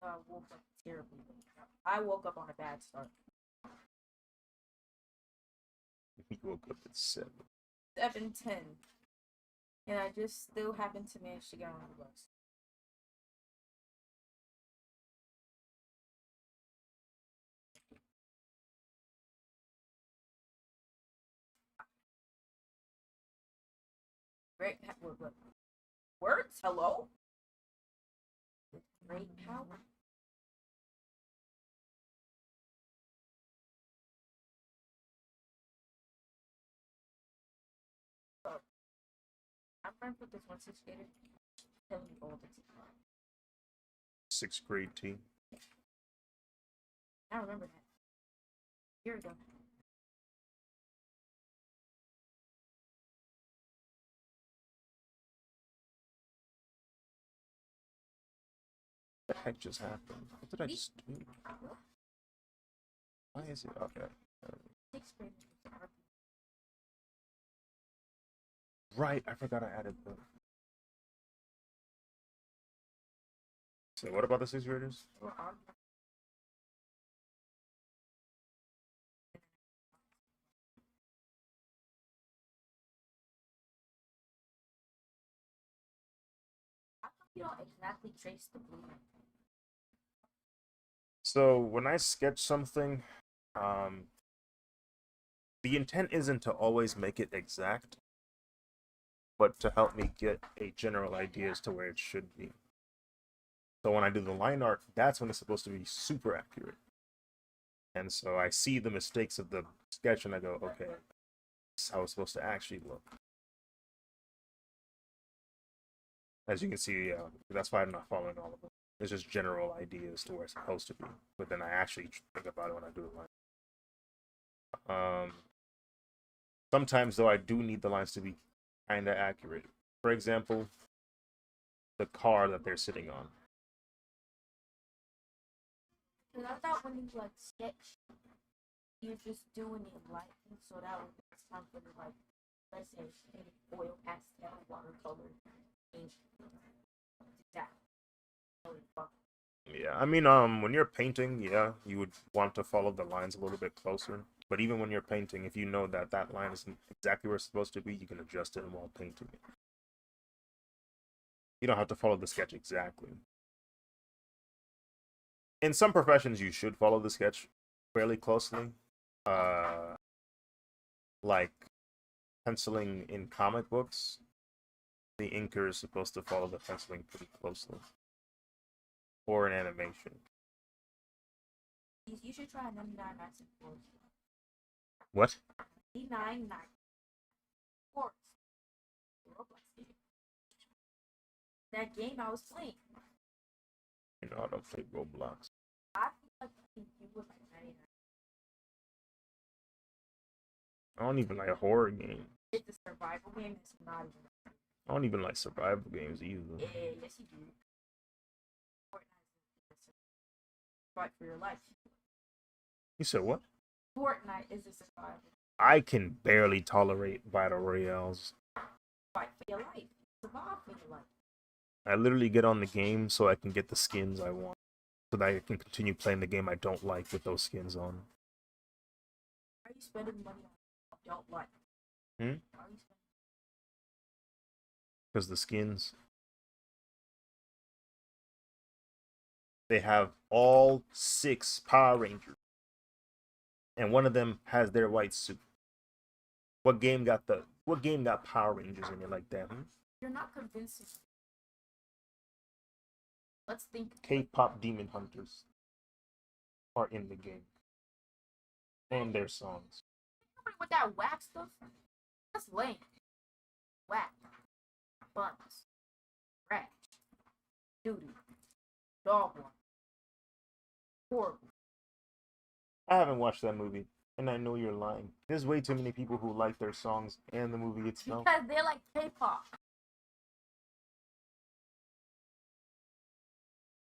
I woke up terribly. I woke up on a bad start. You woke up at 7. 7:10. And I just still happened to manage to get on the bus. Great what? Words? Hello? Great power? I'm friends with this one sixth grader. Tell me all the time. 6th grade team. I remember that. A year ago. What the heck just happened? What did I just do? Why is it? Okay. Sixth grade. Right, I forgot I added the. So what about the 6th graders? You don't exactly trace the blue. So when I sketch something, the intent isn't to always make it exact, but to help me get a general idea as to where it should be. So when I do the line art, that's when it's supposed to be super accurate. And so I see the mistakes of the sketch and I go, okay, this is how it's supposed to actually look. As you can see, that's why I'm not following all of them. It's just general ideas to where it's supposed to be. But then I actually think about it when I do the line. Sometimes, though, I do need the lines to be kind of accurate. For example, the car that they're sitting on. Because I thought when you like sketch, you're just doing it lightly, so that would be time for the like, let's say, oil pastel, watercolor, ink, that. Yeah, I mean, when you're painting, yeah, you would want to follow the lines a little bit closer. But even when you're painting, if you know that that line isn't exactly where it's supposed to be, you can adjust it while painting it. You don't have to follow the sketch exactly. In some professions, you should follow the sketch fairly closely. Like penciling in comic books, the inker is supposed to follow the penciling pretty closely. Or an animation. You should try 99 Nights in Forest. What? 99 Nights Forest. That game I was playing. You know, I don't play Roblox. I feel like you would like 99. I don't even like horror games. It's a survival game. It's not even. I don't even like survival games either. Yeah, yes you do. Fight for your life. You said what? Fortnite is a survival. I can barely tolerate battle royales. Fight for your life. Survive for your life. I literally get on the game so I can get the skins I want. So that I can continue playing the game I don't like with those skins on. Are you spending money on what you don't like? Hmm? Are you spending? Because the skins. They have all 6 Power Rangers. And one of them has their white suit. What game got Power Rangers in it like that? Hmm? You're not convincing. Let's think. K-pop Demon Hunters are in the game. And their songs. With that wax stuff, that's lame. Wax, buns, scratch, Dude, dog one. Horrible. I haven't watched that movie, and I know you're lying. There's way too many people who like their songs and the movie itself. Because they're like K-pop.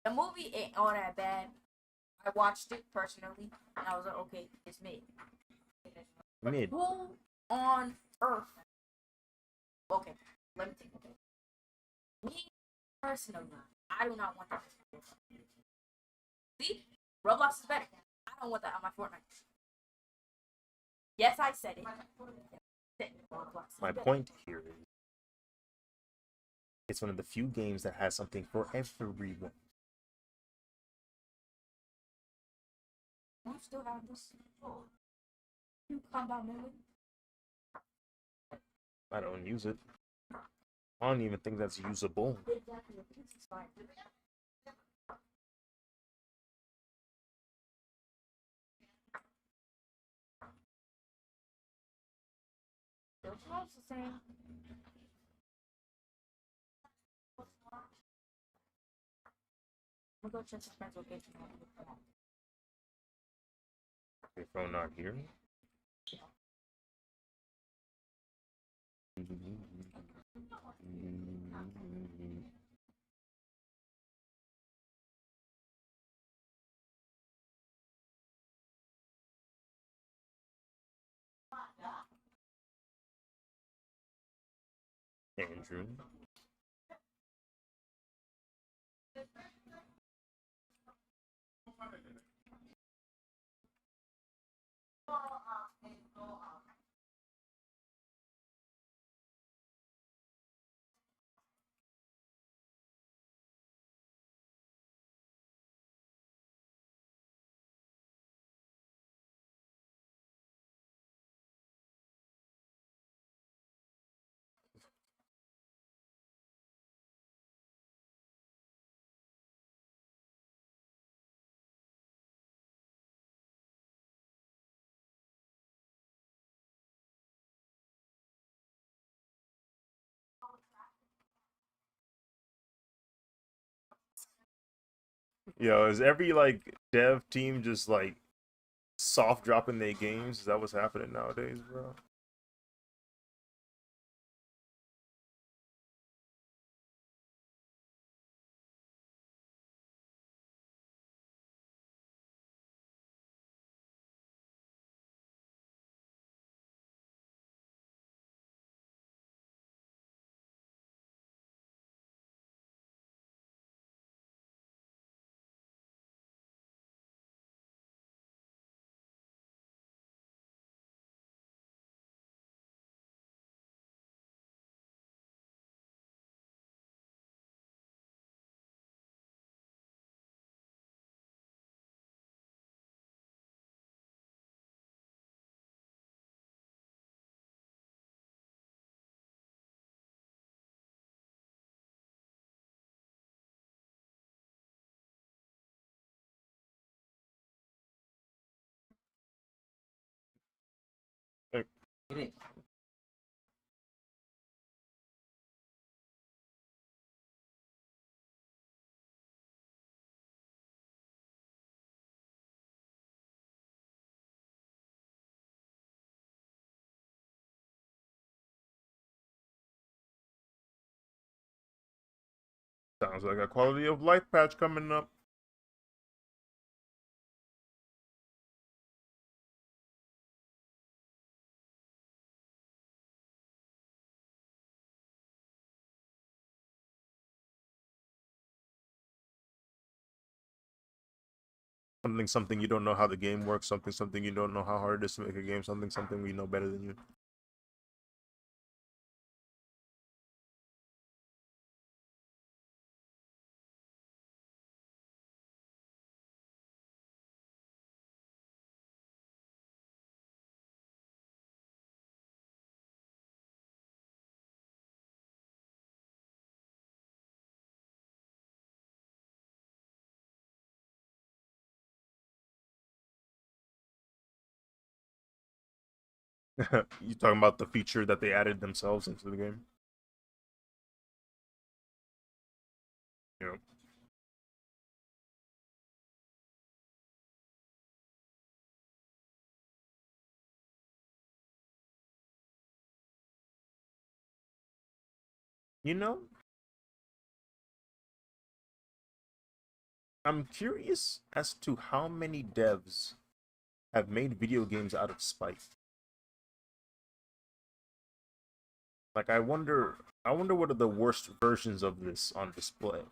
The movie ain't all that bad. I watched it personally, and I was like, okay, it's mid. Mid. Who on earth? Okay, let me think. Okay, me personally, I do not want that. See, Roblox is better. I don't want that on my Fortnite. Yes, I said it. My point here is, it's one of the few games that has something for everyone. You still have this? You calm down, Millie. I don't use it. I don't even think that's usable. Exactly. It's fine. Still smells the same. I'm gonna go check the friend's location. Your phone not here? Andrew. Yo, is every like dev team just like soft dropping their games? Is that what's happening nowadays, bro? Like, It is. sounds like a quality of life patch coming up. Something you don't know how the game works, something you don't know how hard it is to make a game, something we know better than you. You talking about the feature that they added themselves into the game? Yeah. You know, I'm curious as to how many devs have made video games out of spite. Like, I wonder what are the worst versions of this on display.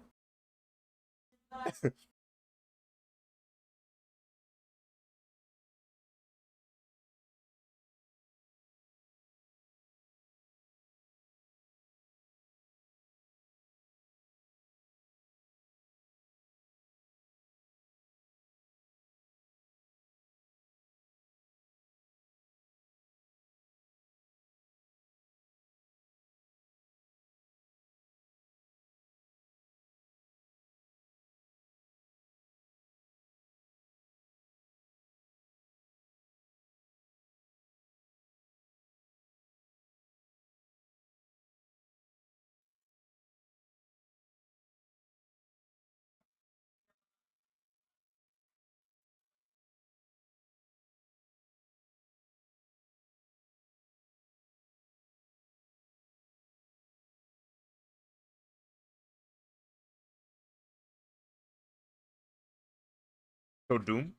So Doom?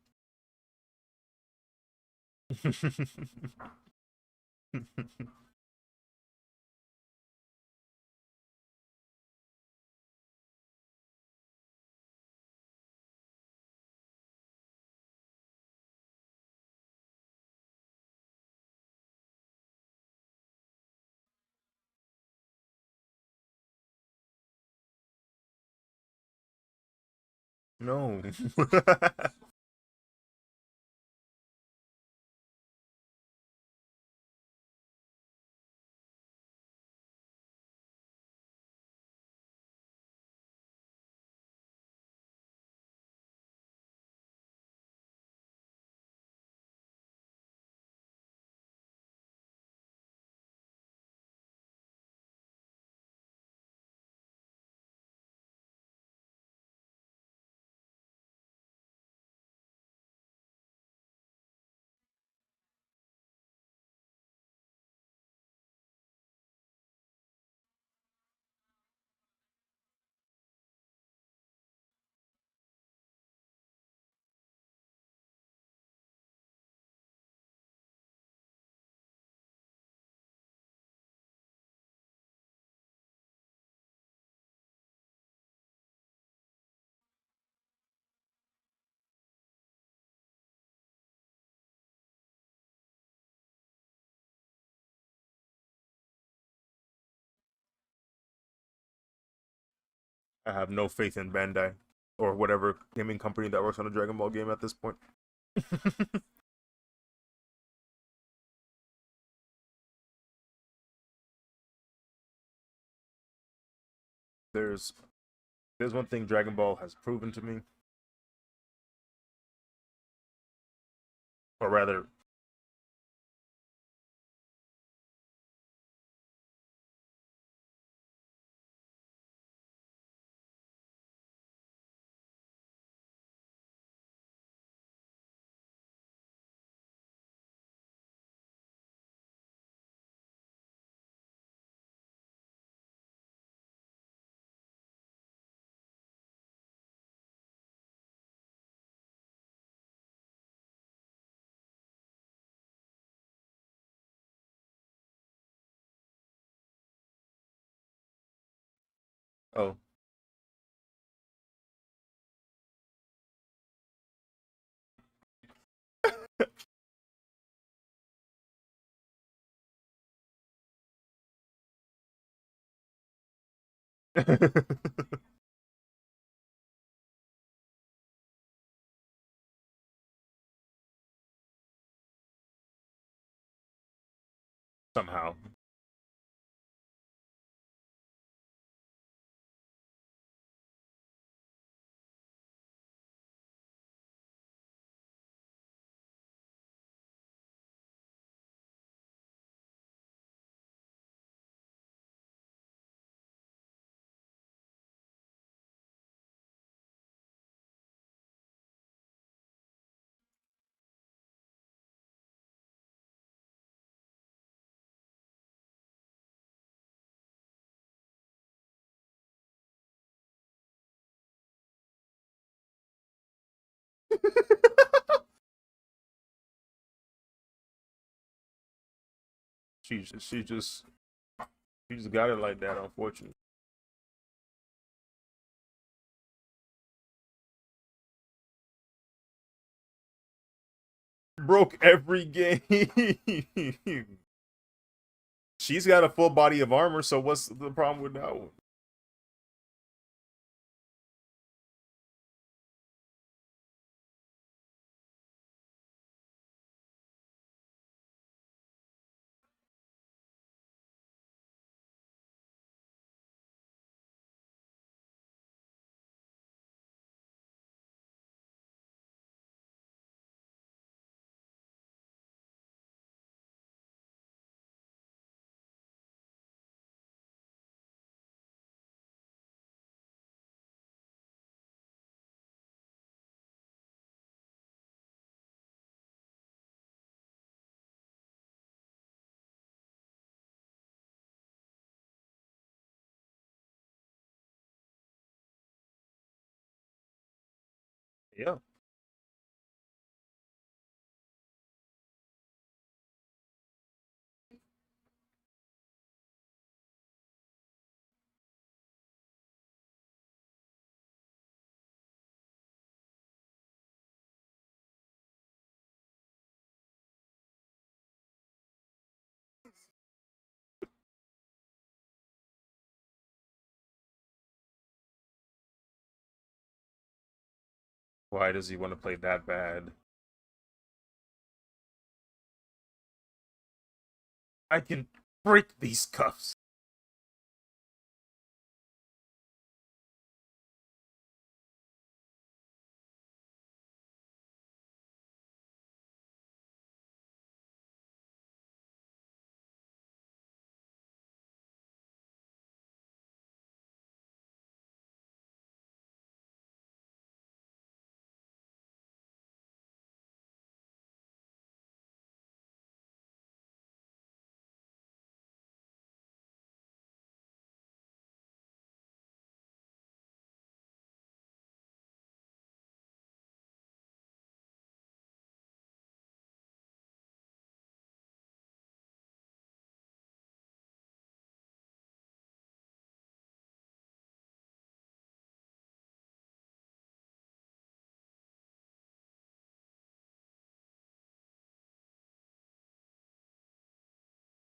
No. I have no faith in Bandai or whatever gaming company that works on a Dragon Ball game at this point. there's there's one thing Dragon Ball has proven to me, or rather, oh, somehow. she just got it like that, unfortunately. Broke every game. She's got a full body of armor, so what's the problem with that one? Yeah. Why does he want to play that bad? I can break these cuffs.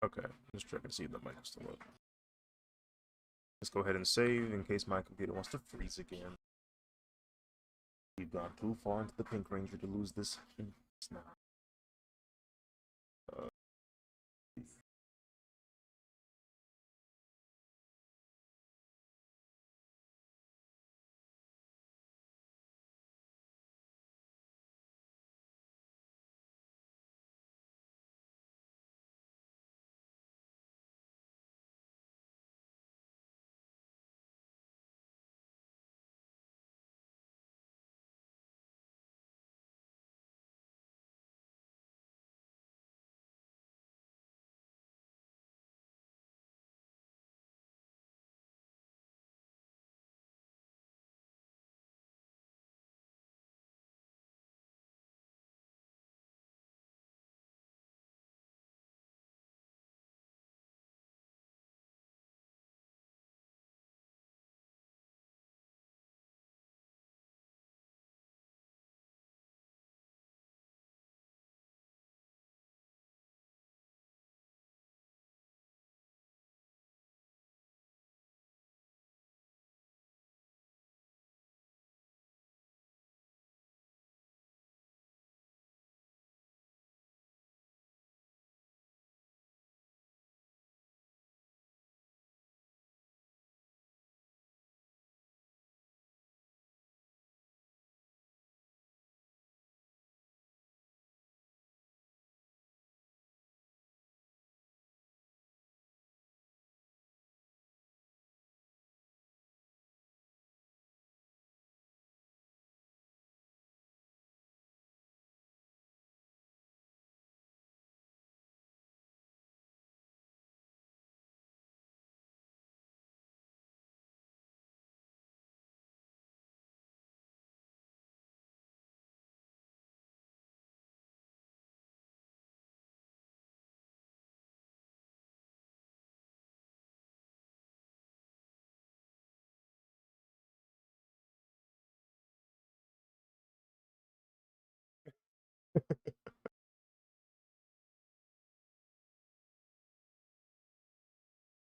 Okay, just checking to see if the mic is still up. Let's go ahead and save in case my computer wants to freeze again. We've gone too far into the Pink Ranger to lose this. Now.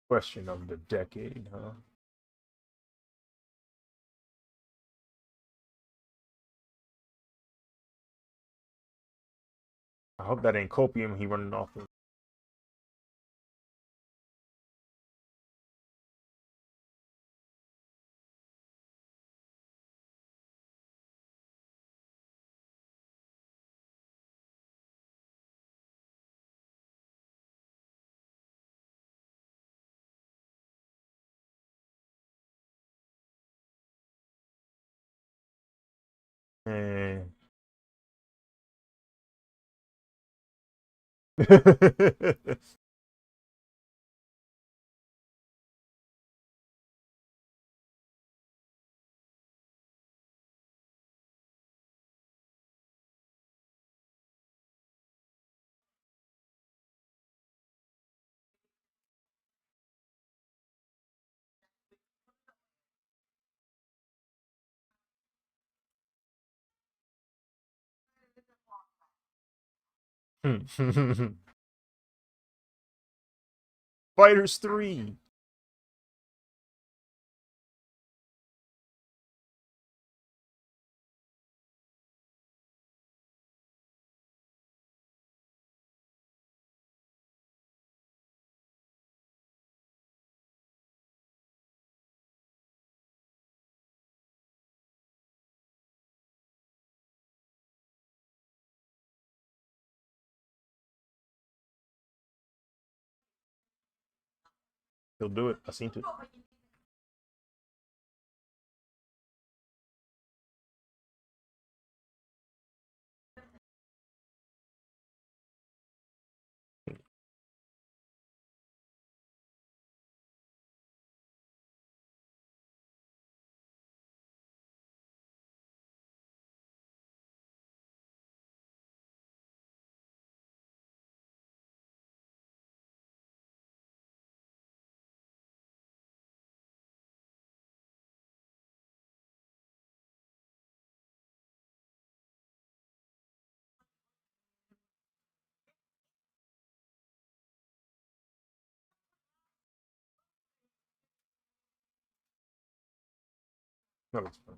Question of the decade, huh? I hope that ain't copium he running off of. Eh. Fighters 3. He'll do it. I seen it. No, it's fine.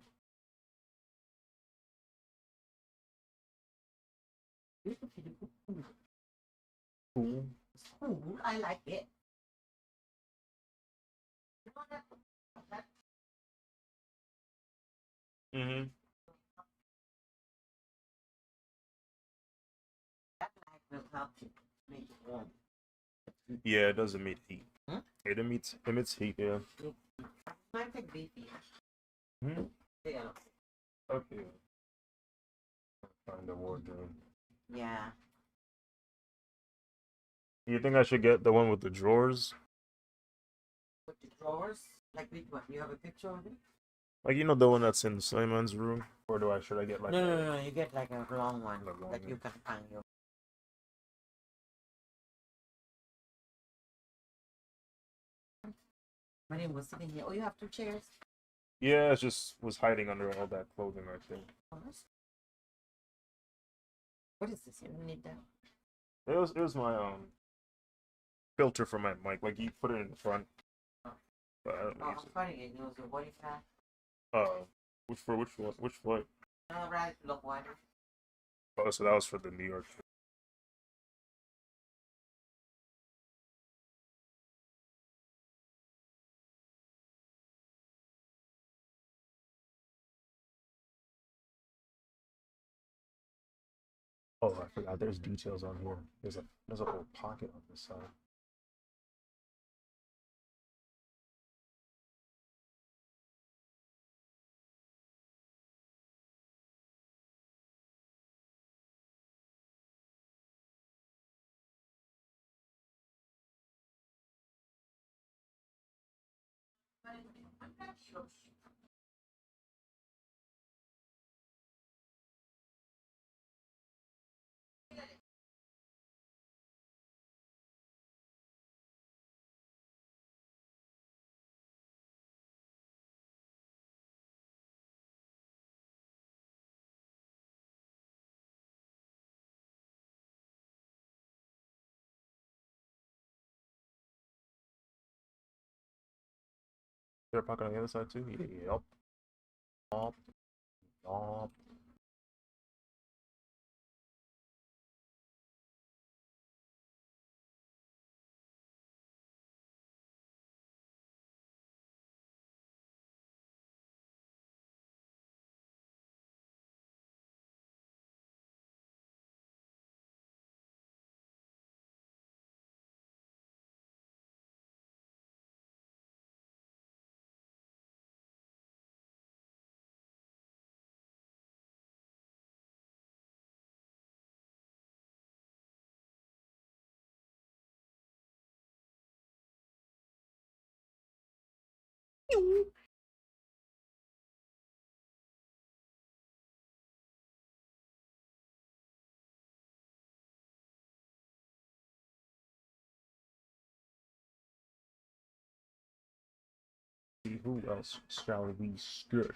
Cool. It's cool. I like it. You know that Mm-hmm. that light will help you make it warm. Yeah, it does emit heat. Hmm? It emits heat, yeah. Might take BP. Mm-hmm. Yeah. Okay. Find a wardrobe. Yeah. You think I should get the one with the drawers? With the drawers, like which one? You have a picture of it? Like the one that's in Slayman's room? Or should I get like No. You get like a long one A long that you one. can hang your. My name was sitting here. Oh, you have two chairs. Yeah, it just was hiding under all that clothing right there. What is this? You don't need that. It was my filter for my mic. Like you put it in the front. But I don't Oh, use I'm finding it. It was a body fat. it. Which one? Which flight? Right, look wider. Oh, so that was for the New York trip. Oh, I forgot. There's details on here. There's a whole pocket on this side. I'm not sure. there a pocket on the other side too? Yep. Yup. Yup. Who else shall we skirt?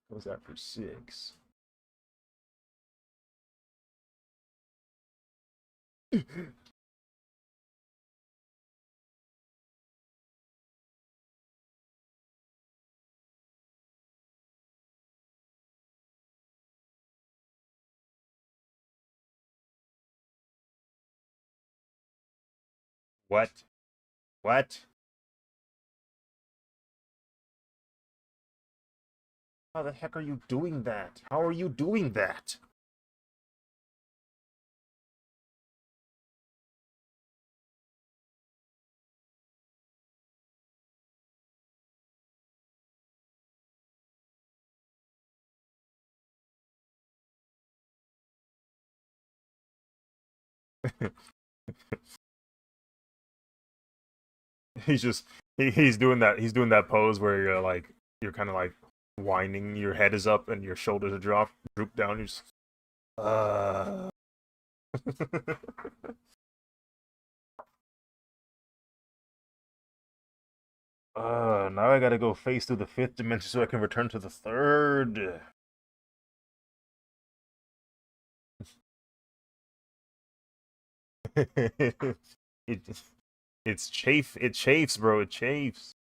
Goes after 6. What? What? How the heck are you doing that? How are you doing that? He's just he's doing that pose where you're kind of like whining, your head is up and your shoulders are droop down. You're just uh now I gotta go face through the 5th dimension so I can return to the 3rd. it it chafes, bro, it chafes.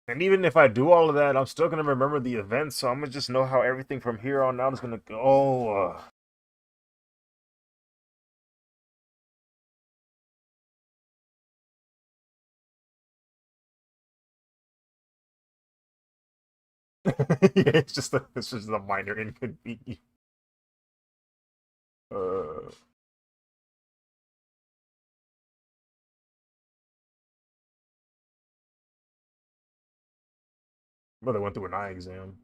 And even if I do all of that, I'm still gonna remember the events, so I'm gonna just know how everything from here on out is gonna go. Yeah, it's just a minor inconvenience. Uh, Brother went through an eye exam.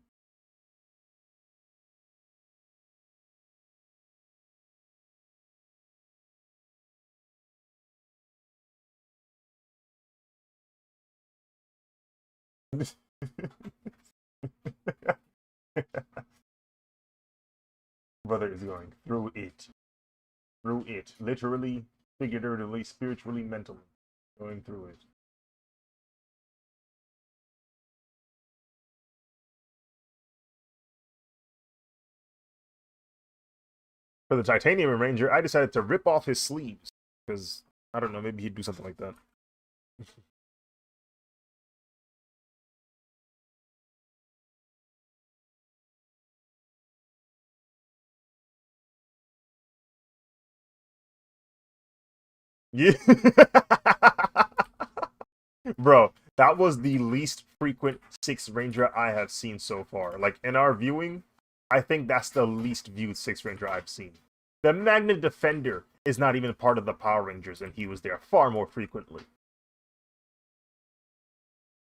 Brother is going through it. Through it. Literally, figuratively, spiritually, mentally. Going through it. For the Titanium Ranger, I decided to rip off his sleeves. Because, I don't know, maybe he'd do something like that. Yeah. Bro, that was the least frequent 6 Ranger I have seen so far. Like, in our viewing, I think that's the least viewed 6 Ranger I've seen. The Magnet Defender is not even part of the Power Rangers, and he was there far more frequently.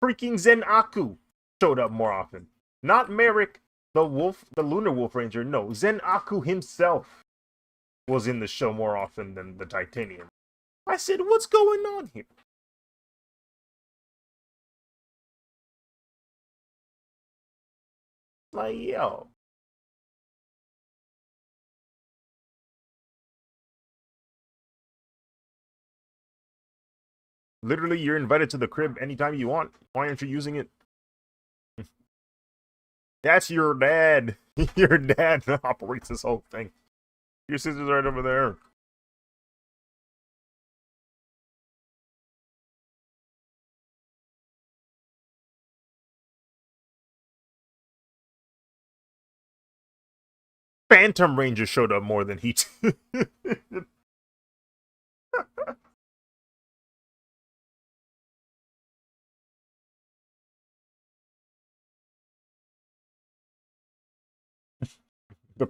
Freaking Zen Aku showed up more often. Not Merrick, the Lunar Wolf Ranger. No, Zen Aku himself was in the show more often than the Titanium. I said, what's going on here? Like, yo. Literally, you're invited to the crib anytime you want. Why aren't you using it? That's your dad. Your dad operates this whole thing. Your sister's right over there. Phantom Ranger showed up more than he. The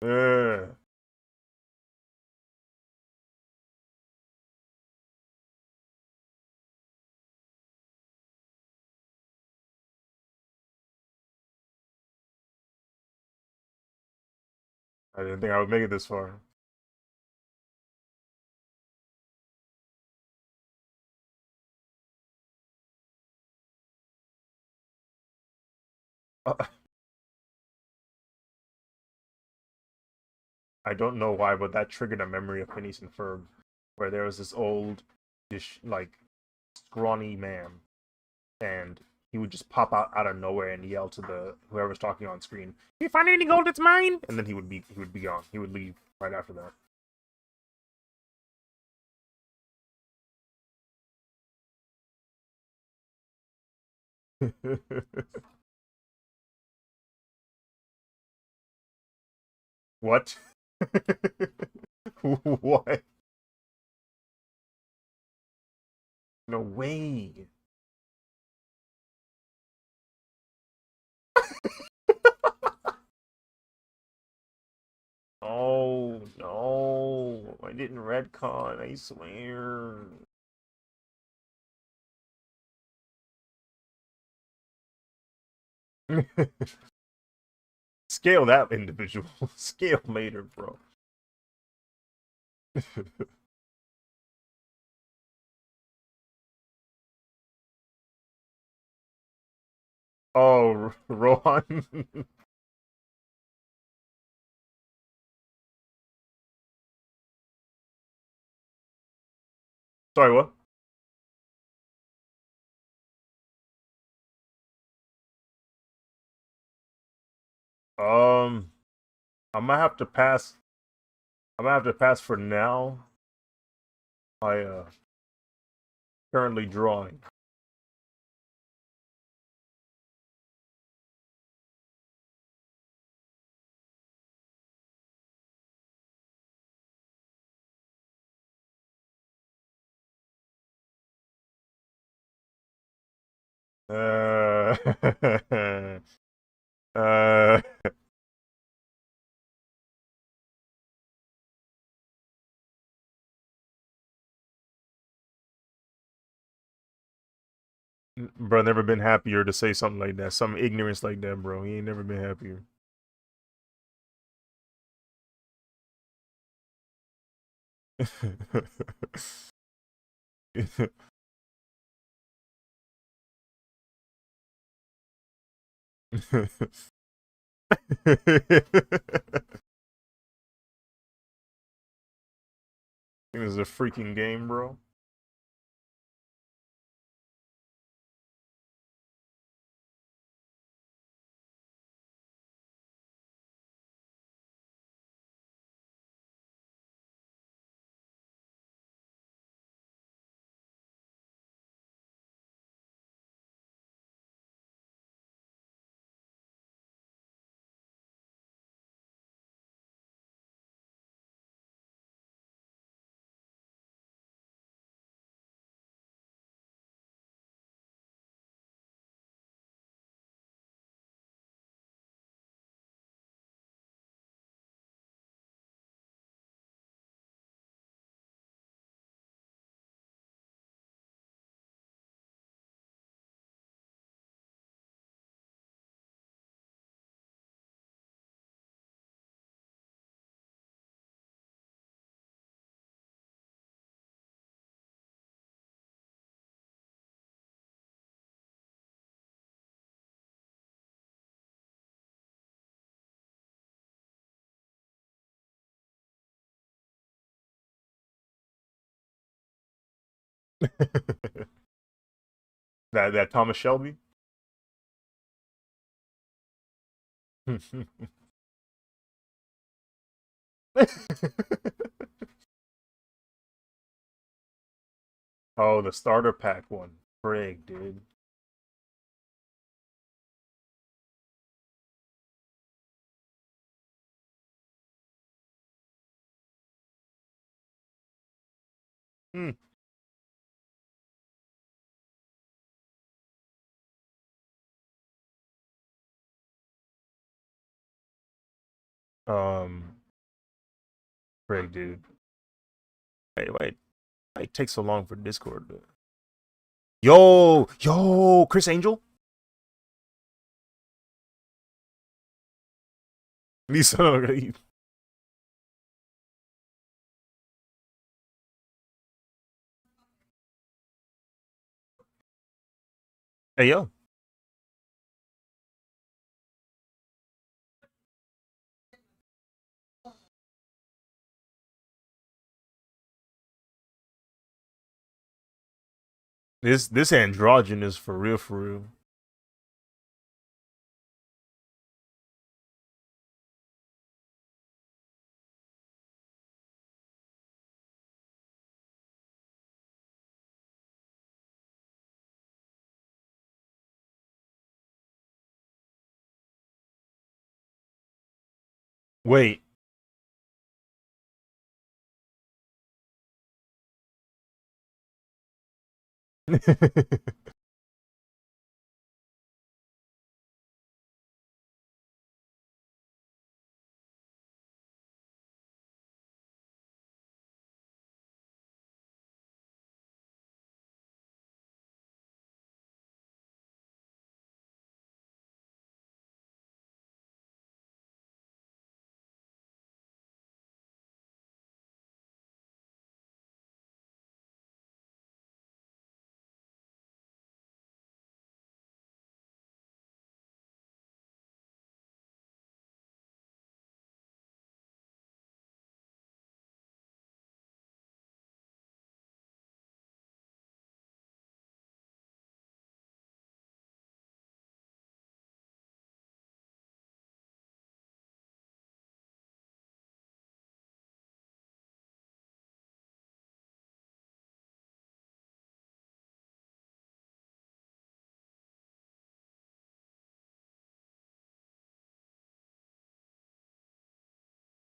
uh, I didn't think I would make it this far. Uh, I don't know why, but that triggered a memory of Phineas and Ferb, where there was this old, like scrawny man, and he would just pop out of nowhere and yell to the whoever's talking on screen, "You find any gold? It's mine!" And then he would be gone. He would leave right after that. What? What? No way. Oh no, I didn't retcon, I swear. Scale that individual. Scale later, bro. Oh, Rohan. Sorry, what? Um, I might have to pass. I might have to pass for now. I currently drawing. Uh, uh, bro, never been happier to say something like that. Some ignorance like that, bro. He ain't never been happier. think this is a freaking game, bro. That Thomas Shelby. Oh, the starter pack one. Frig, dude. Hmm. Um, Frig, dude. Wait. Why it takes so long for Discord? Yo, Chris Angel. Lisa. Hey yo. This androgynous for real, for real. Wait.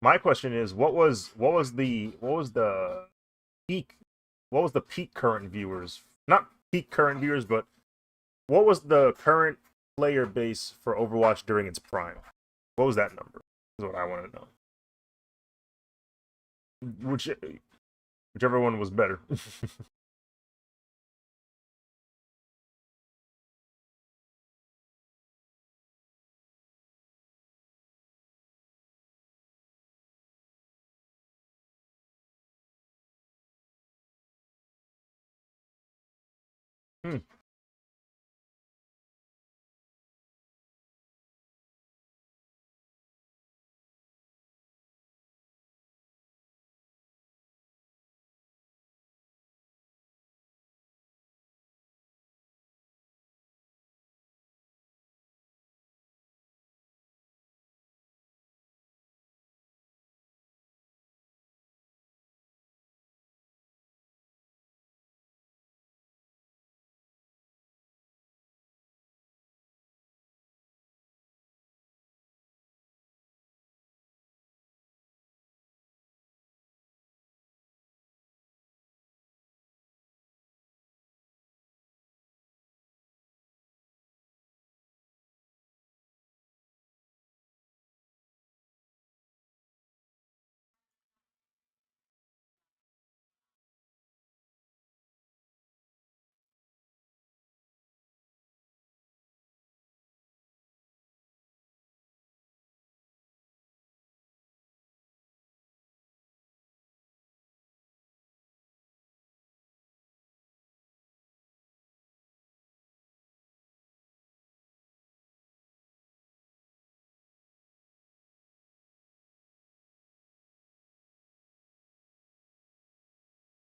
My question is, what was the peak? What was the peak current viewers? Not peak current viewers, but what was the current player base for Overwatch during its prime? What was that number? Is what I want to know. Which whichever one was better. Hmm.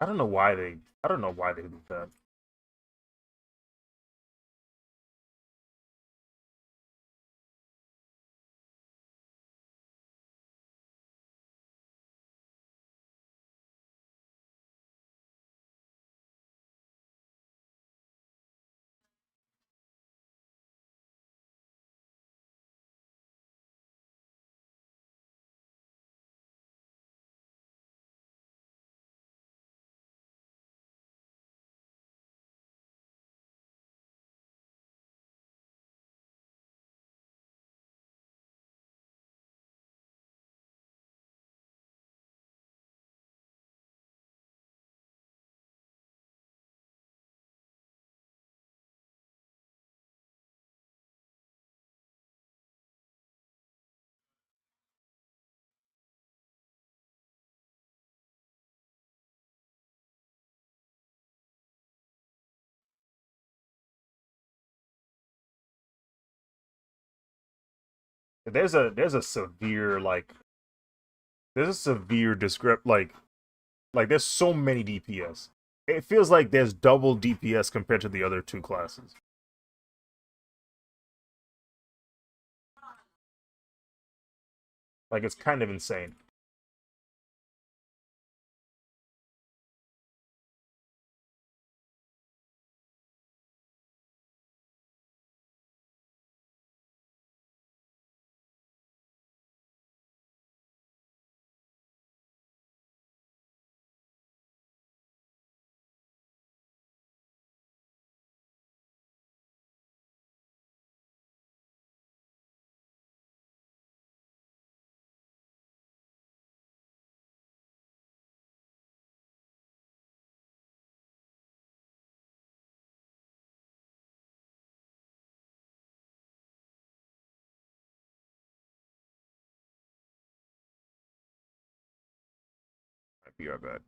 I don't know why they. I don't know why they did that. There's a severe like there's a severe descript like there's so many DPS. It feels like there's double DPS compared to the other two classes. Like it's kind of insane. Might be our bad.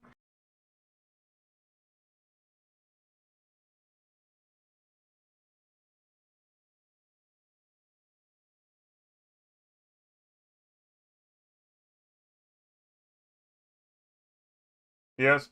Yes.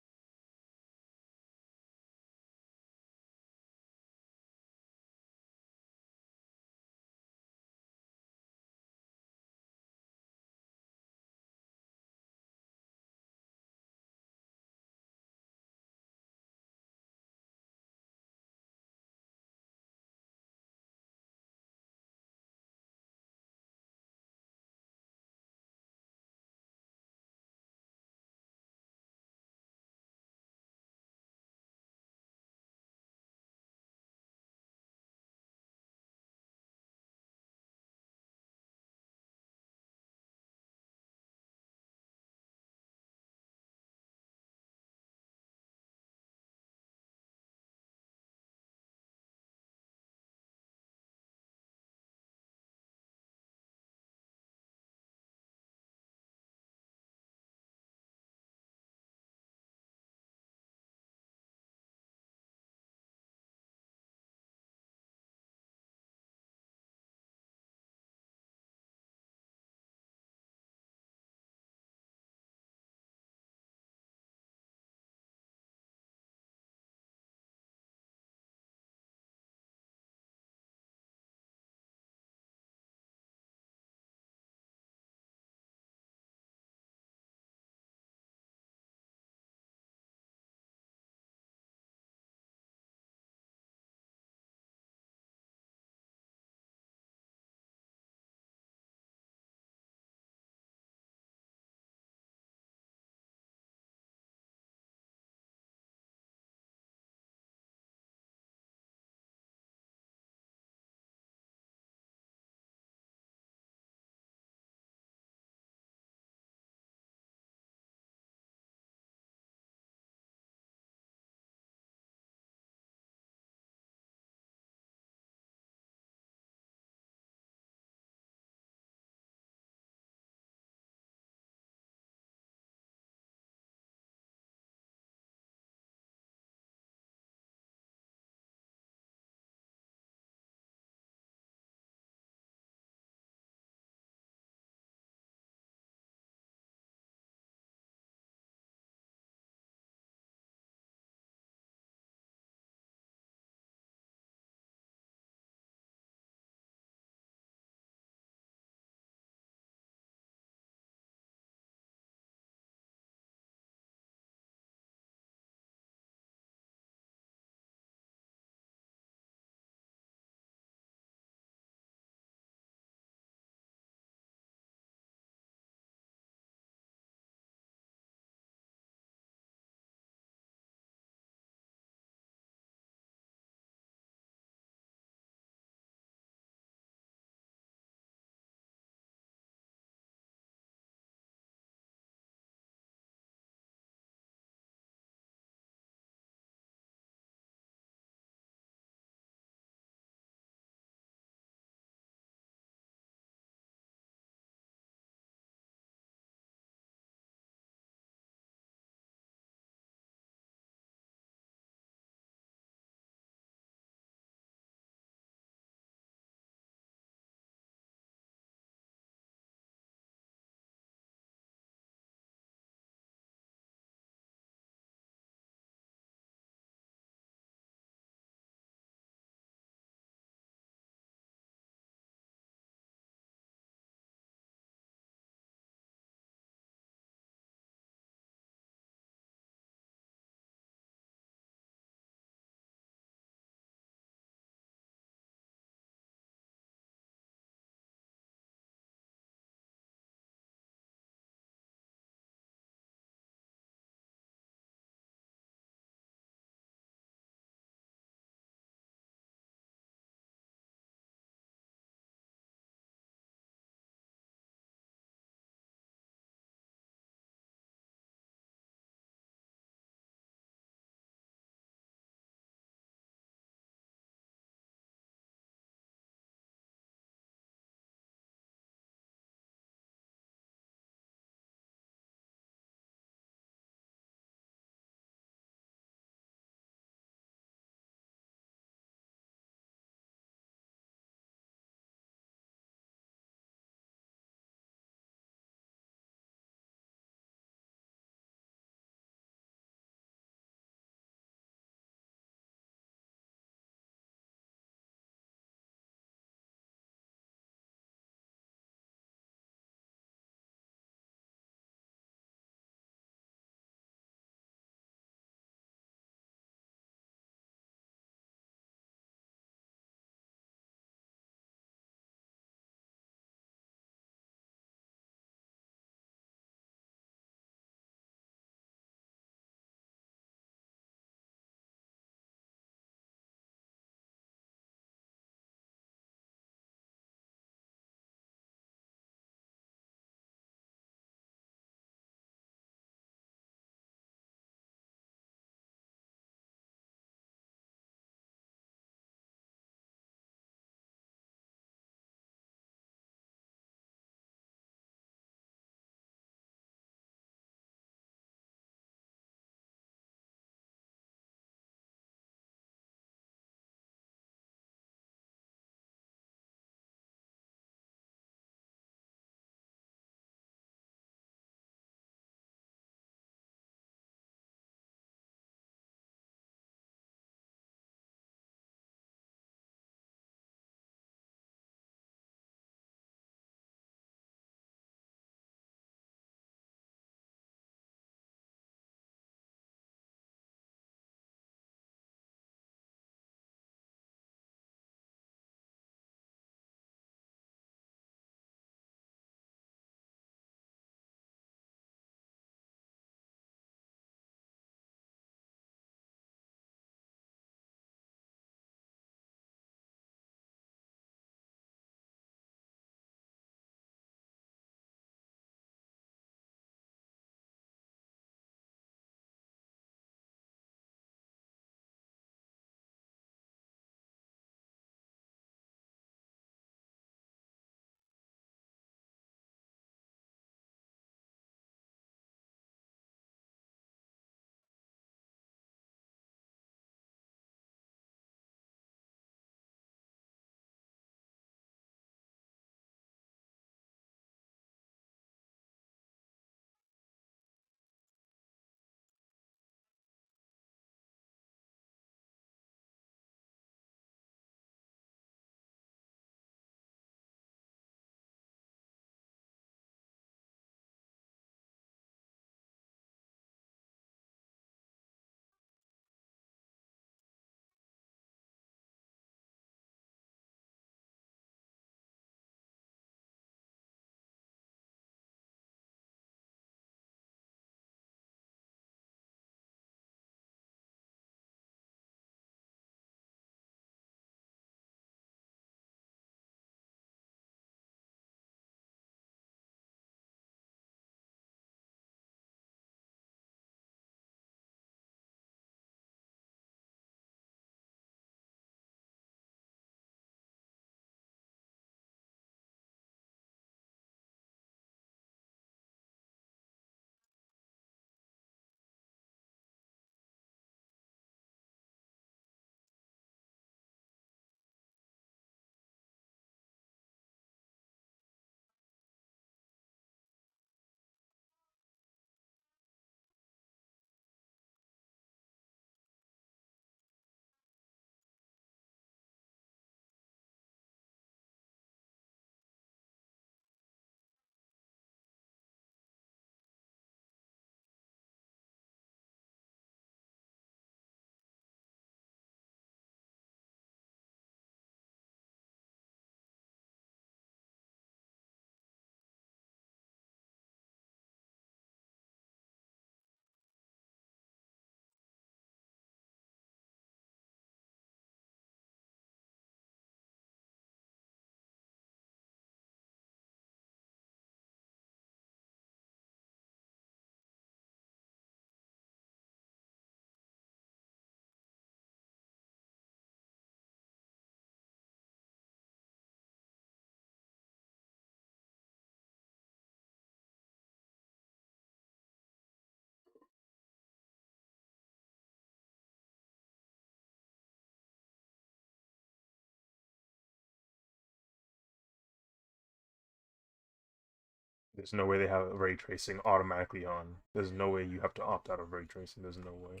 There's no way they have ray tracing automatically on. There's no way you have to opt out of ray tracing. There's no way.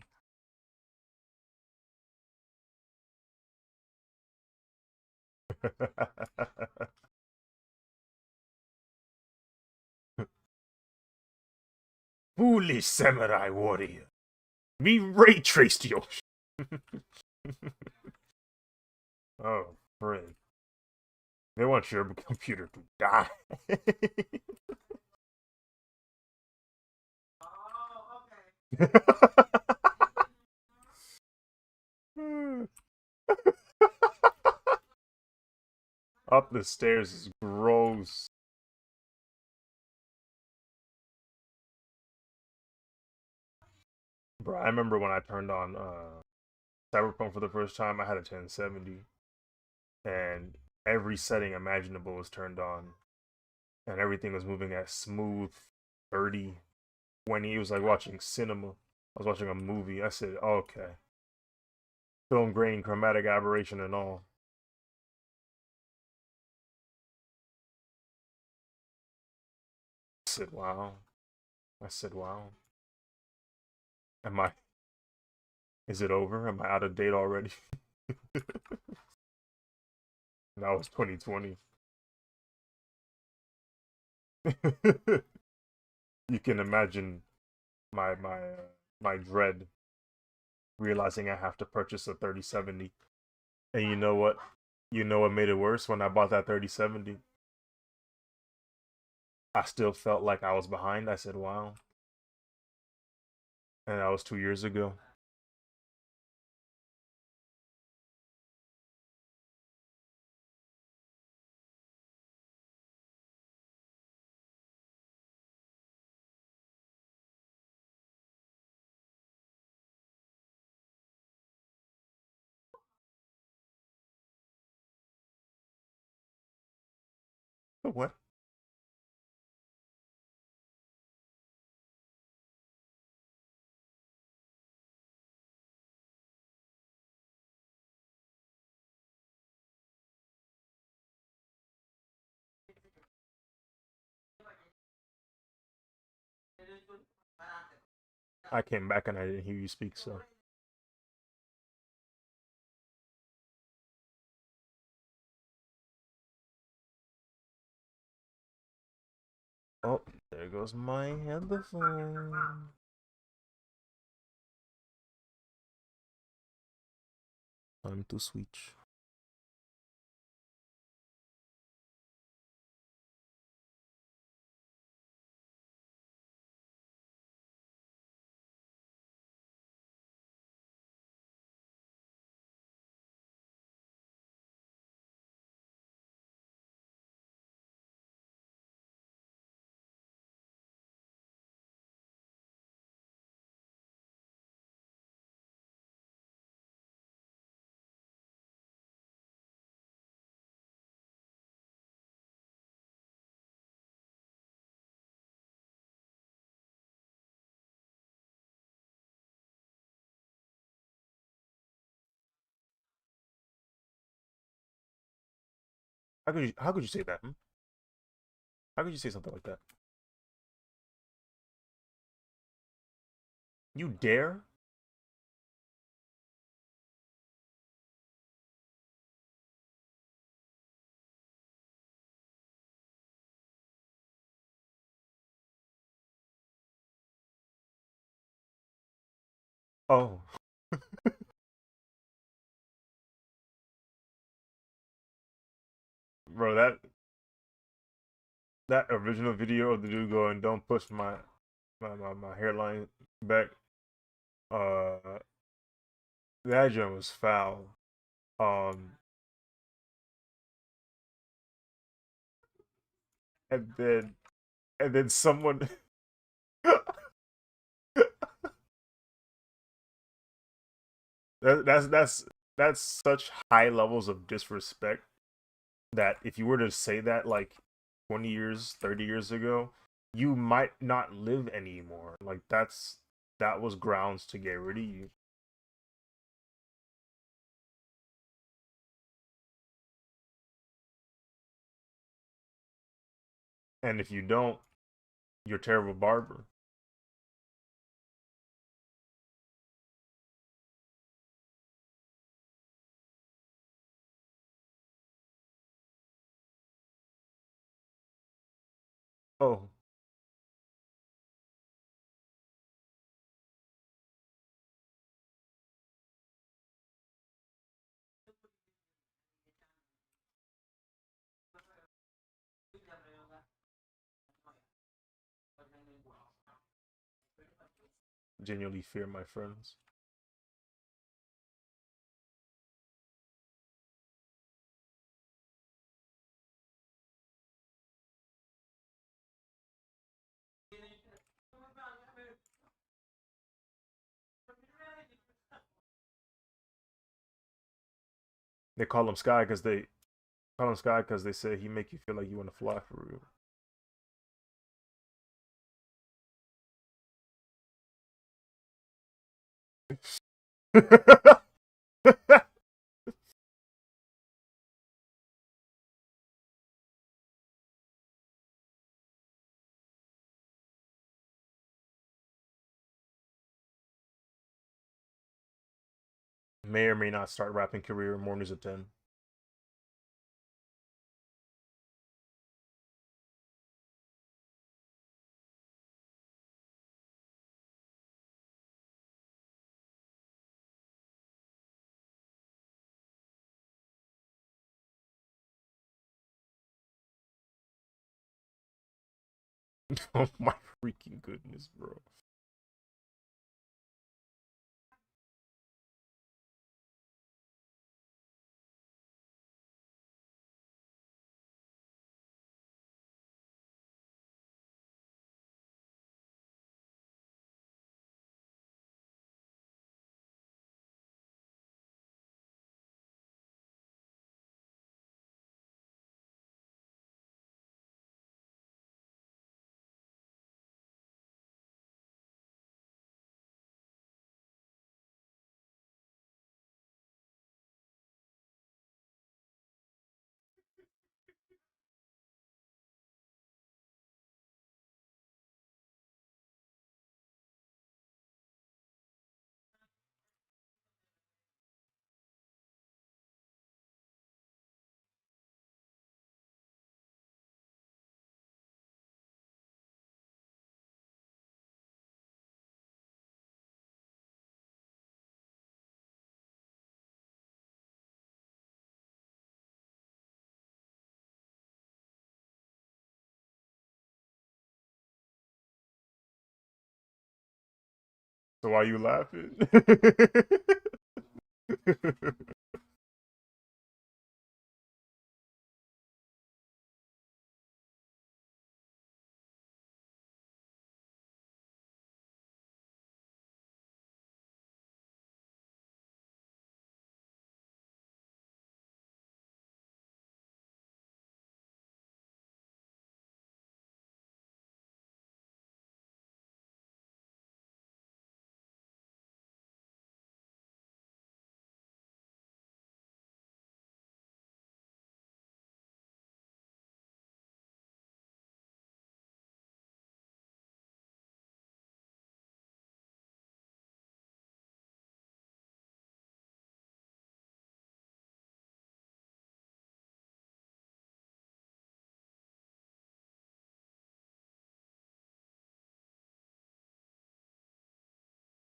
Foolish samurai warrior. Me ray traced you. Oh, friend. They want your computer to die. Oh, okay. Up the stairs is gross. Bro, I remember when I turned on Cyberpunk for the first time, I had a 1070 and every setting imaginable was turned on and everything was moving at smooth 30 when he was like watching cinema. I was watching a movie. I said, okay. Film grain, chromatic aberration and all. I said, wow. I said, wow. Am I is it over? Am I out of date already? That was 2020. You can imagine my dread realizing I have to purchase a 3070. And you know what? You know what made it worse when I bought that 3070? I still felt like I was behind. I said, wow. And that was 2 years ago. What? I came back and I didn't hear you speak, so. Oh, there goes my headphone. Time to switch. How could you say that? Hmm? How could you say something like that? You dare? Oh, bro, that original video of the dude going, "Don't push my hairline back." Uh, that joint was foul. Um, and then someone. That's such high levels of disrespect that if you were to say that like 20 years, 30 years ago, you might not live anymore. Like that was grounds to get rid of you. And if you don't, You're a terrible barber. Oh, genuinely fear my friends. They call him Sky because they say he make you feel like you want to fly for real. May or may not start rapping career in mornings at 10. Oh my freaking goodness, bro. So why you laughing?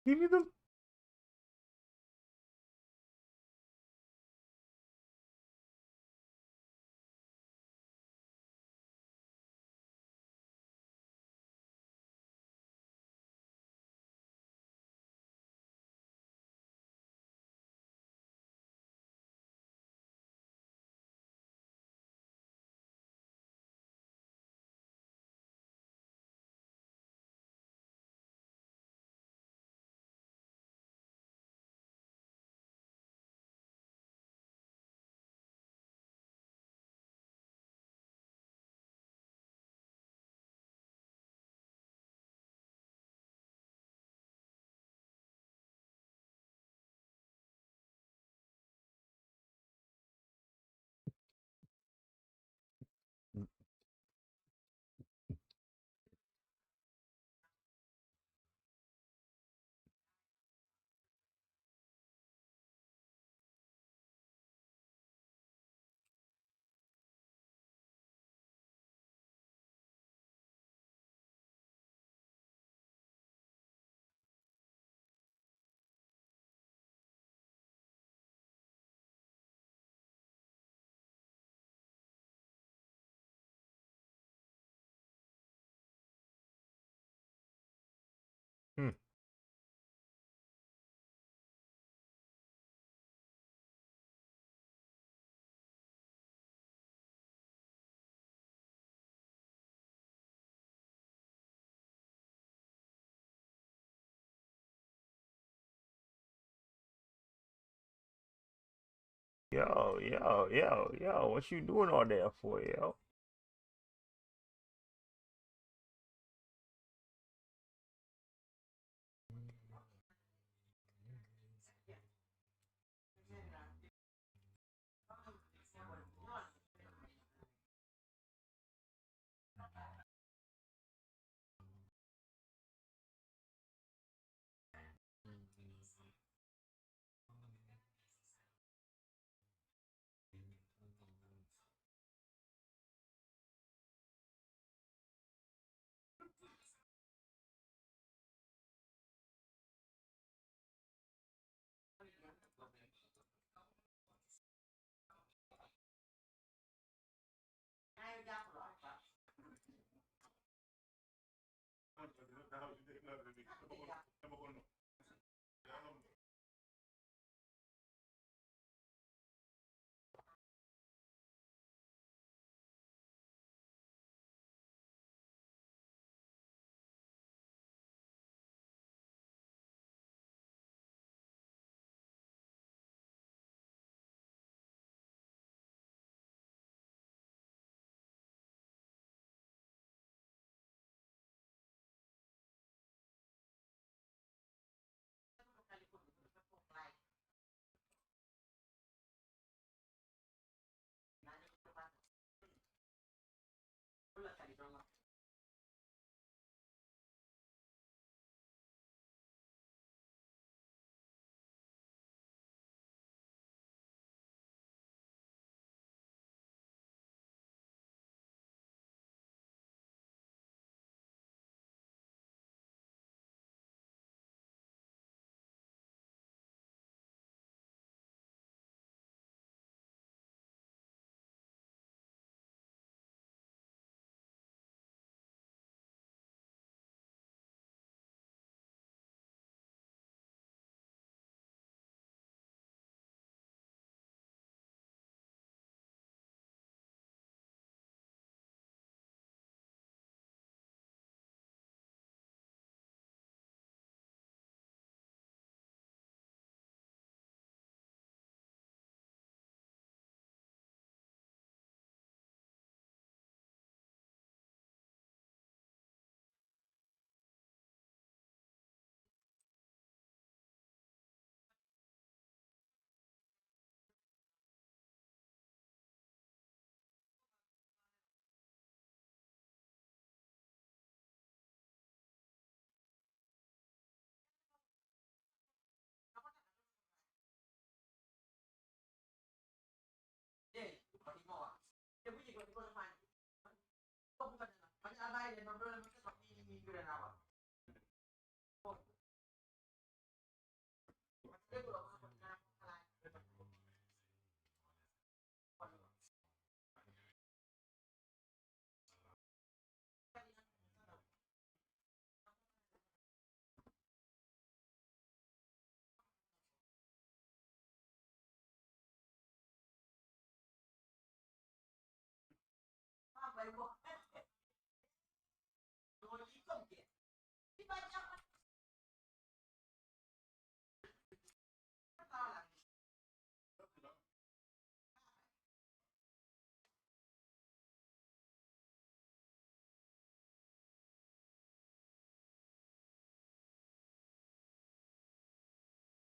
Give me the Yo, what you doing all there for, yo?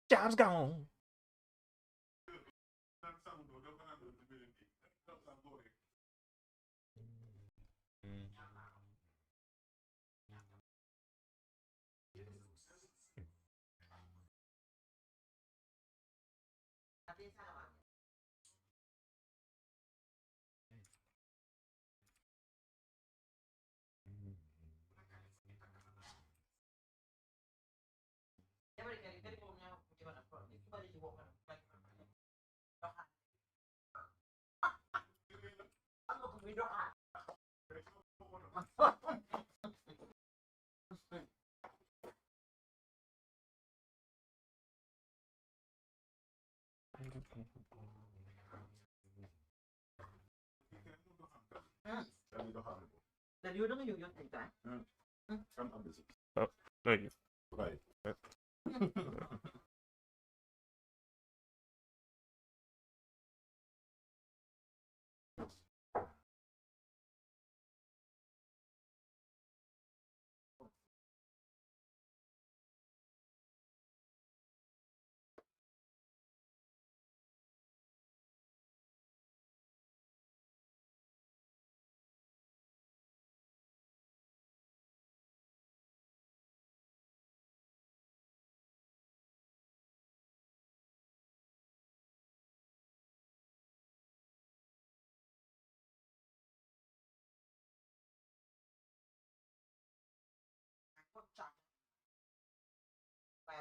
Job's gone. I'm busy. Oh, thank you. Right.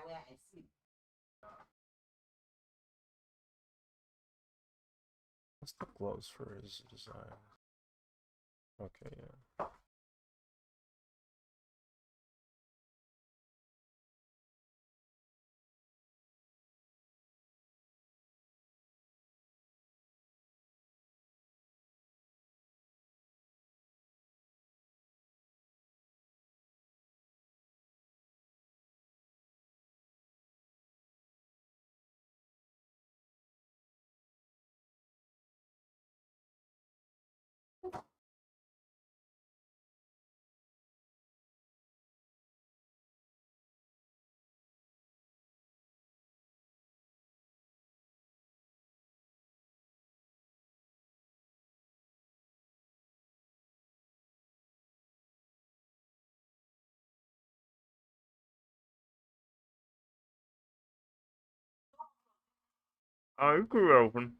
way I can see. What's the gloves for his design? Okay, yeah. Oh, you could open.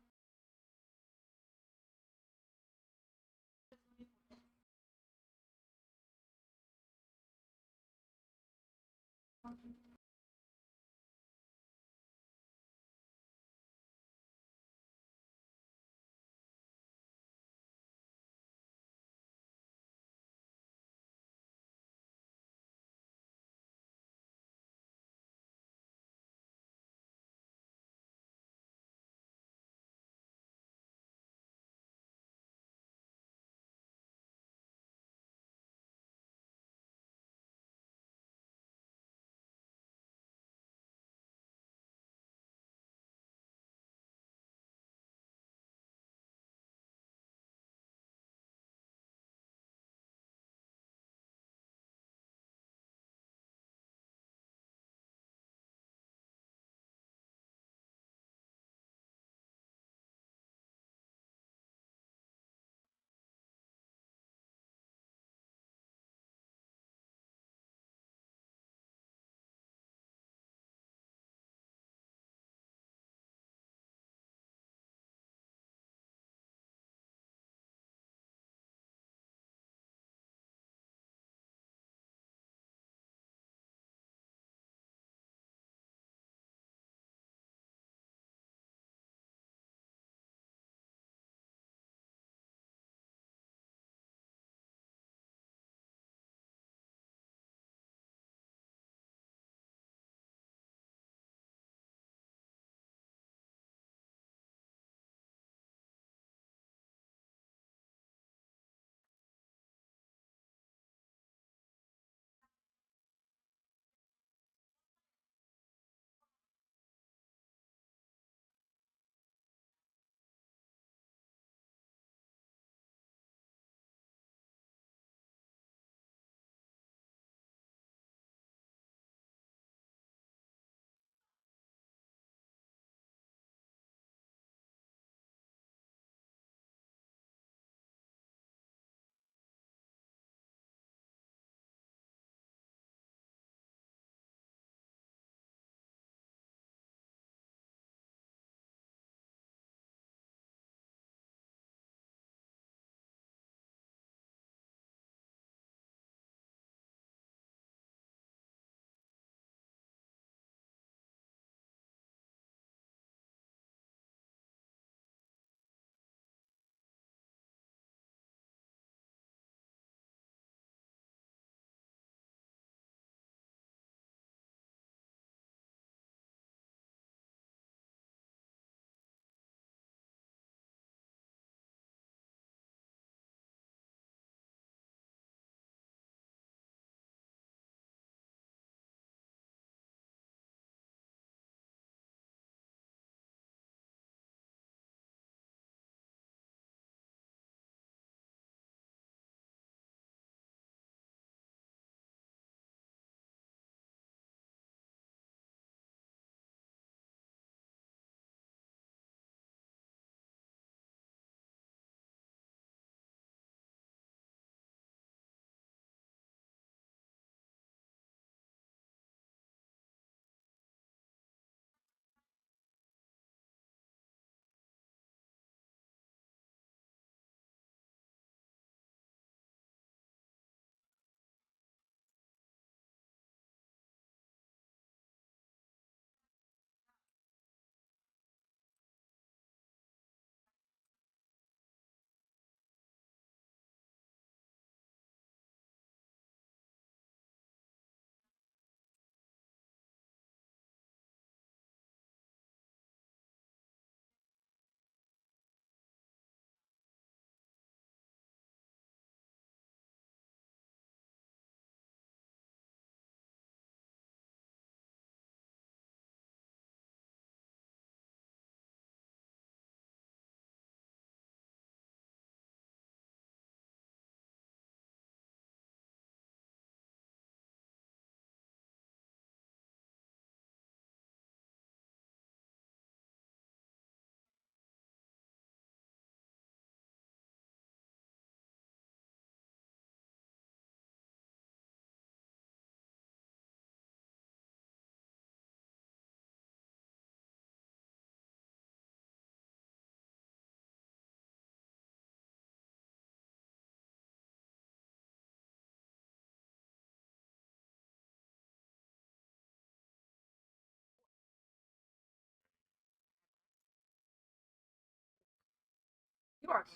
You are.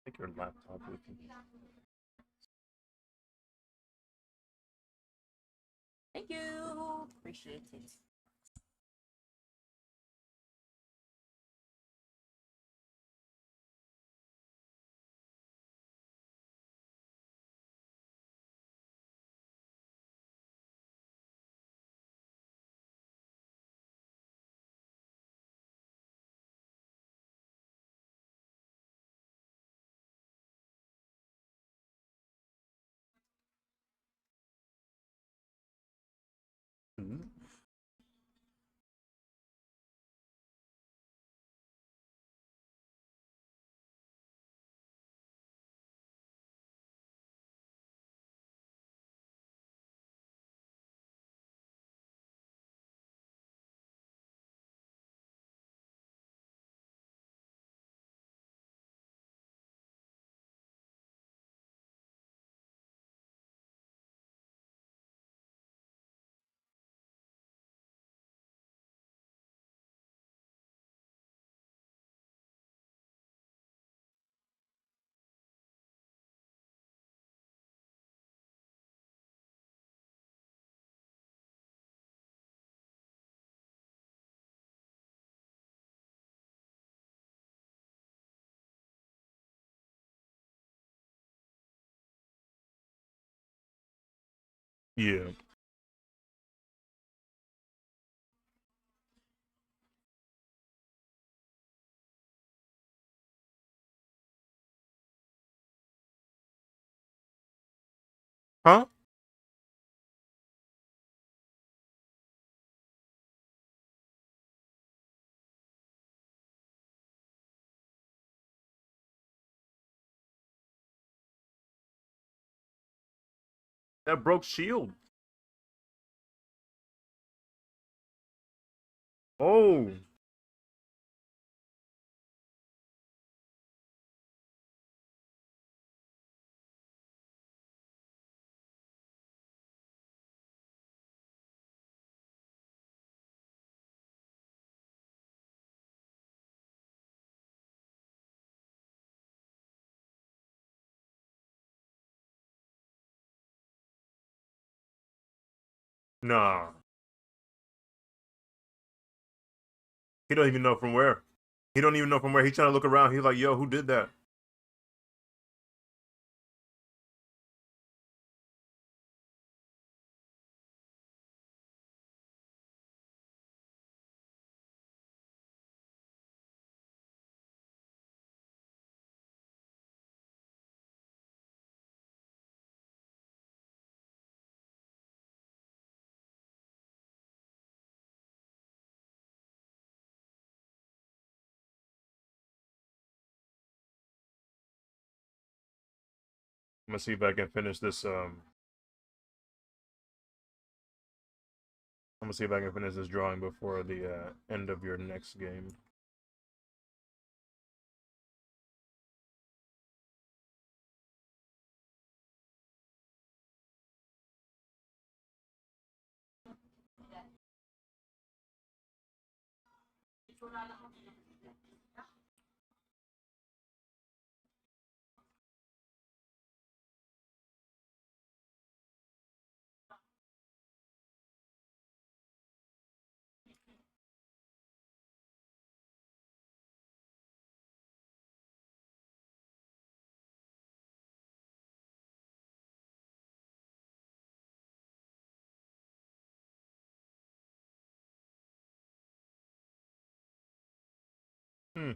Take your laptop with you. Thank you. Appreciate it. Mhm. Yeah. Huh? That broke shield. Oh. Nah. He don't even know from where. He don't even know from where. He's trying to look around. He's like, yo, who did that? I'm gonna see if I can finish this. I'm gonna see if I can finish this drawing before the end of your next game. Hmm.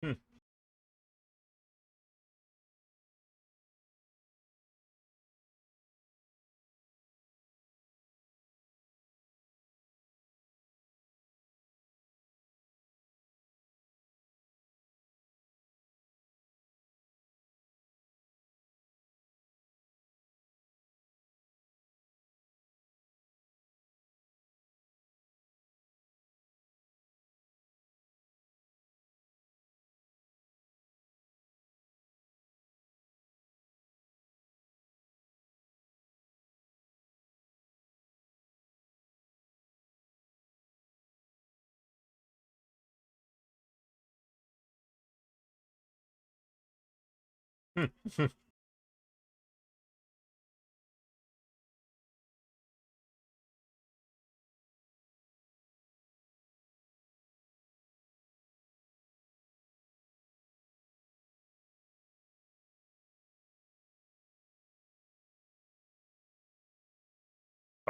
Hmm.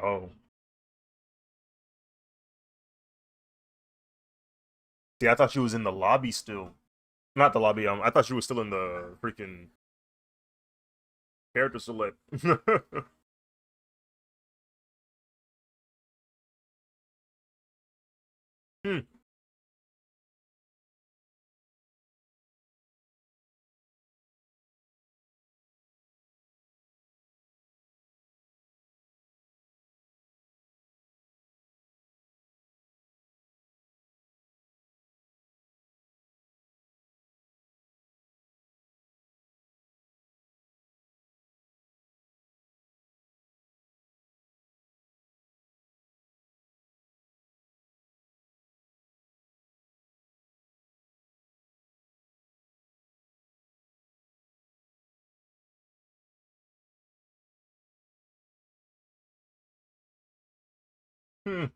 Oh. See, I thought she was in the lobby still. Not the lobby. I thought she was still in the freaking character select. Hmm. Hmm.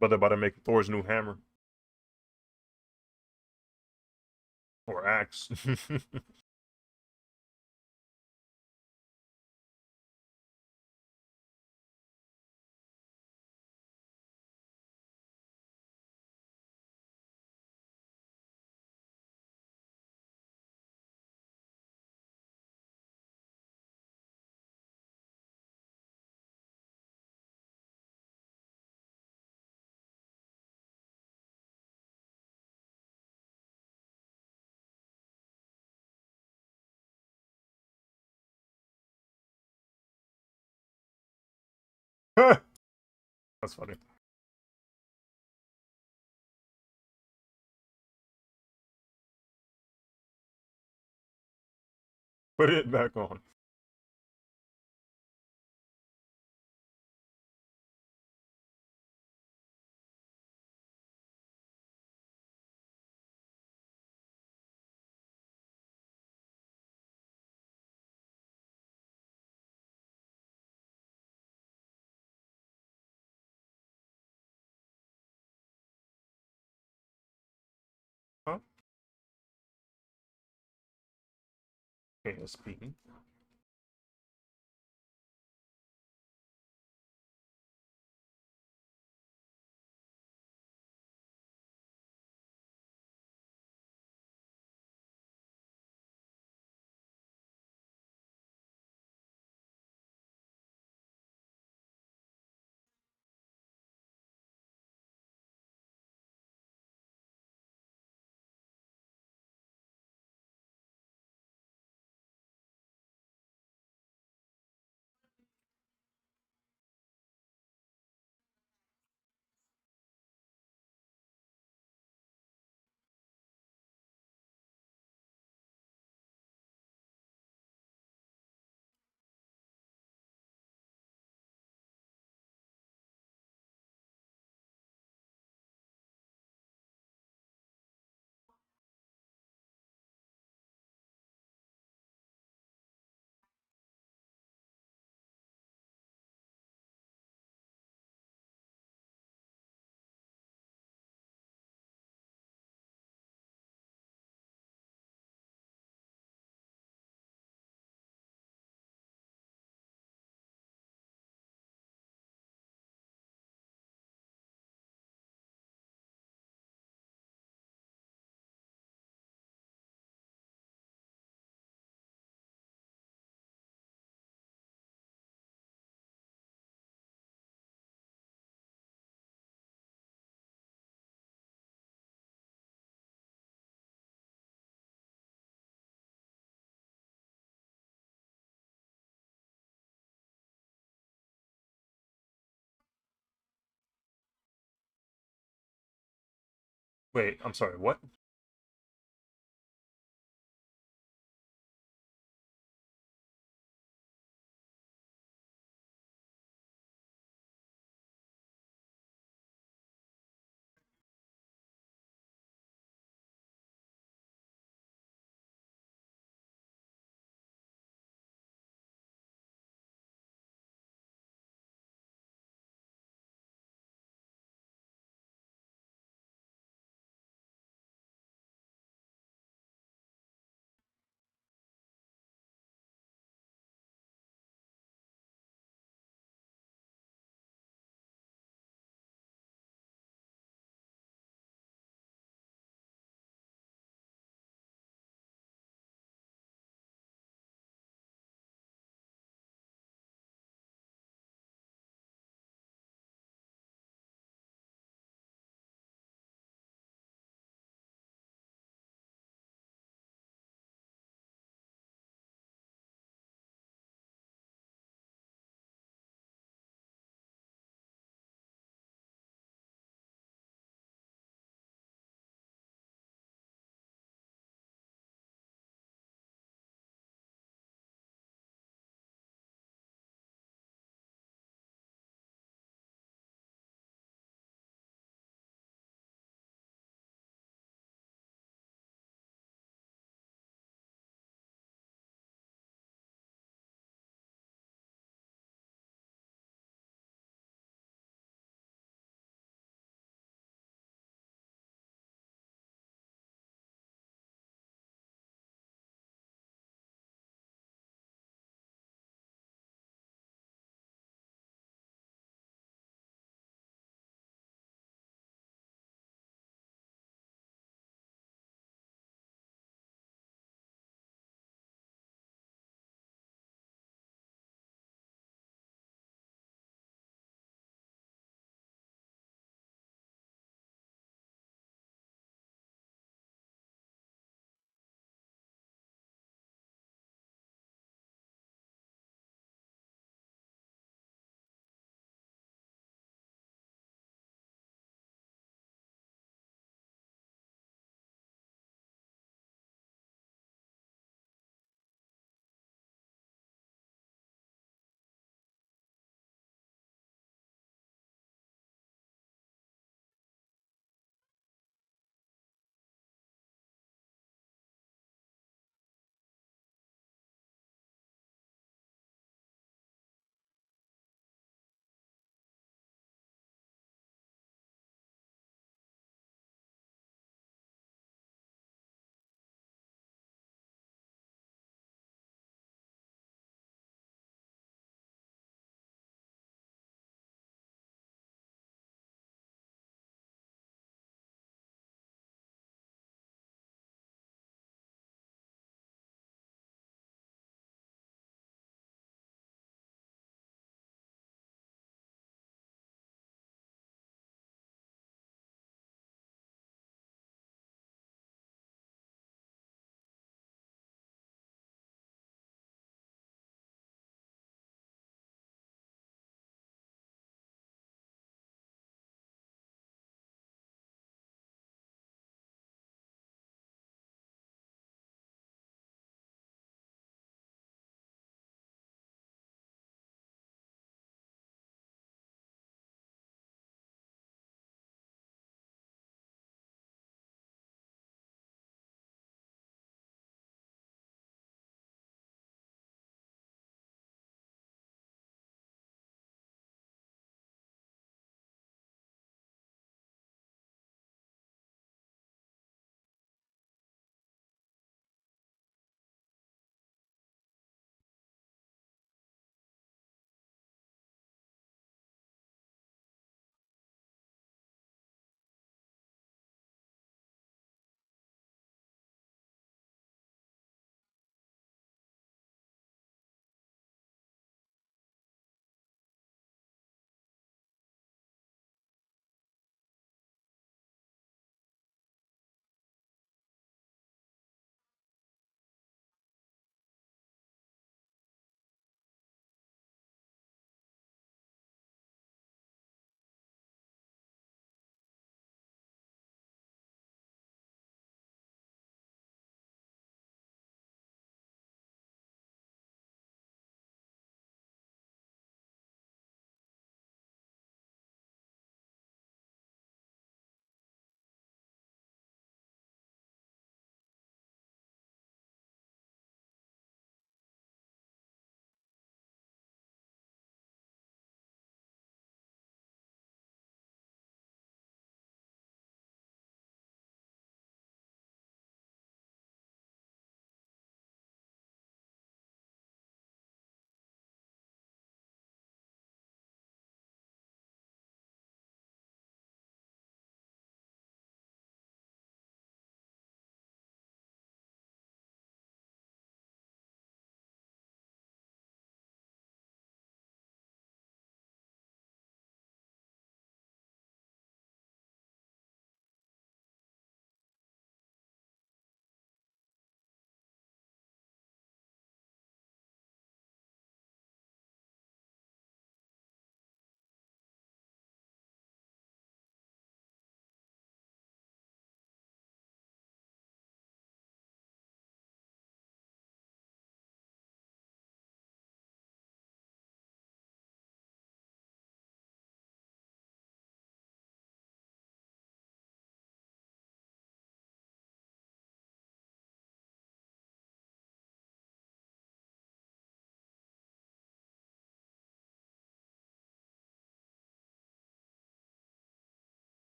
But they're about to make Thor's new hammer or axe. That's funny. Put it back on. Huh? Okay, speaking. Wait, I'm sorry. What?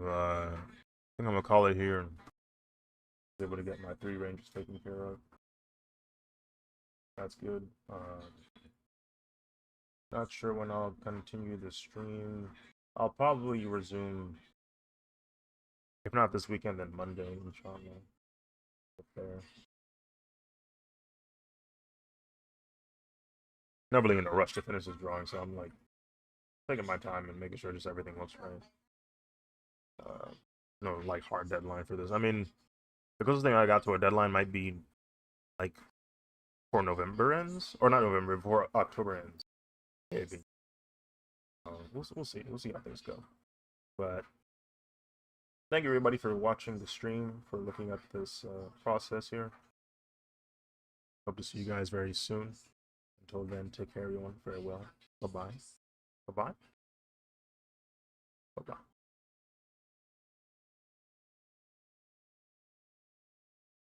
I think I'm gonna call it here and be able to get my 3 ranges taken care of. That's good. Not sure when I'll continue the stream. I'll probably resume, if not this weekend, then Monday, inshallah. There. Not really in a rush to finish this drawing, so I'm like taking my time and making sure just everything looks right. No like hard deadline for this. I mean, the closest thing I got to a deadline might be like before November ends, or not November, before October ends. Maybe. We'll see. We'll see how things go. But thank you everybody for watching the stream, for looking at this process here. Hope to see you guys very soon. Until then, take care, everyone. Farewell. Bye bye. Bye bye.